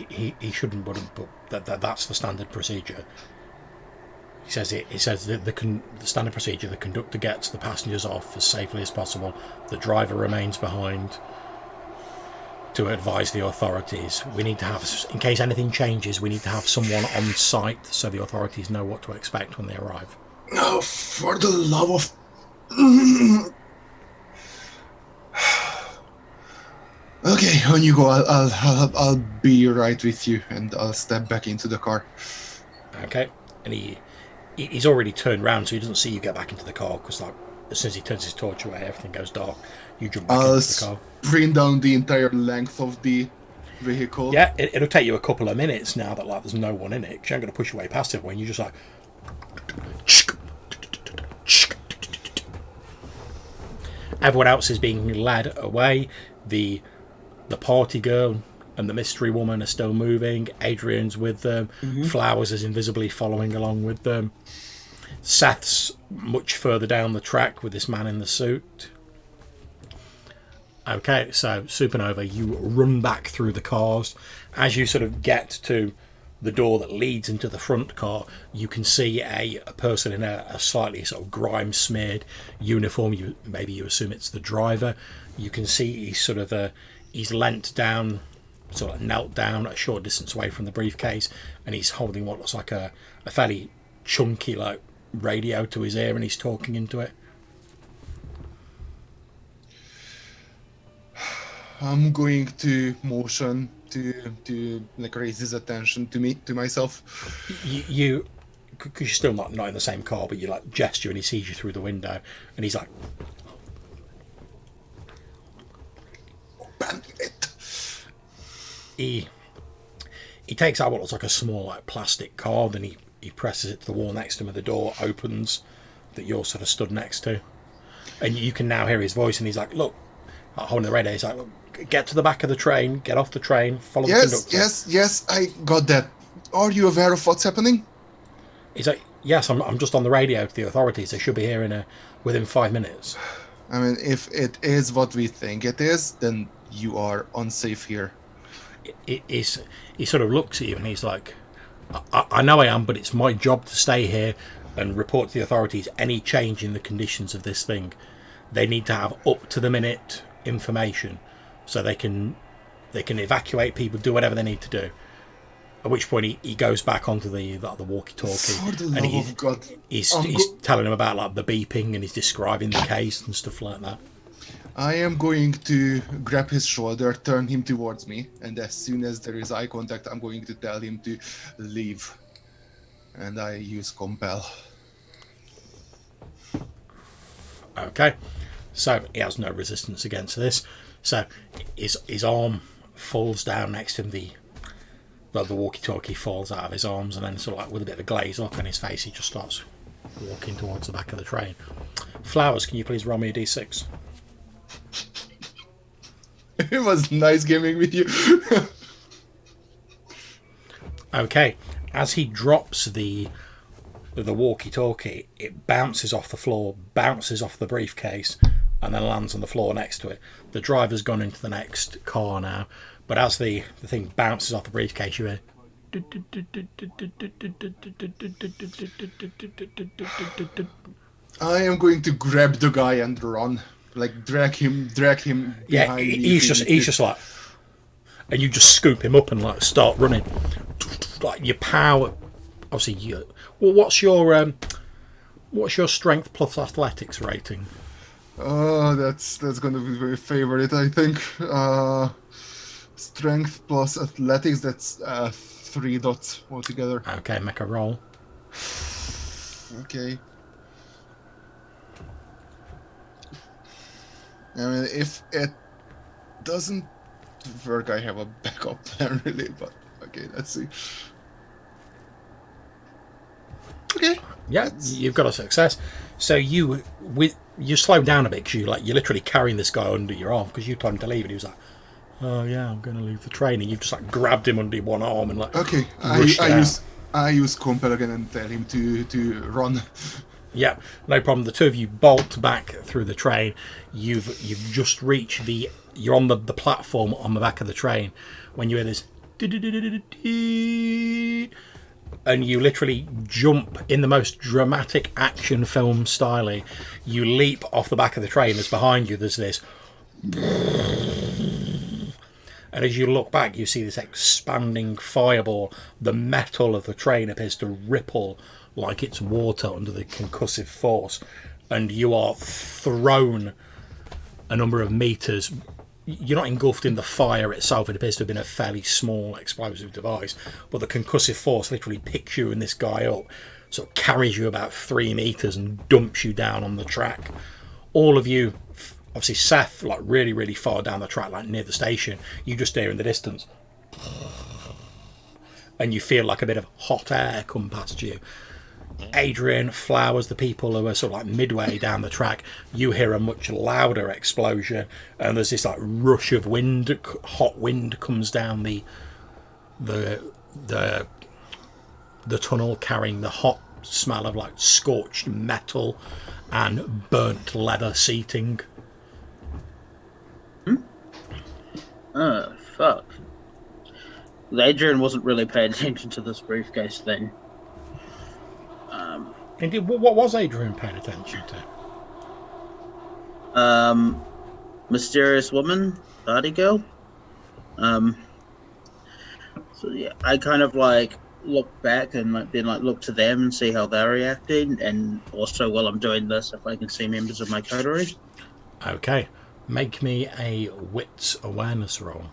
He shouldn't, but that's the standard procedure. He says the standard procedure: the conductor gets the passengers off as safely as possible. The driver remains behind to advise the authorities. We need to have, in case anything changes, we need to have someone on site so the authorities know what to expect when they arrive. No, for the love of... Okay, on you go. I'll be right with you, and I'll step back into the car. Okay, and he's already turned round, so he doesn't see you get back into the car, because like as soon as he turns his torch away, everything goes dark. You jump back into the car. Sprint down the entire length of the vehicle. Yeah, it'll take you a couple of minutes now that like there's no one in it, because you ain't going to push your way past everyone. You just like... Everyone else is being led away. The party girl and the mystery woman are still moving. Adrian's with them. Mm-hmm. Flowers is invisibly following along with them. Seth's much further down the track with this man in the suit. Okay, so Supernova, you run back through the cars. As you sort of get to the door that leads into the front car, you can see a person in a slightly sort of grime-smeared uniform. Maybe you assume it's the driver. You can see he's sort of he's leant down, sort of knelt down a short distance away from the briefcase, and he's holding what looks like a fairly chunky like radio to his ear, and he's talking into it. I'm going to motion to like raise his attention to myself. You because you're still not in the same car, but you like gesture and he sees you through the window, and he's like, "Open it." He takes out what looks like a small like plastic card, and he presses it to the wall next to him, and the door opens that you're sort of stood next to, and you can now hear his voice, and he's like, look, holding the radio, he's like, look, get to the back of the train, get off the train, follow the conductor. Yes, I got that. Are you aware of what's happening? He's like, yes, I'm just on the radio to the authorities. They should be here within 5 minutes. I mean, if it is what we think it is, then you are unsafe here. He sort of looks at you and he's like, I know I am, but it's my job to stay here and report to the authorities any change in the conditions of this thing. They need to have up to the minute information so they can evacuate people, do whatever they need to do. At which point he goes back onto the walkie-talkie, For the and love of God, he's telling him about like the beeping, and he's describing the case and stuff like that. I am going to grab his shoulder, turn him towards me, and as soon as there is eye contact, I'm going to tell him to leave. And I use compel. Okay, so he has no resistance against this. So his arm falls down next to him. The walkie-talkie falls out of his arms, and then sort of like with a bit of a glaze look on his face, he just starts walking towards the back of the train. Flowers, can you please roll me a d6? It was nice gaming with you. Okay, as he drops the walkie-talkie, it bounces off the floor, bounces off the briefcase, and then lands on the floor next to it. The driver's gone into the next car now, but as the thing bounces off the briefcase, you hear... I am going to grab the guy and run. Like, drag him Yeah, behind me. he's just like... And you just scoop him up and like start running. Like your power... Obviously, well, what's your strength plus athletics rating? Oh, that's gonna be my favorite, I think. Strength plus athletics, that's 3 dots altogether. Okay, make a roll. Okay. I mean, if it doesn't work, I have a backup plan, really, but okay, let's see. Okay. Yeah, you've got a success. So you slow down a bit because you're literally carrying this guy under your arm because you told him to leave and he was like, oh yeah, I'm going to leave the train, and you've just like grabbed him under one arm and like Okay, I use compel again and tell him to run. Yeah, no problem. The two of you bolt back through the train. You've just reached you're on the platform on the back of the train when you hear this and you literally jump in the most dramatic action film style. You leap off the back of the train as behind you there's this, and as you look back you see this expanding fireball. The metal of the train appears to ripple like it's water under the concussive force, and you are thrown a number of meters. You're not engulfed in the fire itself. It appears to have been a fairly small explosive device, but the concussive force literally picks you and this guy up, sort of carries you about 3 meters and dumps you down on the track. All of you, obviously Seth, like really, really far down the track, like near the station, you just hear in the distance, and you feel like a bit of hot air come past you. Adrian, Flowers, the people who are sort of like midway down the track, you hear a much louder explosion, and there's this like rush of wind. Hot wind comes down the tunnel, carrying the hot smell of like scorched metal and burnt leather seating. Oh, fuck. Adrian wasn't really paying attention to this briefcase thing. Indeed, what was Adrian paying attention to? Mysterious woman, party girl. So yeah, I kind of like look back and then look to them and see how they're reacting, and also while I'm doing this, if I can see members of my coterie. Okay, make me a wits awareness roll.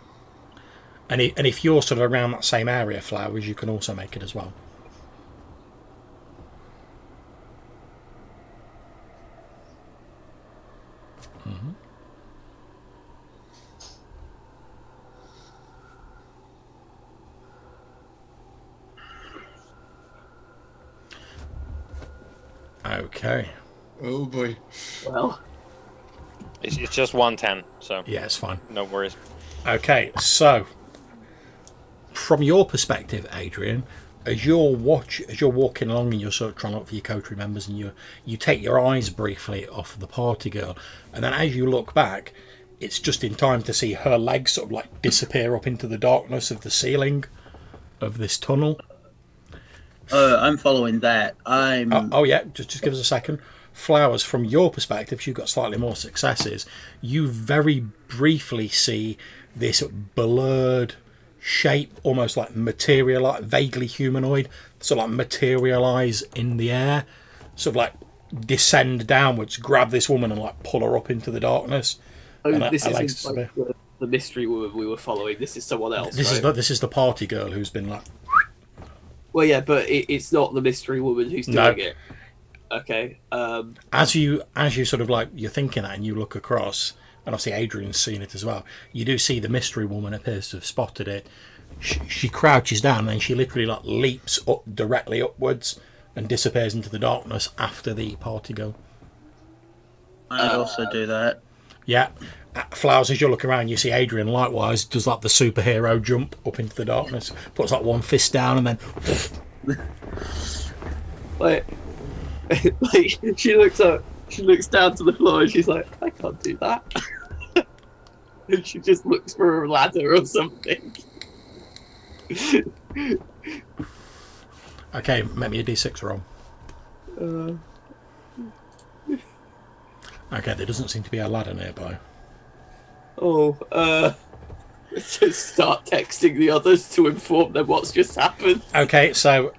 And if you're sort of around that same area, Flowers, you can also make it as well. Mm-hmm. Okay. Oh boy. Well, It's just 110, so Yeah, it's fine. no worries. Okay, so from your perspective, Adrian, as you're walking along and you're sort of trying to look for your coterie members, and you take your eyes briefly off the party girl, and then as you look back, it's just in time to see her legs sort of like disappear up into the darkness of the ceiling of this tunnel. I'm following that. Oh yeah, just give us a second. Flowers, from your perspective, you've got slightly more successes. You very briefly see this blurred shape, almost like material, like vaguely humanoid, sort of like materialize in the air, sort of like descend downwards, grab this woman and like pull her up into the darkness. this isn't like the mystery woman we were following. This is someone else. This is the party girl who's been like. Well, yeah, but it's not the mystery woman who's doing it. Okay. As you sort of like you're thinking that, and you look across, and obviously Adrian's seen it as well. You do see the mystery woman appears to have spotted it. She crouches down, and then she literally like leaps up directly upwards and disappears into the darkness after the party go. I'd also do that. Yeah. Flowers, as you look around, you see Adrian likewise does like the superhero jump up into the darkness, puts like one fist down, and then like she looks up, she looks down to the floor, and she's like, I can't do that. And she just looks for a ladder or something. okay, make me a d6 roll. Okay, there doesn't seem to be a ladder nearby. Let's just start texting the others to inform them what's just happened. Okay, so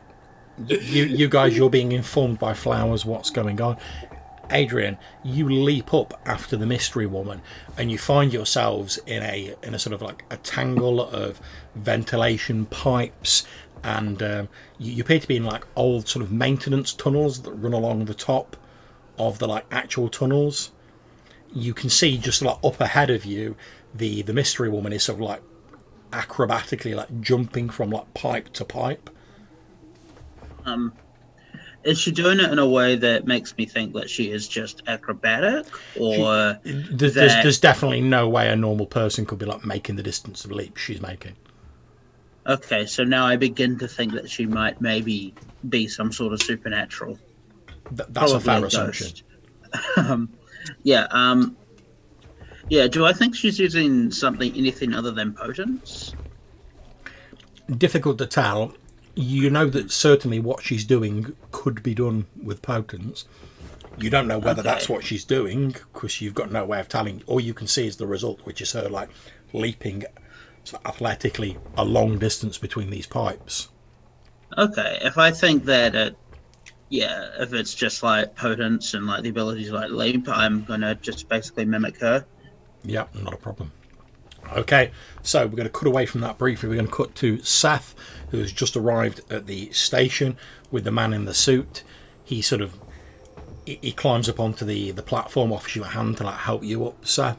you guys, you're being informed by Flowers what's going on. Adrian, you leap up after the mystery woman, and you find yourselves in a sort of like a tangle of ventilation pipes, and you appear to be in like old sort of maintenance tunnels that run along the top of the like actual tunnels. You can see just like up ahead of you, the mystery woman is sort of like acrobatically like jumping from like pipe to pipe. Is she doing it in a way that makes me think that she is just acrobatic, or there's definitely no way a normal person could be like making the distance of leap she's making. Okay, so now I begin to think that she might maybe be some sort of supernatural. That's a fair assumption. Yeah. Do I think she's using anything other than potence? Difficult to tell. You know that certainly what she's doing could be done with potence. You don't know whether that's what she's doing because you've got no way of telling. All you can see is the result, which is her like leaping sort of athletically a long distance between these pipes. Okay, if I think that if it's just like potence and like the ability to like leap, I'm gonna just basically mimic her. Yeah, not a problem. Okay, so we're going to cut away from that briefly. We're going to cut to Seth, who has just arrived at the station with the man in the suit. He sort of he climbs up onto the platform, offers you a hand to like help you up, Seth.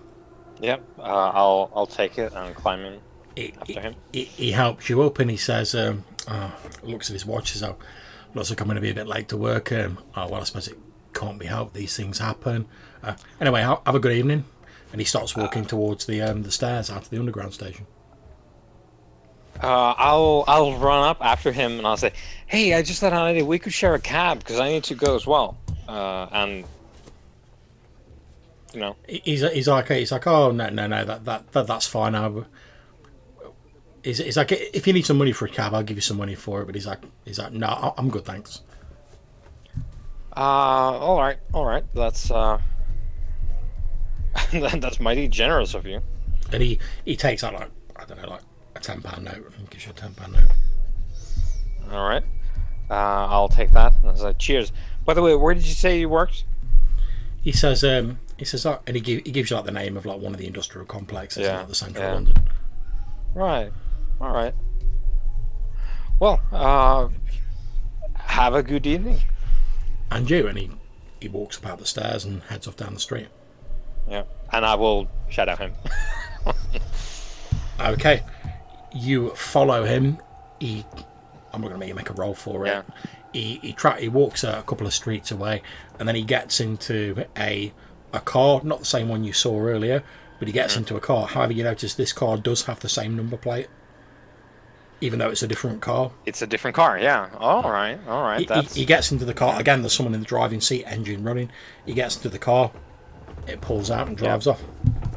Yep, I'll take it and climb in after him. He helps you up, and he says, looks at his watch, says, looks like I'm going to be a bit late to work. Well, I suppose it can't be helped. These things happen. Anyway, have a good evening. And he starts walking towards the stairs out of the underground station. I'll run up after him and I'll say, "Hey, I just had an idea. We could share a cab because I need to go as well." And you know, he's like, oh no, that's fine. He's like, if you need some money for a cab, I'll give you some money for it. But he's like, no, I'm good, thanks. All right. That's mighty generous of you. And he takes out like, I don't know, like a £10 note and gives you a £10 note. All right. I'll take that. And I was like, cheers. By the way, where did you say you worked? He says, and he gives you like the name of like one of the industrial complexes in like the centre of London. Right. All right. Well, have a good evening. And you. And he walks up out the stairs and heads off down the street. Yeah, and I will shadow him. Okay, you follow him. I'm not going to make you make a roll for it. Yeah. He walks a couple of streets away, and then he gets into a car, not the same one you saw earlier, but he gets into a car. However, you notice this car does have the same number plate, even though it's a different car. It's a different car, yeah. All right. He gets into the car again. There's someone in the driving seat, engine running. He gets into the car. It pulls out and drives off.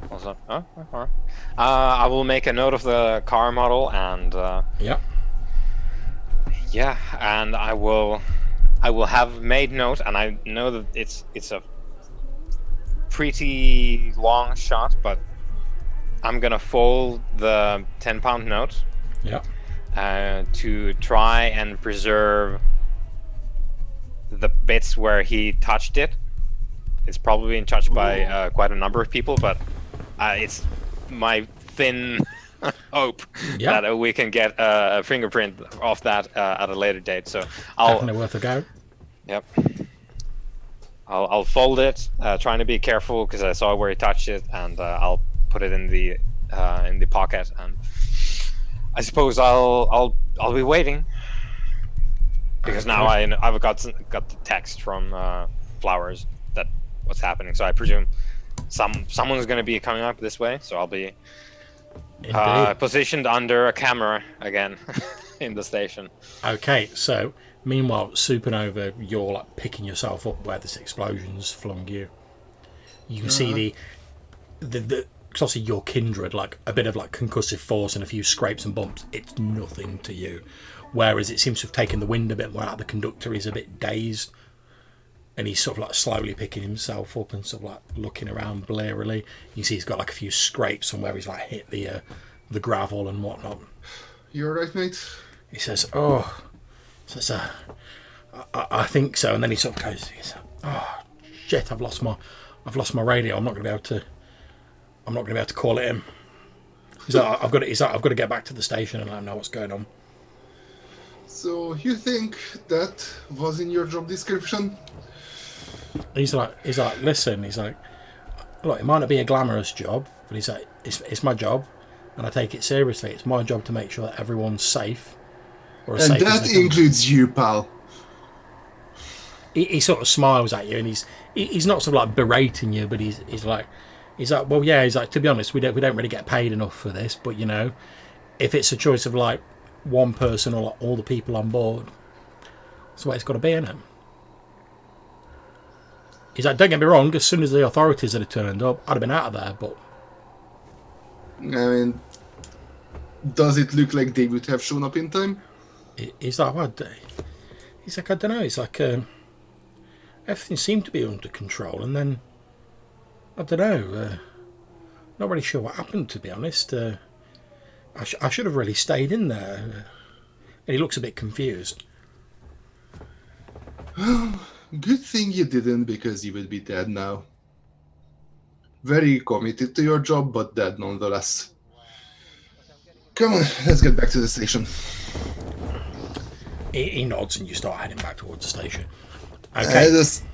Pulls up. Oh, all right. I will make a note of the car model and. Yeah, and I will have made note, and I know that it's a pretty long shot, but I'm gonna fold the £10 note. Yeah. To try and preserve the bits where he touched it. It's probably been touched by quite a number of people, but it's my thin hope that we can get a fingerprint of that at a later date. So definitely worth a go. Yep. I'll fold it, trying to be careful because I saw where he touched it, and I'll put it in the pocket. And I suppose I'll be waiting because now I've got the text from Flowers that what's happening. So I presume someone's going to be coming up this way. So I'll be positioned under a camera again in the station. Okay, so meanwhile, Supernova, you're like picking yourself up where this explosion's flung you. You can see the cause obviously your kindred, like a bit of like concussive force and a few scrapes and bumps. It's nothing to you, whereas it seems to have taken the wind a bit more out of the conductor. He's a bit dazed, and he's sort of like slowly picking himself up and sort of like looking around blearily. You see he's got like a few scrapes from where he's like hit the gravel and whatnot. You alright, mate? He says, I think so. And then he sort of goes, oh shit, I've lost my radio. I'm not going to be able to call it in. He's like, I've got to get back to the station and let him know what's going on. So you think that was in your job description? He's like, listen. He's like, look, it might not be a glamorous job, but he's like, it's my job, and I take it seriously. It's my job to make sure that everyone's safe. And that includes you, pal. He sort of smiles at you, and he's not sort of like berating you, but he's like, well, yeah. He's like, to be honest, we don't really get paid enough for this, but you know, if it's a choice of like one person or like all the people on board, that's the way it's got to be, isn't it? He's like, don't get me wrong, as soon as the authorities had turned up, I'd have been out of there, but... I mean, does it look like they would have shown up in time? He's like, what? He's like, I don't know. He's like, everything seemed to be under control, and then, I don't know, not really sure what happened, to be honest. I should have really stayed in there. And he looks a bit confused. Good thing you didn't, because you would be dead now. Very committed to your job, but dead nonetheless. Come on, let's get back to the station. He nods and you start heading back towards the station. Okay.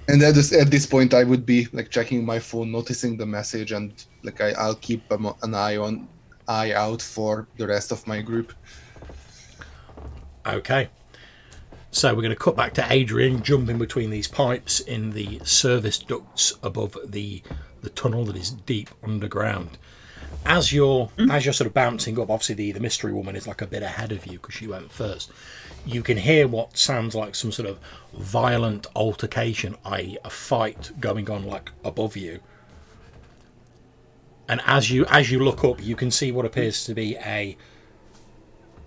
At this point, I would be like checking my phone, noticing the message, and like I'll keep an eye out for the rest of my group. Okay. So we're going to cut back to Adrian jumping between these pipes in the service ducts above the tunnel that is deep underground. As you're sort of bouncing up, obviously the mystery woman is like a bit ahead of you because she went first. You can hear what sounds like some sort of violent altercation, i.e. a fight going on like above you. And as you look up, you can see what appears to be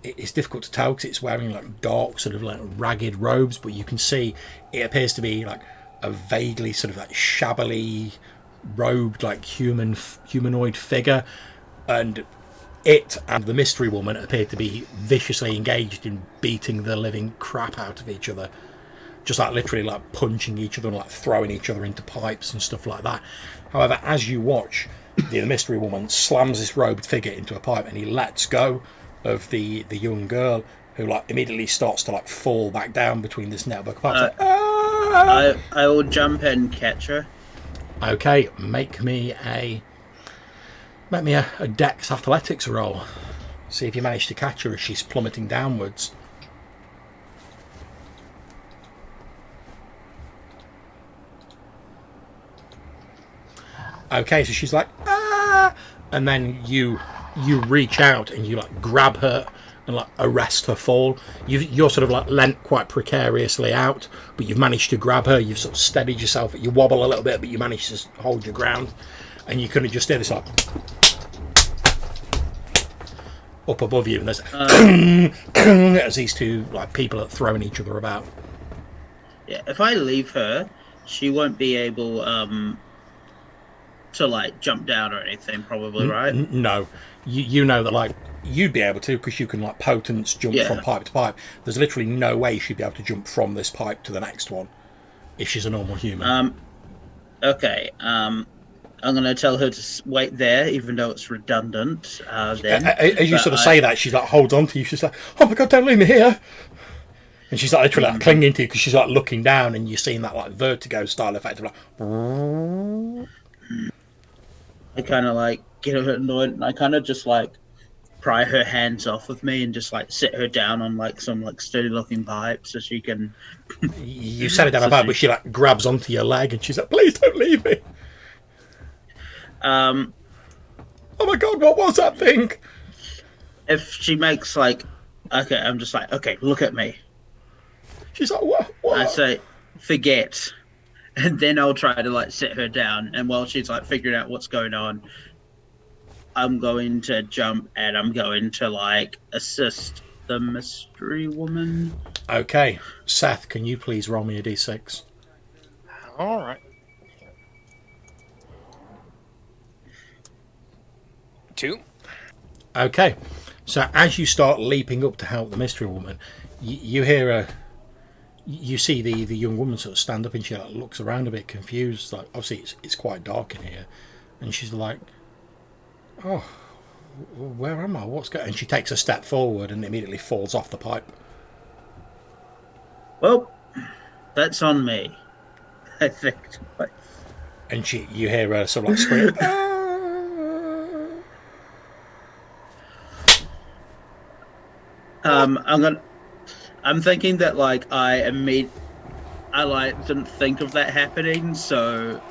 it's difficult to tell because it's wearing like dark sort of like ragged robes, but you can see it appears to be like a vaguely sort of like shabbily robed like humanoid figure, and it and the mystery woman appear to be viciously engaged in beating the living crap out of each other, just like literally like punching each other and like throwing each other into pipes and stuff like that. However, as you watch, the mystery woman slams this robed figure into a pipe and he lets go of the young girl, who like immediately starts to like fall back down between this network of pipes. I will jump in and catch her. Okay, make me a Dex athletics roll. See if you manage to catch her as she's plummeting downwards. Okay, so she's like, ah! And then you reach out and you like grab her and like arrest her fall. You're sort of like leant quite precariously out, but you've managed to grab her. You've sort of steadied yourself. You wobble a little bit, but you manage to hold your ground. And you kind of just hear this like up above you, and there's as these two like people are throwing each other about. Yeah, if I leave her, she won't be able to like jump down or anything, probably, right? No, you know that like you'd be able to because you can like potence jump from pipe to pipe. There's literally no way she'd be able to jump from this pipe to the next one if she's a normal human. Okay. I'm going to tell her to wait there, even though it's redundant. As you sort of say that, she like holds on to you. She's like, "Oh my god, don't leave me here!" And she's like literally like clinging to you because she's like looking down, and you're seeing that like vertigo style effect of like. I kind of like get her annoyed, and I kind of just like pry her hands off of me and just like sit her down on like some like sturdy looking pipe so she can. You set it down So about, she- but she like grabs onto your leg, and she's like, "Please don't leave me." Um, Oh my god, what was that thing? if she makes like, okay, I'm just like, okay, look at me. She's like, "What? I say, forget. And then I'll try to like sit her down, and while she's like figuring out what's going on, I'm going to jump and I'm going to like assist the mystery woman. Okay, Seth, can you please roll me a d6? All right. 2. Okay, so as you start leaping up to help the mystery woman, you hear a. You see the young woman sort of stand up, and she like, looks around a bit confused. Like, obviously it's quite dark in here, and she's like, "Oh, where am I? What's going?" And she takes a step forward and immediately falls off the pipe. Well, that's on me. I think. And you hear her sort of like scream. I'm thinking that like I like didn't think of that happening, so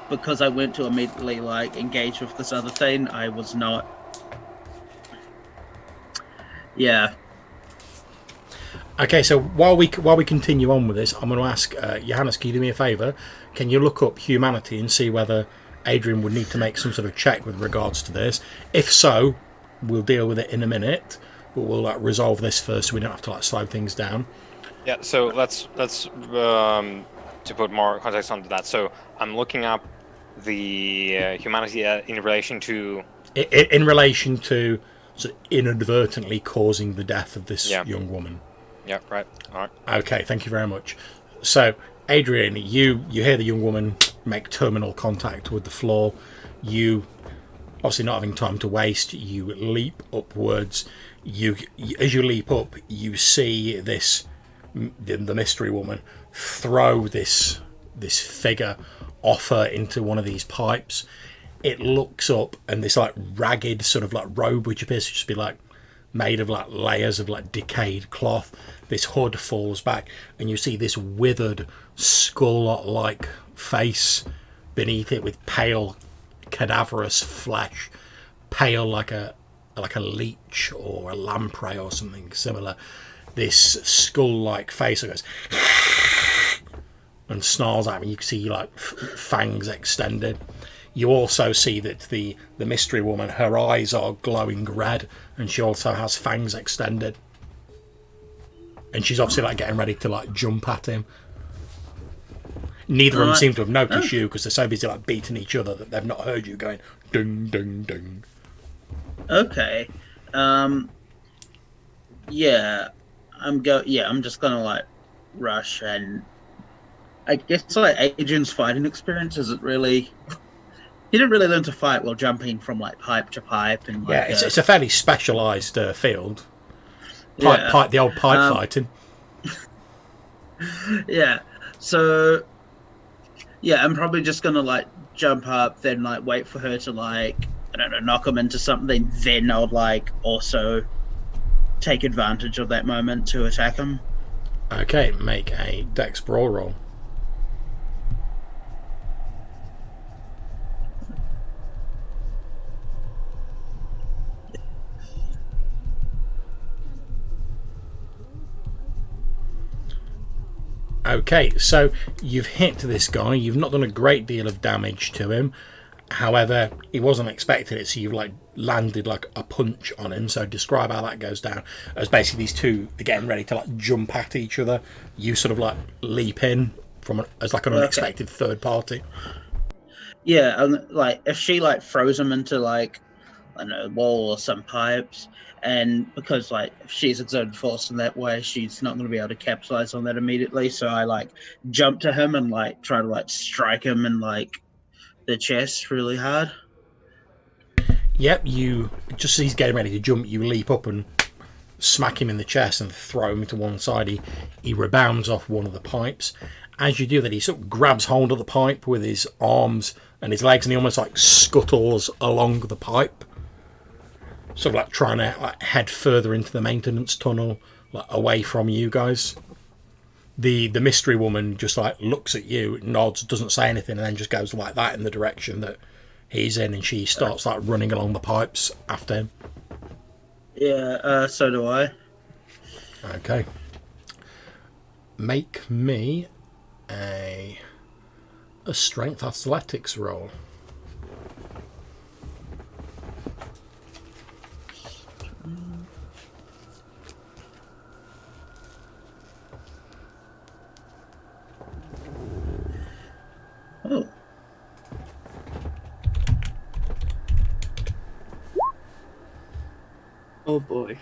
because I went to immediately like engage with this other thing, I was not. Yeah. Okay, so while we continue on with this, I'm going to ask Johannes, can you do me a favour? Can you look up humanity and see whether Adrian would need to make some sort of check with regards to this? If so, we'll deal with it in a minute, but we'll resolve this first so we don't have to like slow things down. Yeah. So let's to put more context onto that. So I'm looking up the humanity in relation to. In relation to sort of inadvertently causing the death of this young woman. Yeah. Right. All right. Okay, thank you very much. So, Adrian, you hear the young woman make terminal contact with the floor. You, obviously not having time to waste, you leap upwards. You as you leap up, you see the mystery woman throw this figure off her into one of these pipes. It looks up, and this like ragged sort of like robe, which appears to just be like made of like layers of like decayed cloth. This hood falls back, and you see this withered skull-like face beneath it with pale cadaverous flesh, pale like a leech or a lamprey or something similar. This skull-like face that goes and snarls at me. You can see like fangs extended. You also see that the mystery woman, her eyes are glowing red, and she also has fangs extended. And she's obviously like getting ready to like jump at him. Neither of them seem to have noticed you because they're so busy like beating each other that they've not heard you going ding ding ding. Okay. Yeah. I'm just gonna like rush, and I guess like Adrian's fighting experience isn't really. He didn't really learn to fight while jumping from like pipe to pipe, and like, it's a fairly specialised field. The old pipe fighting. Yeah. So yeah, I'm probably just gonna like jump up, then like wait for her to like, I don't know, knock him into something. Then I'll like also take advantage of that moment to attack him. Okay, make a Dex brawl roll. Okay, so you've hit this guy. You've not done a great deal of damage to him. However, he wasn't expecting it, so you've like landed like a punch on him. So describe how that goes down. As basically these two are getting ready to like jump at each other. You sort of like leap in as like an unexpected third party. Yeah, and like if she like throws him into like, I don't know, wall or some pipes, and because like if she's exerted force in that way, she's not going to be able to capitalize on that immediately. So I like jump to him and like try to like strike him in like the chest really hard. Yep, you just as he's getting ready to jump, you leap up and smack him in the chest and throw him to one side. He rebounds off one of the pipes. As you do that, he sort of grabs hold of the pipe with his arms and his legs, and he almost like scuttles along the pipe, sort of like trying to like head further into the maintenance tunnel, like away from you guys. The mystery woman just like looks at you, nods, doesn't say anything, and then just goes like that in the direction that he's in, and she starts like running along the pipes after him. Yeah, so do I. Okay. Make me a strength athletics roll. Oh. Oh boy.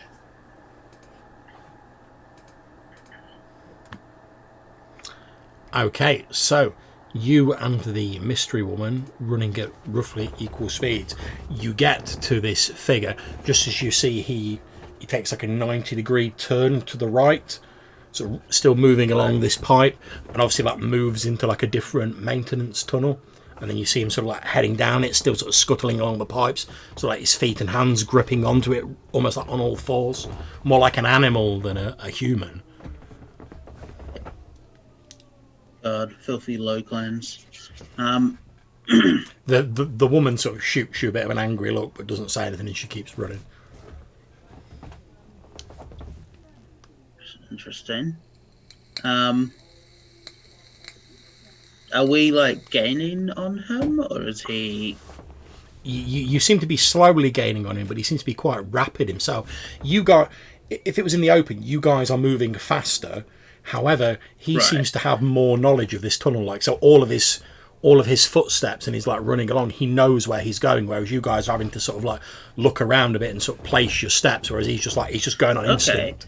Okay, so you and the mystery woman running at roughly equal speeds. You get to this figure just as you see he takes like a 90-degree turn to the right, so still moving along this pipe, and obviously like moves into like a different maintenance tunnel. And then you see him sort of like heading down it, still sort of scuttling along the pipes, so like his feet and hands gripping onto it, almost like on all fours, more like an animal than a human. God, filthy low clans. The woman sort of shoots you a bit of an angry look, but doesn't say anything, and she keeps running. Interesting. Are we like gaining on him, or is he? You seem to be slowly gaining on him, but he seems to be quite rapid himself. If it was in the open, you guys are moving faster. However, he seems to have more knowledge of this tunnel, like so all of his footsteps, and he's like running along. He knows where he's going, whereas you guys are having to sort of like look around a bit and sort of place your steps, whereas he's just going on instinct.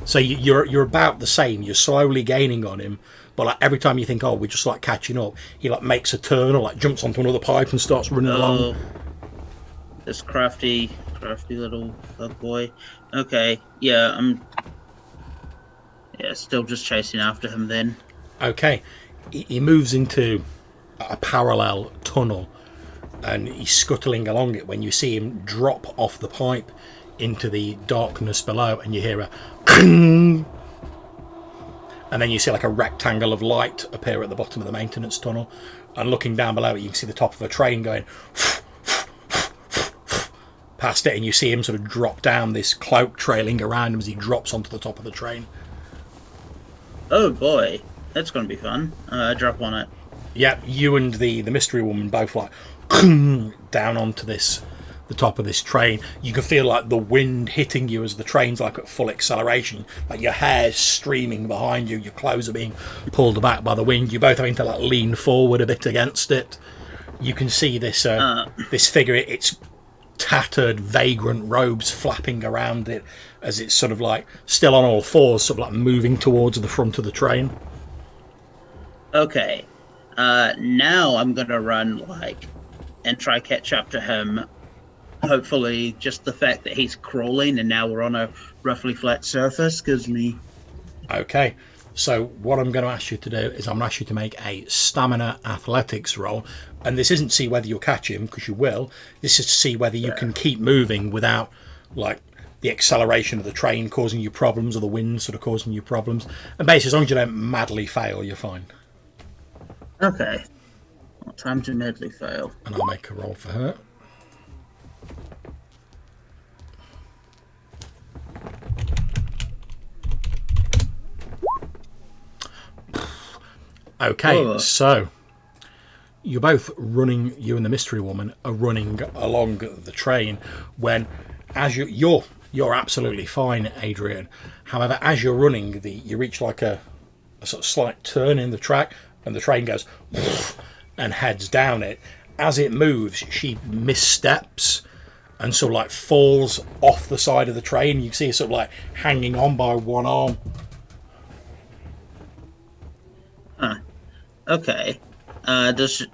So you're about the same. You're slowly gaining on him, but like every time you think, oh, we're just like catching up, he like makes a turn or like jumps onto another pipe and starts running along. This crafty little bug boy. Okay, yeah, I'm. Yeah, still just chasing after him then. Okay, he moves into a parallel tunnel, and he's scuttling along it when you see him drop off the pipe into the darkness below, and you hear a and then you see like a rectangle of light appear at the bottom of the maintenance tunnel, and looking down below it you can see the top of a train going past it, and you see him sort of drop down, this cloak trailing around him as he drops onto the top of the train. Oh boy, that's gonna be fun. Drop on it. Yeah, you and the mystery woman both like down onto the top of this train. You can feel like the wind hitting you as the train's like at full acceleration, like your hair's streaming behind you, your clothes are being pulled back by the wind. You're both having to like lean forward a bit against it. You can see this this figure, it's tattered vagrant robes flapping around it as it's sort of like still on all fours, sort of like moving towards the front of the train. Okay, now I'm gonna run like and try catch up to him. Hopefully just the fact that he's crawling and now we're on a roughly flat surface gives me... Okay, so what I'm going to ask you to do is I'm going to ask you to make a stamina athletics roll, and this isn't to see whether you'll catch him, because you will. This is to see whether you can keep moving without like the acceleration of the train causing you problems, or the wind sort of causing you problems. And basically as long as you don't madly fail, you're fine. Okay, well, time to madly fail. And I'll make a roll for her. Okay, so you're both running. You and the mystery woman are running along the train. When, as you're absolutely fine, Adrian. However, as you're running, you reach like a sort of slight turn in the track, and the train goes and heads down it. As it moves, she missteps and sort of like falls off the side of the train. You can see her sort of like hanging on by one arm. Huh. Okay. Does she...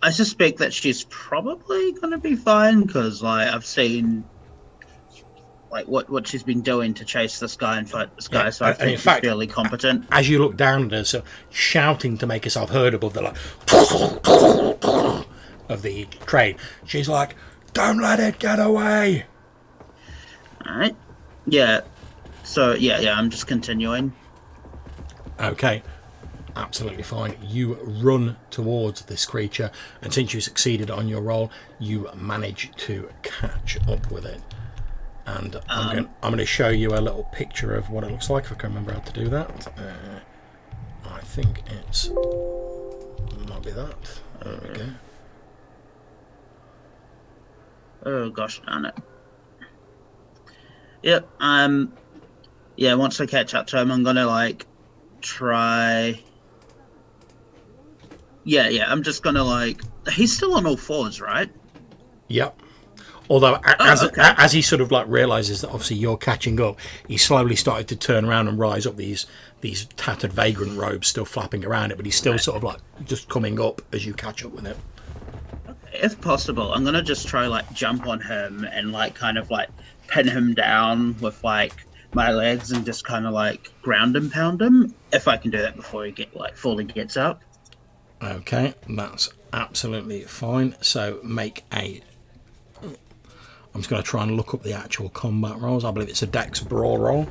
I suspect that she's probably gonna be fine because, like, I've seen like what she's been doing to chase this guy and fight this guy. Yeah, So I and in think she's fact, fairly competent. As you look down at her, so shouting to make herself heard above the like of the train, she's like, "Don't let it get away." All right. Yeah. So yeah, I'm just continuing. Okay, absolutely fine. You run towards this creature, and since you succeeded on your roll, you manage to catch up with it. And I'm going to show you a little picture of what it looks like if I can remember how to do that. I think it might be that. There we go. Oh gosh darn it. Yep. Yeah. Once I catch up to him, I'm gonna like try. Yeah. I'm just gonna like. He's still on all fours, right? Yep. Although okay. as he sort of like realizes that obviously you're catching up, he slowly started to turn around and rise up these tattered vagrant robes still flapping around it, but he's still sort of like just coming up as you catch up with him. Okay, if possible, I'm gonna just try like jump on him and like kind of like pin him down with like my legs and just kind of like ground and pound him if I can do that before he fully gets up. Okay, that's absolutely fine. So make a. I'm just going to try and look up the actual combat rolls. I believe it's a Dex Brawl roll.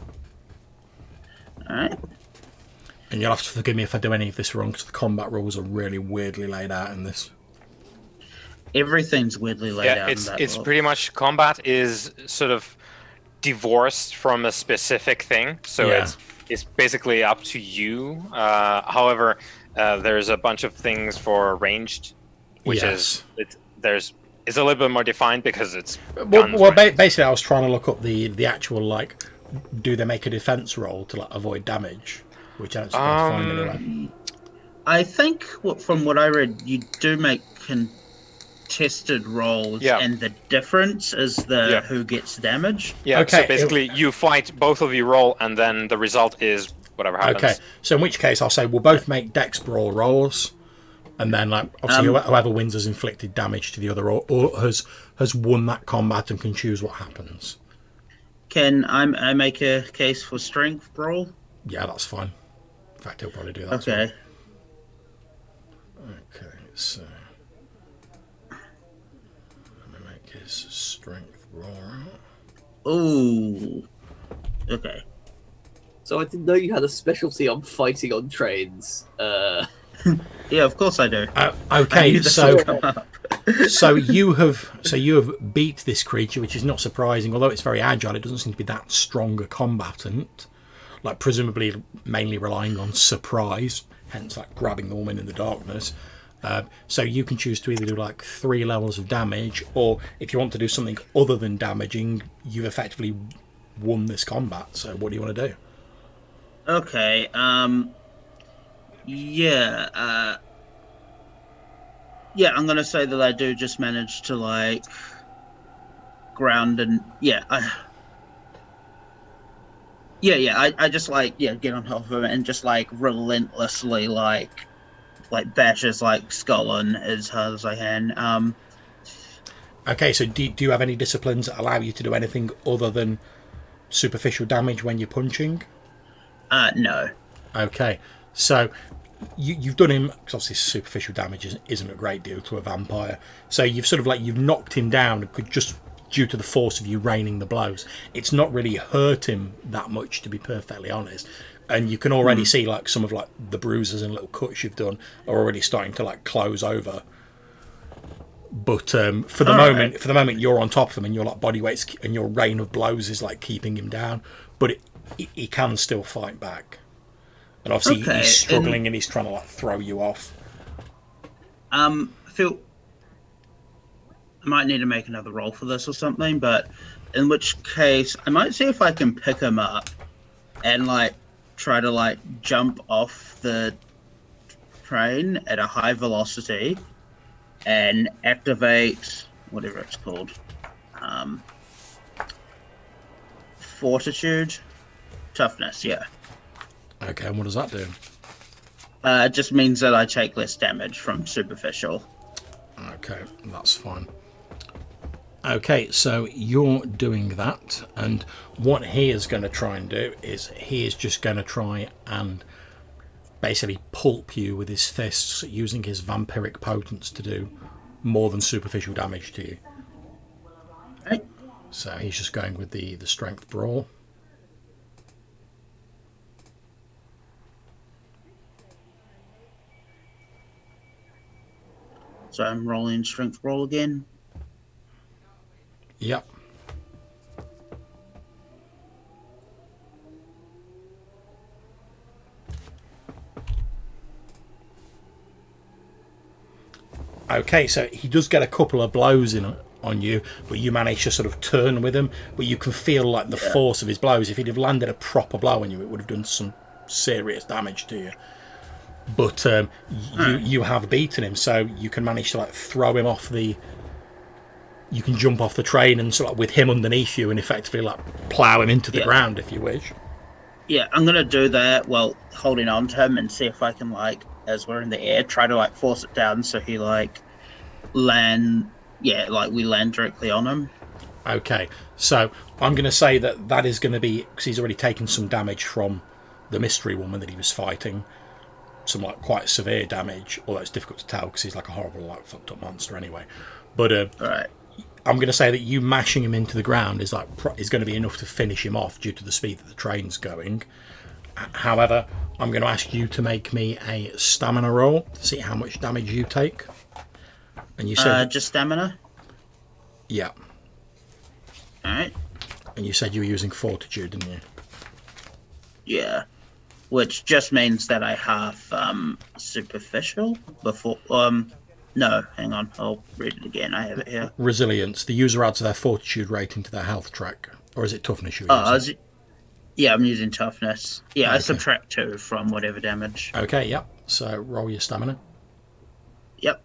Alright. And you'll have to forgive me if I do any of this wrong, because the combat rules are really weirdly laid out in this. Everything's weirdly laid out. It's pretty much combat is sort of divorced from a specific thing, so it's basically up to you. However, there's a bunch of things for ranged, which is it's a little bit more defined because it's guns, right? Basically I was trying to look up the actual like, do they make a defense roll to like avoid damage, which I don't find anyway. I think from what I read, you do make contested rolls, and the difference is who gets damage. Yeah. Okay. So basically, you fight, both of you roll, and then the result is whatever happens. Okay. So in which case, I'll say we'll both make Dex Brawl rolls. And then, like, obviously, whoever wins has inflicted damage to the other, or has won that combat and can choose what happens. Can I make a case for strength brawl? Yeah, that's fine. In fact, he'll probably do that. Okay. Okay, so let me make his strength roll. Ooh. Okay. So I didn't know you had a specialty on fighting on trains. Yeah, of course I do. Okay, so you have beat this creature, which is not surprising. Although it's very agile, it doesn't seem to be that strong a combatant. Like presumably mainly relying on surprise, hence like grabbing the woman in the darkness. So you can choose to either do like 3 levels of damage, or if you want to do something other than damaging, you've effectively won this combat. So what do you want to do? Okay. Yeah, I'm gonna say that I do just manage to like ground and I just like get on top of him and just like relentlessly like bash his like skull in as hard as I can. Okay, so do you have any disciplines that allow you to do anything other than superficial damage when you're punching? No. Okay. So you've done him, because obviously superficial damage isn't a great deal to a vampire. So you've sort of like you've knocked him down just due to the force of you raining the blows. It's not really hurt him that much, to be perfectly honest. And you can already see like some of like the bruises and little cuts you've done are already starting to like close over. But for the moment, you're on top of him and your like body weights and your rain of blows is like keeping him down. But he can still fight back. And obviously he's struggling and he's trying to like throw you off. I feel I might need to make another roll for this or something, but in which case I might see if I can pick him up and like try to like jump off the train at a high velocity and activate whatever it's called. Fortitude? Toughness, yeah. Okay, and what does that do? It just means that I take less damage from superficial. Okay, that's fine. Okay, so you're doing that, and what he is going to try and do is he is just going to try and basically pulp you with his fists using his vampiric potence to do more than superficial damage to you. Right. So he's just going with the strength brawl. So I'm rolling strength roll again. Yep. Okay, so he does get a couple of blows in on you, but you manage to sort of turn with him. But you can feel like the force of his blows. If he'd have landed a proper blow on you, it would have done some serious damage to you. But you have beaten him, so you can manage to like throw him off the. You can jump off the train and sort of with him underneath you, and effectively like plough him into the ground if you wish. Yeah, I'm gonna do that while holding on to him and see if I can like, as we're in the air, try to like force it down so he like land. Yeah, like we land directly on him. Okay, so I'm going to say that is going to be because he's already taken some damage from the mystery woman that he was fighting, some like quite severe damage. Although it's difficult to tell because he's like a horrible, like fucked up monster anyway. But All right. I'm going to say that you mashing him into the ground is going to be enough to finish him off due to the speed that the train's going. However, I'm going to ask you to make me a stamina roll to see how much damage you take. And you said Just stamina. yeah. All right. And you said you were using fortitude, didn't you? Yeah, which just means that I have superficial before. No, hang on. I'll read it again. I have it here. Resilience. The user adds their fortitude rating to their health track. Or is it toughness you're using? Yeah, I'm using toughness. Yeah, Okay. I subtract 2 from whatever damage. Okay, yep. So roll your stamina. Yep.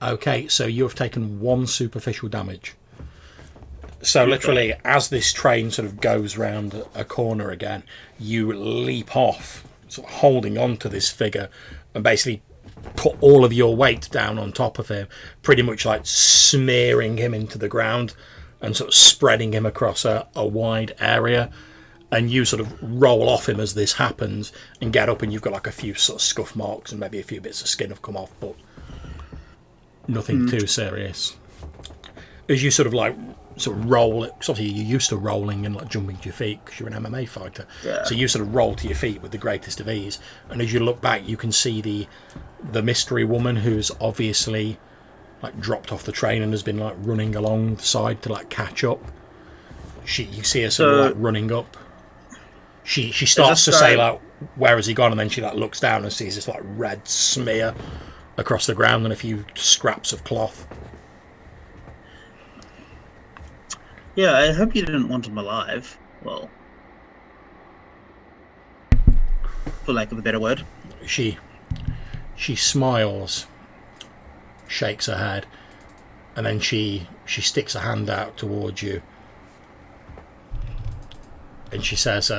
Okay, so you have taken 1 superficial damage. So literally, as this train sort of goes round a corner again, you leap off, sort of holding on to this figure, and basically put all of your weight down on top of him, pretty much like smearing him into the ground and sort of spreading him across a wide area. And you sort of roll off him as this happens and get up, and you've got like a few sort of scuff marks and maybe a few bits of skin have come off, but nothing too serious. As you sort of like sort of roll it, because obviously you're used to rolling and like jumping to your feet because you're an MMA fighter. Yeah. So you sort of roll to your feet with the greatest of ease. And as you look back, you can see the mystery woman who's obviously like dropped off the train and has been like running along the side to like catch up. You see her sort of like running up. She starts to say like, "Where has he gone?" And then she like looks down and sees this like red smear across the ground and a few scraps of cloth. Yeah, I hope you didn't want him alive. Well, for lack of a better word. She smiles, shakes her head, and then she sticks a hand out towards you, and she says,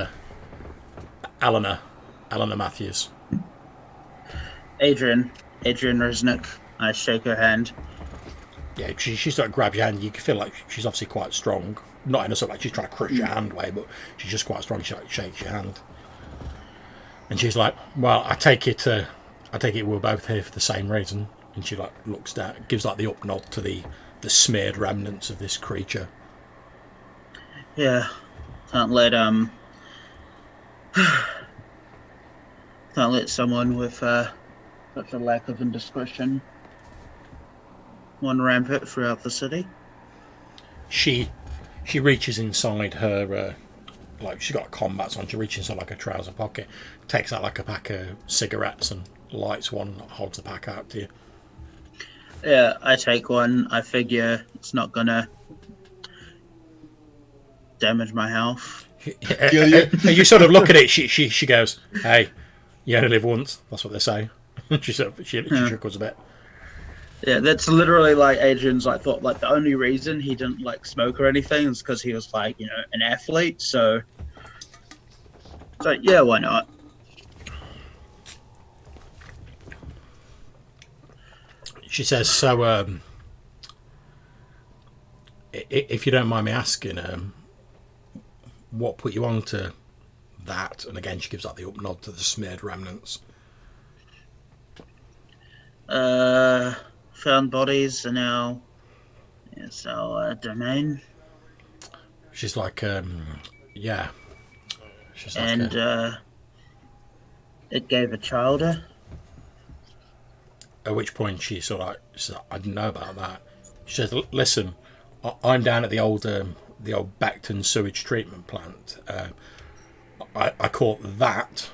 Eleanor Matthews. Adrian Resnick. I shake her hand. Yeah, she sort of grabs your hand. You can feel like she's obviously quite strong. Not in a sort of like she's trying to crush your hand way, but she's just quite strong. She like shakes your hand, and she's like, "Well, I take it we're both here for the same reason." And she like looks down, gives like the up nod to the smeared remnants of this creature. Yeah, can't let someone with such a lack of indiscretion run rampant throughout the city. She reaches inside her like she's got combats on. She reaches inside like a trouser pocket, takes out like a pack of cigarettes and lights one, and holds the pack out to you. Yeah, I take one. I figure it's not gonna damage my health. You sort of look at it. She goes, "Hey, you only live once." That's what they say. she chuckles a bit. Yeah, that's literally like Adrian's like thought like the only reason he didn't like smoke or anything is because he was like, you know, an athlete. So yeah, why not? She says, "So, if you don't mind me asking, what put you on to that? And again, she gives that the up nod to the smeared remnants. Found bodies are now it's our domain, She's like, yeah. She's like, and it gave a child her. at which point she sort of like, I didn't know about that. She says, listen, I'm down at the old Beckton sewage treatment plant. I caught that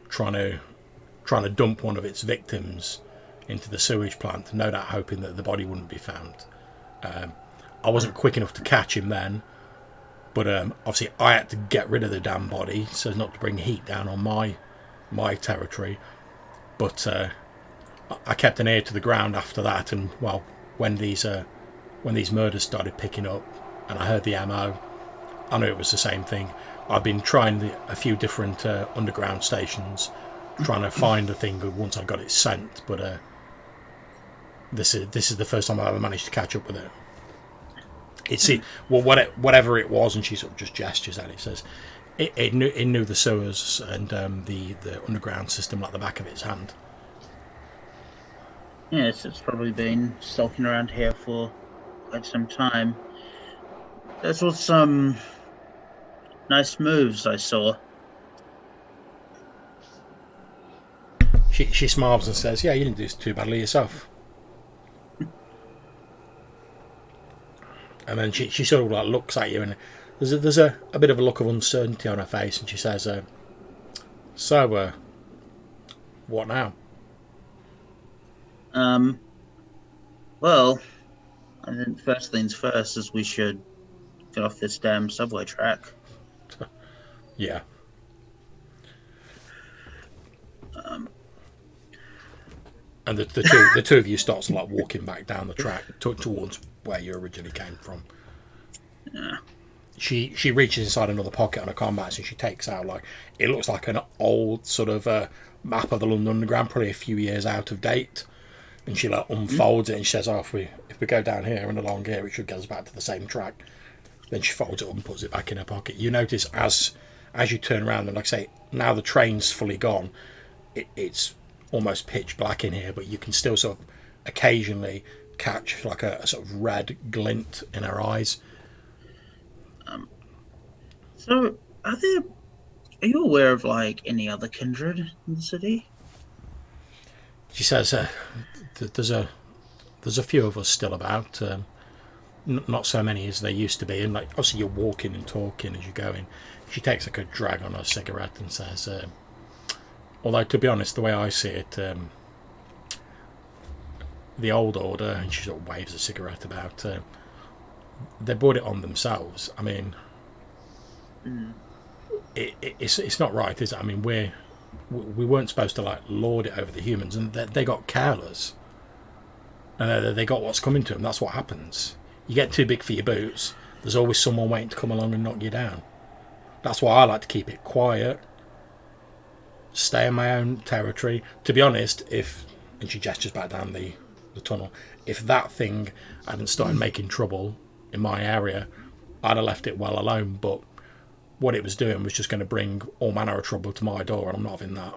trying to dump one of its victims into the sewage plant, no doubt hoping that the body wouldn't be found. I wasn't quick enough to catch him then, but obviously I had to get rid of the damn body so as not to bring heat down on my territory. But I kept an ear to the ground after that, and well, when these murders started picking up, and I heard the MO, I knew it was the same thing. I've been trying a few different underground stations, trying to find the thing once I got it sent, but this is the first time I ever managed to catch up with it. Whatever it was, and she sort of just gestures at it. Says it knew the sewers and the underground system like the back of its hand. Yes, it's probably been stalking around here for quite some time. Those were some nice moves I saw. She smiles and says, "Yeah, you didn't do too badly yourself." And then she sort of like looks at you, and there's a bit of a look of uncertainty on her face, and she says, "So, what now?" Well, I think first things first is we should get off this damn subway track. Yeah. And the two of you start to like walking back down the track towards where you originally came from. Yeah. She reaches inside another pocket on her combats and she takes out like it looks like an old sort of map of the London Underground, probably a few years out of date. And she like unfolds it and she says, "Oh, if we go down here and along here, it should get us back to the same track." Then she folds it up and puts it back in her pocket. You notice as you turn around, and like I say, now the train's fully gone, it's almost pitch black in here, but you can still sort of occasionally catch like a sort of red glint in her eyes. So, are you aware of like any other kindred in the city? She says, "There's a few of us still about. Not so many as there used to be, and like obviously you're walking and talking as you're going." She takes like a drag on her cigarette and says, "Although to be honest, the way I see it, the old order," and she sort of waves a cigarette about, they brought it on themselves. I mean, it's not right, is it? I mean, we weren't supposed to like lord it over the humans, and they got careless, and they got what's coming to them. That's what happens. You get too big for your boots, there's always someone waiting to come along and knock you down. That's why I like to keep it quiet, stay in my own territory. To be honest, and she gestures back down the tunnel, if that thing hadn't started making trouble in my area, I'd have left it well alone, but what it was doing was just going to bring all manner of trouble to my door, and I'm not having that."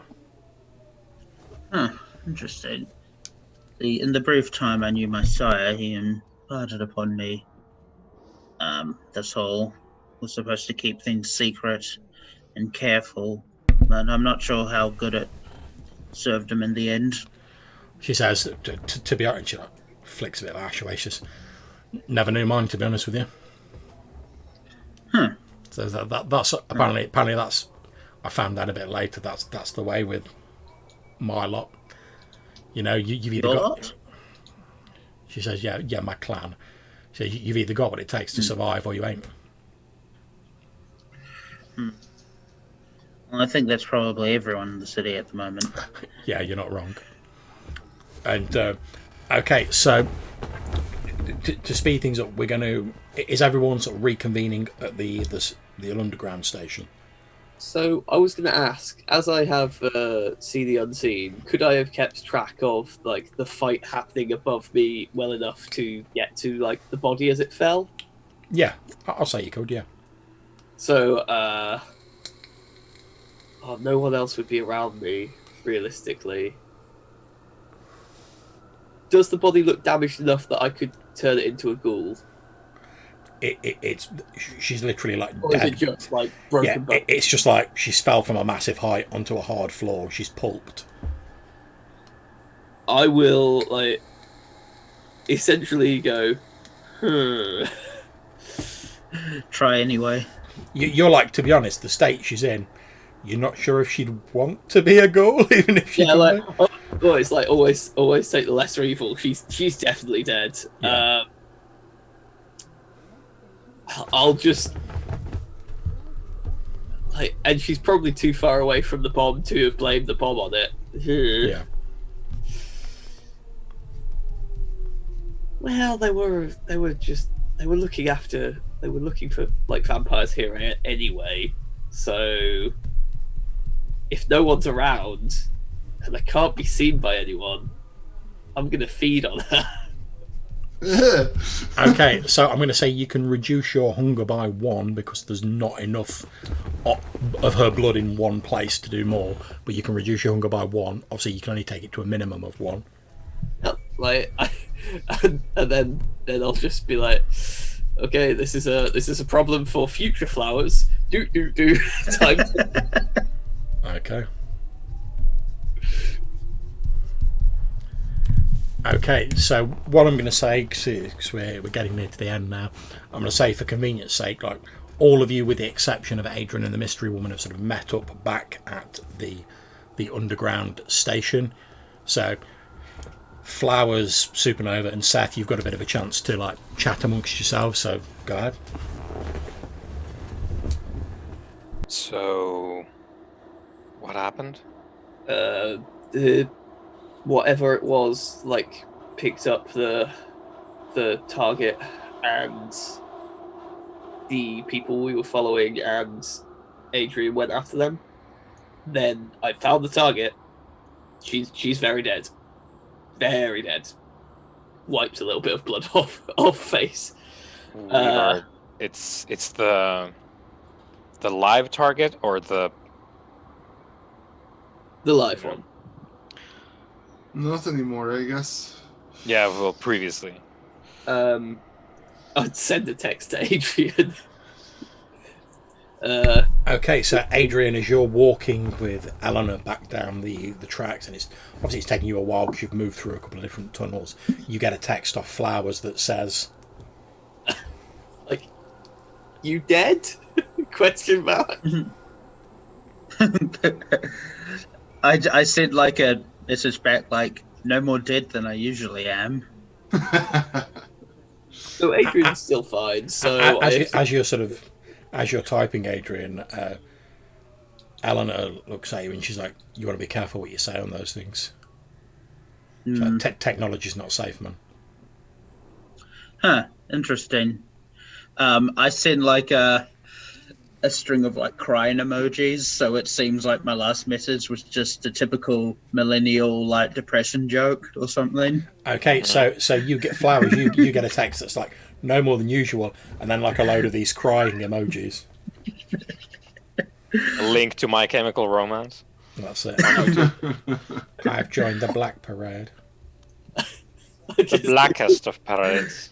Huh, interesting. In the brief time I knew my sire, he imparted upon me this whole was supposed to keep things secret and careful, but I'm not sure how good it served him in the end. She says, to be honest, she like flicks a bit of ash away. She says, "Never knew mine, to be honest with you." Huh. So that's apparently that's, I found out a bit later, that's the way with my lot. You know, you've either Your got. lot? She says, "Yeah, my clan." She says, "You've either got what it takes to survive, or you ain't." Well, I think that's probably everyone in the city at the moment. Yeah, you're not wrong. And okay, so to speed things up, we're going to. Is everyone sort of reconvening at the underground station? So I was going to ask, as I have see the unseen, could I have kept track of like the fight happening above me well enough to get to like the body as it fell? Yeah, I'll say you could. Yeah. So, no one else would be around me realistically. Does the body look damaged enough that I could turn it into a ghoul, It's she's literally like or is it dead. just like Yeah, broken bones? it's just like she's fell from a massive height onto a hard floor. She's pulped. I will like essentially go. Hmm. Try anyway. You're like, to be honest, the state she's in, you're not sure if she'd want to be a ghoul, even if she Yeah, could like be. it's like always take the lesser evil. She's definitely dead. Yeah. I'll just like, and she's probably too far away from the bomb to have blamed the bomb on it. Yeah. Well, they were looking for like vampires here anyway. So if no one's around and I can't be seen by anyone, I'm gonna feed on her. Okay, so I'm going to say you can reduce your hunger by 1 because there's not enough of her blood in one place to do more. But you can reduce your hunger by 1. Obviously, you can only take it to a minimum of 1. Like, and then I'll just be like, okay, this is a problem for future flowers. Do time. Okay. Okay, so what I'm going to say, because we're getting near to the end now, I'm going to say for convenience sake, like all of you, with the exception of Adrian and the Mystery Woman, have sort of met up back at the underground station. So Flowers, Supernova, and Seth, you've got a bit of a chance to like chat amongst yourselves. So go ahead. So, what happened? The whatever it was like picked up the target and the people we were following, and Adrian went after them. Then I found the target. She's very dead. Very dead. Wiped a little bit of blood off face. It's the live target or the live one. Not anymore, I guess. Yeah, well, previously. I'd send a text to Adrian. Okay, so Adrian, as you're walking with Eleanor back down the tracks, and it's taking you a while because you've moved through a couple of different tunnels, you get a text off Flowers that says, like, you dead? Question mark. I sent like a message back like, no more dead than I usually am. So Adrian's still fine. So as you're typing, Adrian, Eleanor looks at you and she's like, "You want to be careful what you say on those things. Like, technology's not safe, man." Huh, interesting. I send like a string of like crying emojis, so it seems like my last message was just a typical millennial like depression joke or something. Okay, so you get Flowers, you get a text that's like no more than usual, and then like a load of these crying emojis. A link to My Chemical Romance. That's it. I've joined the Black Parade. The blackest of parades.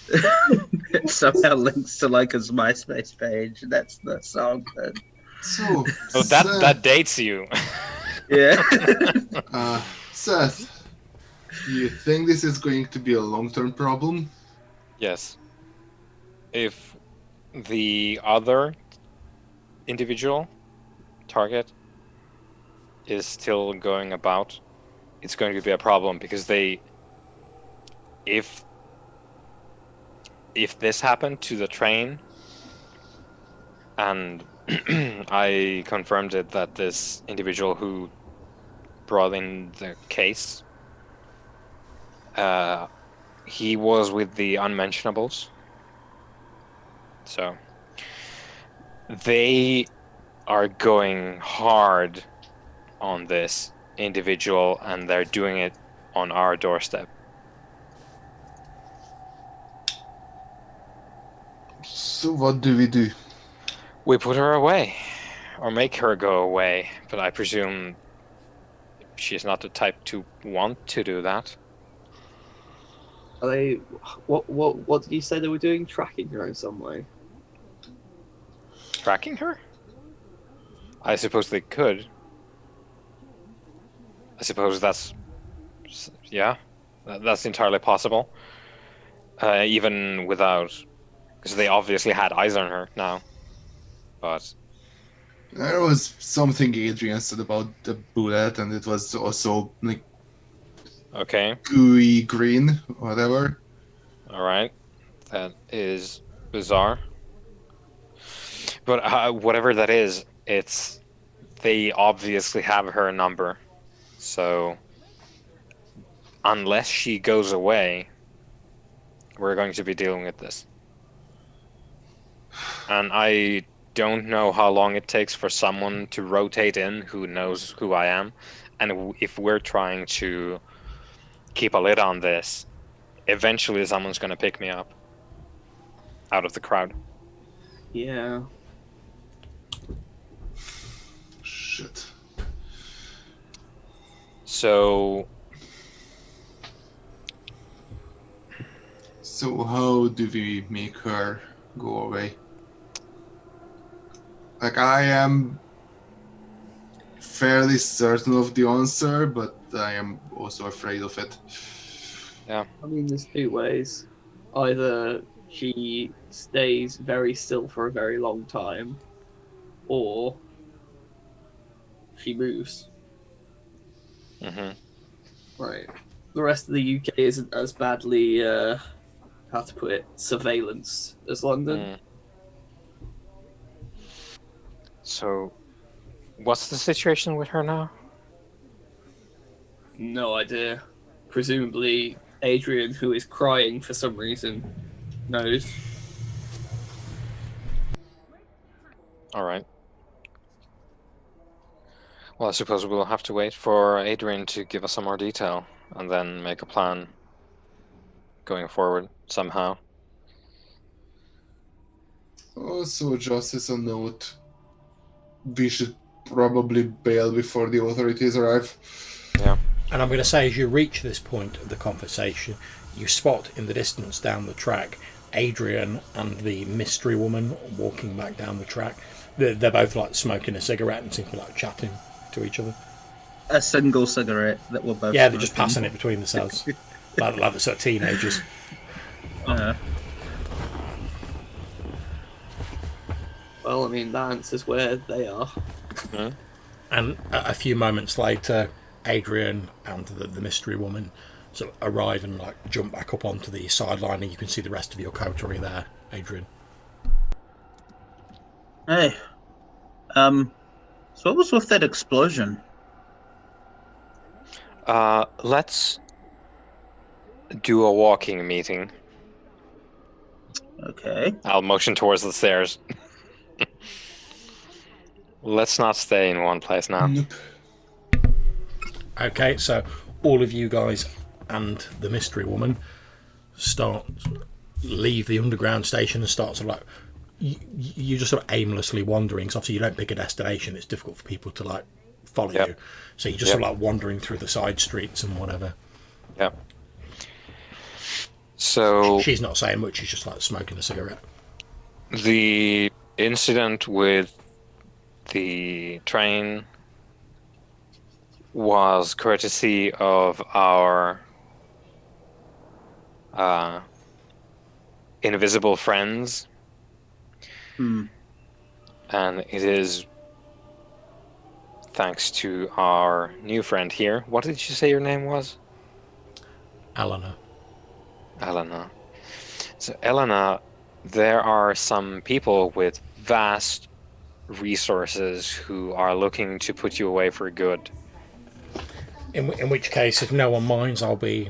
It somehow links to like his MySpace page. That's the song. So, Oh, that dates you. Yeah. Seth, you think this is going to be a long-term problem? Yes. If the other individual target is still going about, it's going to be a problem because if this happened to the train, and I confirmed it that this individual who brought in the case, he was with the unmentionables. So they are going hard on this individual, and they're doing it on our doorstep. So what do we do? We put her away, or make her go away, but I presume she's not the type to want to do that. Are they? What did you say they were doing? Tracking her in some way? Tracking her? I suppose they could. I suppose that's entirely possible. Even without, because they obviously had eyes on her now. But There was something Adrian said about the bullet, and it was also like okay, gooey green, whatever. all right, that is bizarre. But whatever that is, they obviously have her number. So unless she goes away, we're going to be dealing with this. And I don't know how long it takes for someone to rotate in who knows who I am. And if we're trying to keep a lid on this, eventually someone's going to pick me up out of the crowd. Yeah. Shit. So how do we make her go away? Like, I am fairly certain of the answer, but I am also afraid of it. yeah, I mean, there's two ways. Either she stays very still for a very long time, or she moves. hmm Right. The rest of the UK isn't as badly, how to put it, surveillanced as London. So what's the situation with her now? No idea. Presumably, Adrian, who is crying for some reason, knows. All right. Well, I suppose we'll have to wait for Adrian to give us some more detail and then make a plan going forward somehow. Also, just as a note, we should probably bail before the authorities arrive. Yeah. And I'm going to say, as you reach this point of the conversation, you spot in the distance down the track Adrian and the mystery woman walking back down the track. They're both like smoking a cigarette and seem to be like chatting to each other. A single cigarette that we're both. Yeah, they're just smoking. passing it between themselves, like the sort of teenagers. Well, I mean, that answers where they are. Mm-hmm. And a few moments later, Adrian and the mystery woman sort of arrive and like jump back up onto the sideline, and you can see the rest of your coterie there, Adrian. Hey, so what was with that explosion? Let's do a walking meeting. Okay. I'll motion towards the stairs. Let's not stay in one place now. Nope. Okay, so all of you guys and the mystery woman leave the underground station and start sort of like you just sort of aimlessly wandering. So obviously you don't pick a destination; it's difficult for people to like follow you. So you're just sort of like wandering through the side streets and whatever. Yeah. So She's not saying much; she's just like smoking a cigarette. the incident with the train was courtesy of our invisible friends, and it is thanks to our new friend here. What did you say your name was? Eleanor. Elena. So Elena, there are some people with vast resources who are looking to put you away for good. In which case, if no one minds, I'll be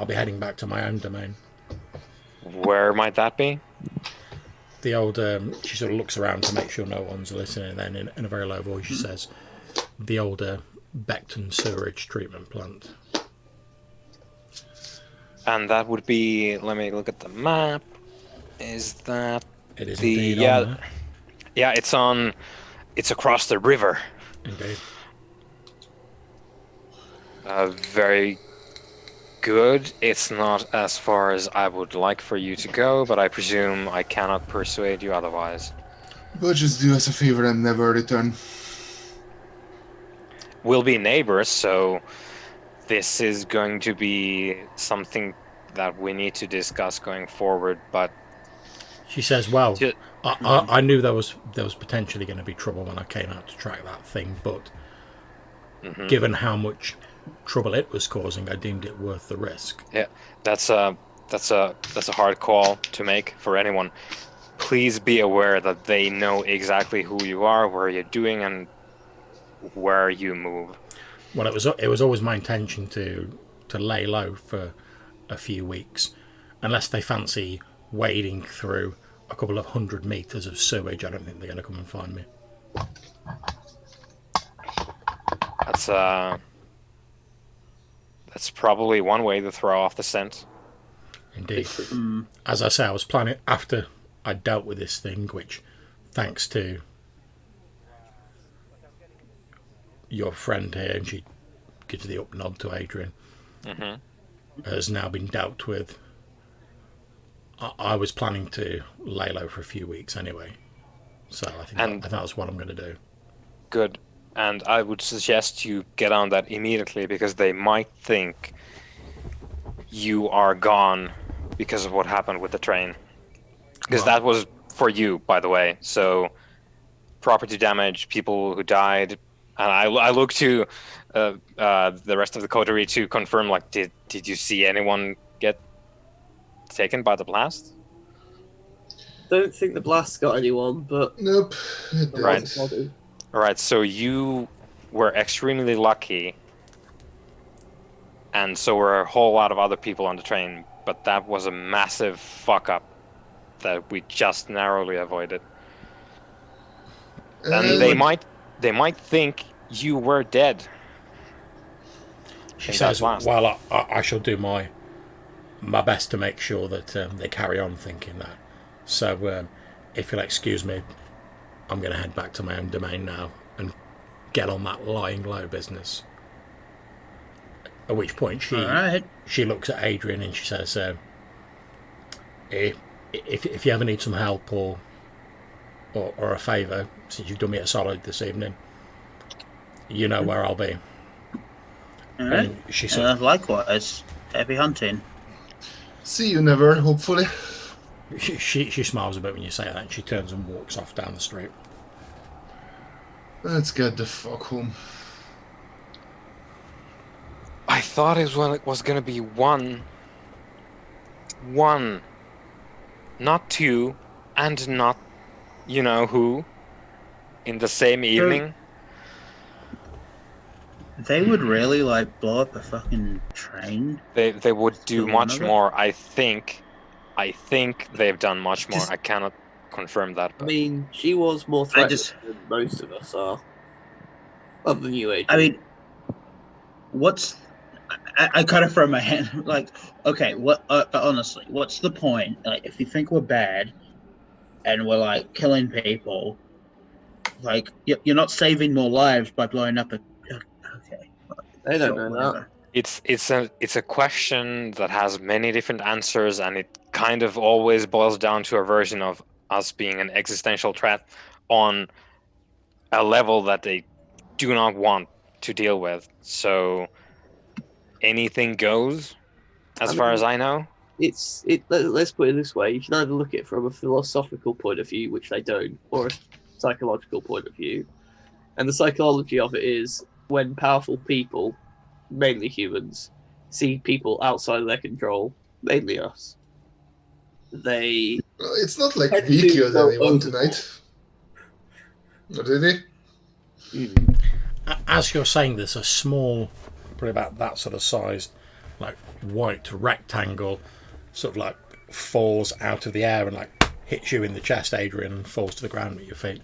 heading back to my own domain. Where might that be? the old, she sort of looks around to make sure no one's listening, and then in a very low voice she says, the older Beckton Sewerage Treatment Plant. And that would be, let me look at the map. Is that It is the, indeed on there. yeah, it's across the river. Indeed. Very good. It's not as far as I would like for you to go, but I presume I cannot persuade you otherwise. But just do us a favor and never return. We'll be neighbors, so this is going to be something that we need to discuss going forward, but She says, well, Ju- I knew there was potentially going to be trouble when I came out to track that thing, but given how much trouble it was causing, I deemed it worth the risk. yeah, that's a hard call to make for anyone. Please be aware that they know exactly who you are, where you're doing, and where you move. Well, it was always my intention to lay low for a few weeks, unless they fancy wading through a couple of 100 meters of sewage. I don't think they're going to come and find me. That's probably one way to throw off the scent. Indeed. As I say, I was planning after I dealt with this thing, which, thanks to your friend here, and she gives the up nod to Adrian, has now been dealt with. I was planning to lay low for a few weeks anyway, so I think that's what I'm going to do. Good. And I would suggest you get on that immediately, because they might think you are gone because of what happened with the train. Because that was for you, by the way. So property damage, people who died, and I look to the rest of the coterie to confirm. Like, did you see anyone get taken by the blast? Don't think the blast got anyone, but Nope. It there Right. was a body. All right. So you were extremely lucky, and so were a whole lot of other people on the train. But that was a massive fuck up that we just narrowly avoided. And they might think you were dead. She in says, that blast. well, I shall do my best to make sure that they carry on thinking that. So if you'll excuse me, I'm going to head back to my own domain now and get on that lying low business. At which point she looks at Adrian and she says, if you ever need some help or a favour, since you've done me a solid this evening, you know where I'll be. All right. And she said, Likewise, happy hunting. See you never, hopefully. she smiles a bit when you say that, and she turns and walks off down the street. Let's get the fuck home. I thought it was gonna be one, not two, and not, you know who, in the same evening. They would really blow up a fucking train. They would do Still much one of it? more. I think they've done much more. I cannot confirm that. I But mean, she was more I threatening just- than most of us are. Other than you, Adrian. I mean, I kind of throw my hand okay, what? Honestly, what's the point? Like, if you think we're bad and we're killing people, you're not saving more lives by blowing up a. Okay, they don't sure, know whatever. it's a question that has many different answers, and it kind of always boils down to a version of us being an existential threat on a level that they do not want to deal with. So anything goes, as far as I know. Let's put it this way: you can either look at it from a philosophical point of view, which they don't, or a psychological point of view. And the psychology of it is when powerful people, mainly humans, see people outside of their control, mainly us, they Well, it's not like Had we to killed go anyone overboard. tonight. Or did we? As you're saying this, a small, probably about that sort of size, white rectangle, sort of falls out of the air and hits you in the chest, Adrian, and falls to the ground at your feet.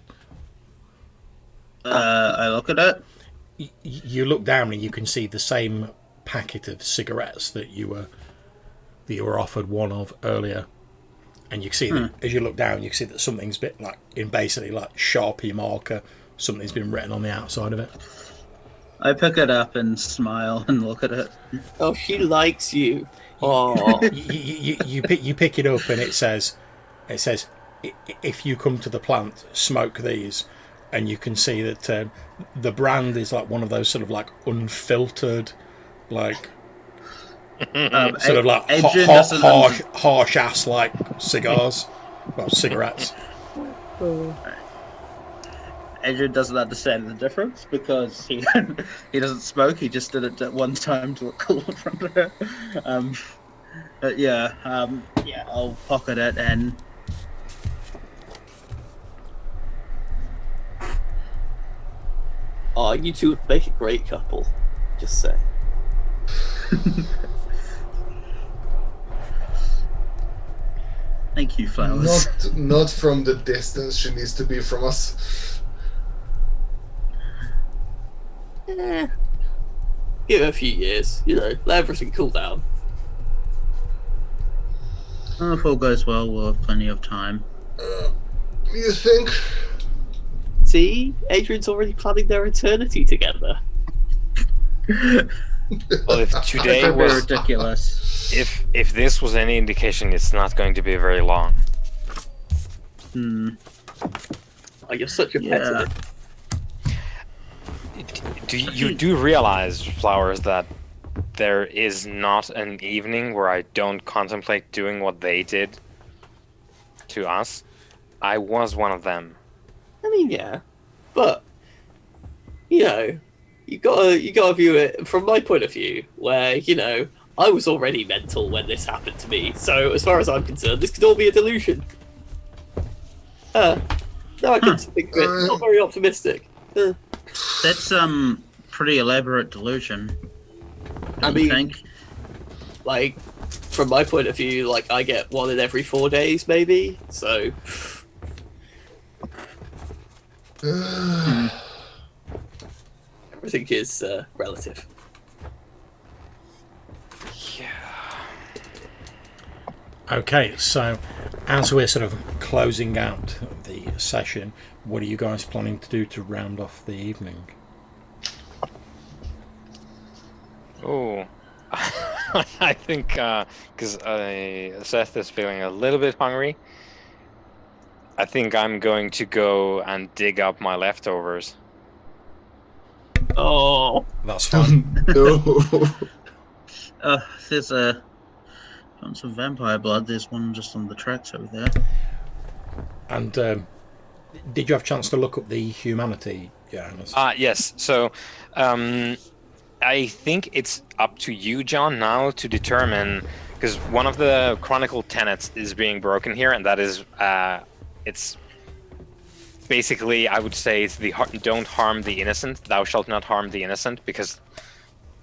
I look at it. You look down and you can see the same packet of cigarettes that you were offered one of earlier, and you can see that as you look down, you can see that something's bit like in basically like Sharpie marker. Something's been written on the outside of it. I pick it up and smile and look at it. Oh, she likes you. Oh, You pick it up and it says, if you come to the plant, smoke these, and you can see that the brand is like one of those sort of like unfiltered, like sort of like harsh ass like cigars, well, cigarettes. Adrian doesn't understand the difference because he doesn't smoke. He just did it at one time to look cool in front of her. But I'll pocket it and. oh, you two would make a great couple. Just say. Thank you, flowers. Not from the distance she needs to be from us. Give it a few years, let everything cool down. If all goes well, we'll have plenty of time. You think? See? Adrian's already planning their eternity together. Well, if today That would be was ridiculous. if this was any indication, it's not going to be very long. Oh, you're such a pessimist. Do realize, Flowers, that there is not an evening where I don't contemplate doing what they did to us? I was one of them. I mean, yeah, but you gotta view it from my point of view, where I was already mental when this happened to me. So as far as I'm concerned, this could all be a delusion. Now I can think of it. Not very optimistic. That's pretty elaborate delusion. I Don't you mean, think? like from my point of view, like I get one in every 4 days, maybe. So. Everything is relative. Yeah. Okay, so as we're sort of closing out the session, what are you guys planning to do to round off the evening? Oh, I think because Seth is feeling a little bit hungry, I think I'm going to go and dig up my leftovers. Oh, That's fine. No. There's found some vampire blood. There's one just on the tracks over there. And did you have a chance to look up the humanity, Johannes? Yes. So, I think it's up to you, John, now to determine, because one of the chronicle tenets is being broken here, and that is, it's basically, I would say, it's the don't harm the innocent, thou shalt not harm the innocent, because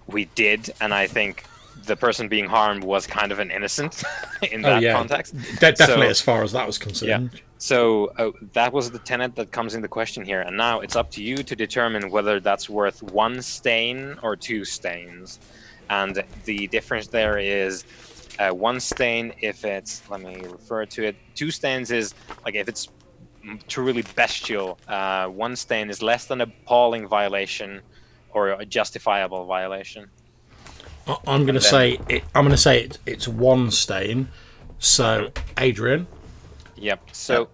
we did, and I think the person being harmed was kind of an innocent in that context. Definitely, as far as that was concerned. Yeah. So that was the tenet that comes into question here, and now it's up to you to determine whether that's worth 1 stain or 2 stains. And the difference there is 1 stain if it's, let me refer to it, 2 stains is like if it's truly bestial. 1 stain is less than appalling violation or a justifiable violation. I'm going to say it's 1 stain. So, Adrian. Yep. So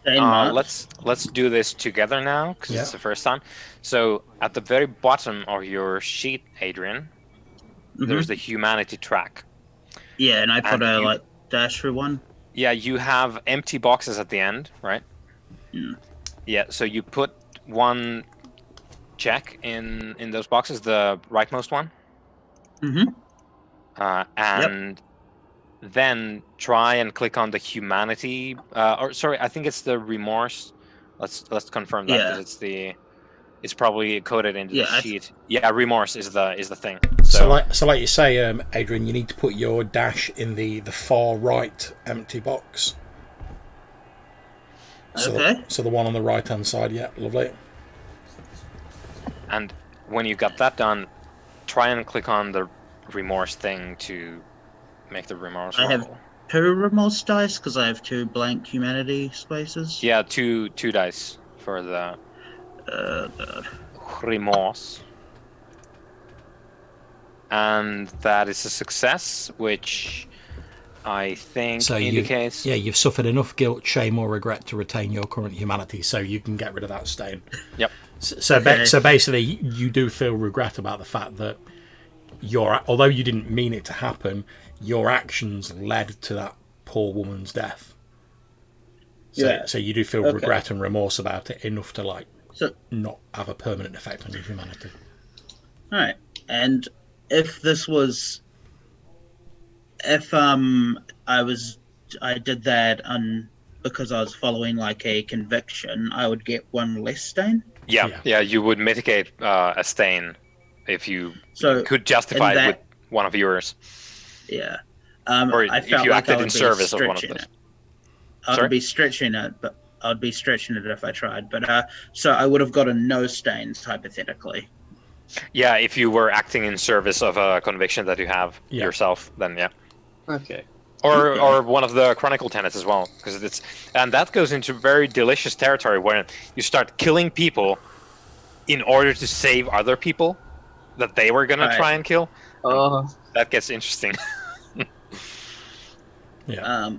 let's do this together now because it's the first time. So at the very bottom of your sheet, Adrian, there's the humanity track. Yeah, and I put a dash through one. Yeah, you have empty boxes at the end, right? Yeah. Yeah. So you put 1 check in those boxes, the rightmost one. And then try and click on the humanity, or sorry, I think it's the remorse. Let's confirm that because it's probably coded into the sheet. Yeah, remorse is the thing. So like you say, Adrian, you need to put your dash in the far right empty box. Okay. So the one on the right-hand side, yeah, lovely. And when you got that done, try and click on the remorse thing to make the remorse I roll. have 2 remorse dice because I have 2 blank humanity spaces. Yeah, two dice for the God. remorse. And that is a success, which I think So indicates... you've suffered enough guilt, shame, or regret to retain your current humanity, so you can get rid of that stain. Yep. So basically, you do feel regret about the fact that although you didn't mean it to happen, your actions led to that poor woman's death. So you do feel regret and remorse about it enough to not have a permanent effect on your humanity. All right. And if I did that because I was following like a conviction, I would get 1 less stain. Yeah, you would mitigate a stain if you could justify it with one of yours. Yeah. Or I if felt you like acted in service of one of those. I'd be stretching it, but I'd be stretching it if I tried. But so I would have gotten no stains hypothetically. Yeah, if you were acting in service of a conviction that you have yourself, then yeah. Okay. Or one of the chronicle tenets as well, because that goes into very delicious territory where you start killing people in order to save other people that they were gonna try and kill. That gets interesting. Yeah.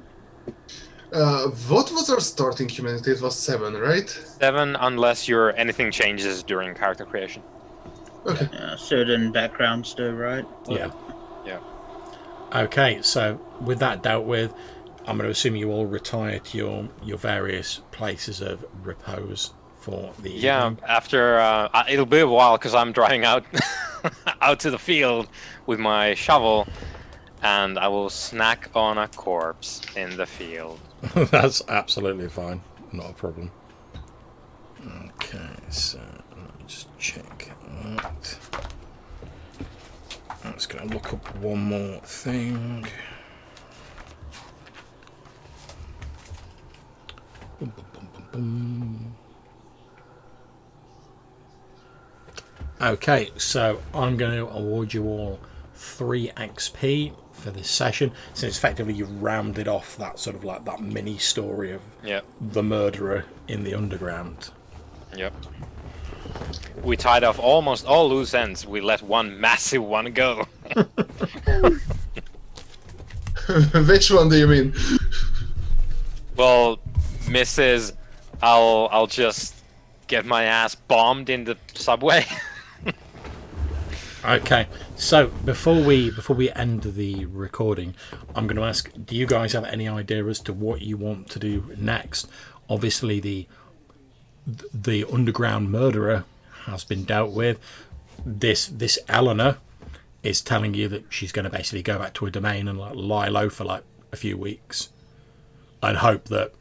What was our starting humanity? It was 7, right? 7, unless anything changes during character creation. Okay. Certain backgrounds do, right? Yeah. Yeah. Okay, so with that dealt with, I'm going to assume you all retire to your various places of repose for the evening. After it'll be a while because I'm driving out out to the field with my shovel, and I will snack on a corpse in the field. That's absolutely fine, not a problem. Okay, so let me just check that. I'm just going to look up one more thing. Boom, boom, boom, boom, boom. Okay, so I'm going to award you all 3 XP for this session, since effectively you've rounded off that sort of like that mini story of the murderer in the underground. Yep. We tied off almost all loose ends. We let one massive one go. Which one do you mean? Well, Mrs. I'll just get my ass bombed in the subway. Okay, so before we end the recording, I'm going to ask, do you guys have any idea as to what you want to do next? Obviously, the underground murderer has been dealt with. This Eleanor is telling you that she's going to basically go back to her domain and lie low for a few weeks, and hope that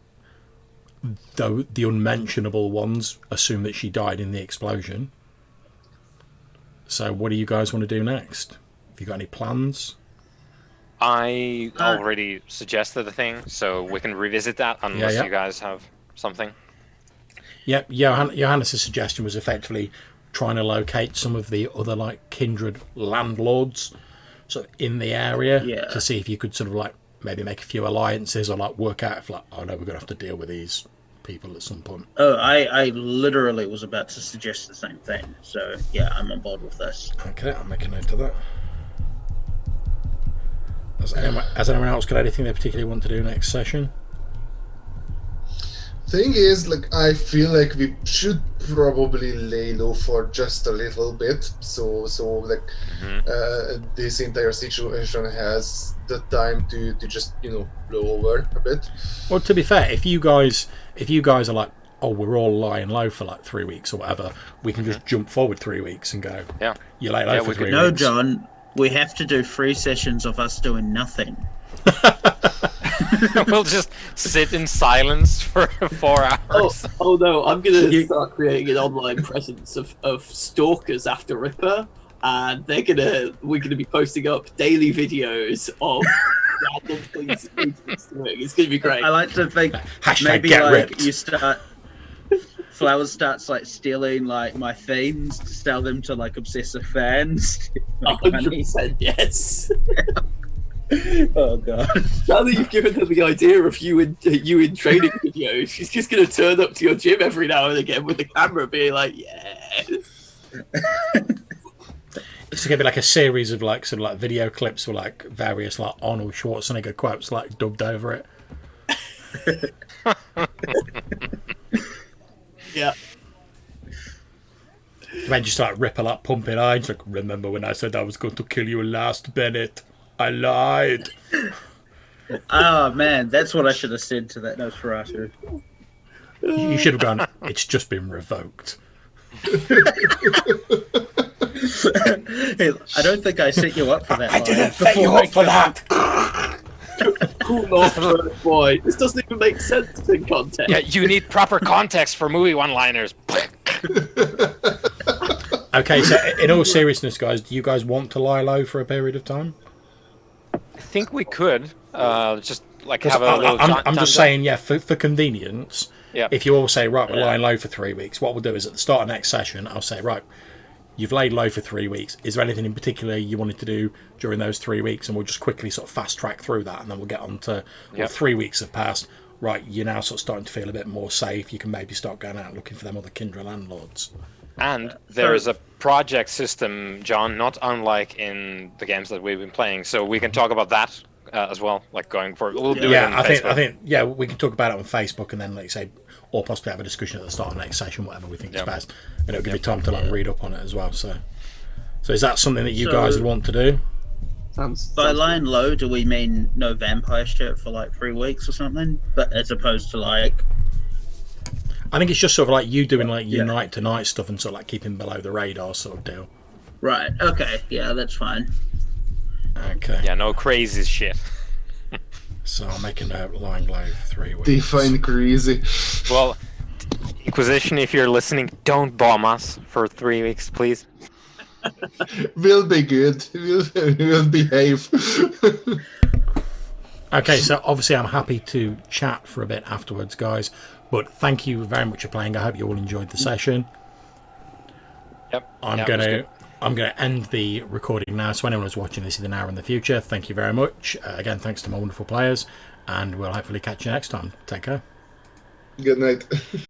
the unmentionable ones assume that she died in the explosion. So what do you guys want to do next? Have you got any plans? I already suggested a thing, so we can revisit that unless you guys have something. Yep, Johannes' suggestion was effectively trying to locate some of the other kindred landlords sort of in the area to see if you could sort of maybe make a few alliances or work out if oh no, we're gonna have to deal with these people at some point. Oh, I literally was about to suggest the same thing. So yeah, I'm on board with this. Okay, I'll make a note of that. Has anyone else got anything they particularly want to do next session? Thing is, I feel like we should probably lay low for just a little bit, so this entire situation has the time to just blow over a bit. Well, to be fair, if you guys are like, oh, we're all lying low for 3 weeks or whatever, we can just jump forward 3 weeks and go, you lay low for 3 weeks. No, John, we have to do 3 sessions of us doing nothing. We'll just sit in silence for 4 hours. Oh no, I'm gonna start creating an online presence of stalkers after Ripper, and we're gonna be posting up daily videos of random things he's doing. It's gonna be great. I like to think Hashtag maybe get like ripped. you start. Flowers starts like stealing like my themes to sell them to like obsessive fans. Make money. 100% yes. Oh god. Now that you've given her the idea of you in training videos, she's just gonna turn up to your gym every now and again with the camera, being like, "Yeah." It's gonna be like a series of like sort of like video clips with like various like Arnold Schwarzenegger quotes like dubbed over it. Yeah. Then just like ripper like pumping eyes like, remember when I said I was going to kill you last, Bennett? I lied. Oh man, that's what I should have said to that Nosferatu. You should have gone, it's just been revoked. Hey, I don't think I set you up for that. I didn't line set you before up for that. Cool off, boy. This doesn't even make sense in context. Yeah, you need proper context for movie one-liners. Okay, so in all seriousness, guys, do you guys want to lie low for a period of time? I think we could just like have a little. I'm just saying, yeah, for convenience. Yeah. If you all say, right, we're lying low for 3 weeks, what we'll do is at the start of next session, I'll say, right, you've laid low for 3 weeks. Is there anything in particular you wanted to do during those 3 weeks? And we'll just quickly sort of fast track through that, and then we'll get on to well, 3 weeks have passed. Right, you're now sort of starting to feel a bit more safe. You can maybe start going out and looking for them other Kindred landlords. And there is a project system, John, not unlike in the games that we've been playing. So we can talk about that as well, like going forward. We'll do it on Facebook. I think, we can talk about it on Facebook, and then, like you say, or possibly have a discussion at the start of the next session, whatever we think is best. And it'll give you time to like read up on it as well. So is that something that you guys would want to do? By lying low, do we mean no vampire shit for like 3 weeks or something? But as opposed to like, I think it's just sort of like you doing like your night to night stuff and sort of like keeping below the radar sort of deal. right? Okay, yeah, that's fine. Okay. Yeah, no crazy shit. So I'll make a note, lying low for 3 weeks. Define crazy. Well, Inquisition, if you're listening, don't bomb us for 3 weeks, please. We'll be good. We'll behave. Okay, so obviously I'm happy to chat for a bit afterwards, guys. But thank you very much for playing. I hope you all enjoyed the session. Yep. I'm gonna end the recording now. So anyone who's watching this in an hour in the future, thank you very much. Again, thanks to my wonderful players, and we'll hopefully catch you next time. Take care. Good night.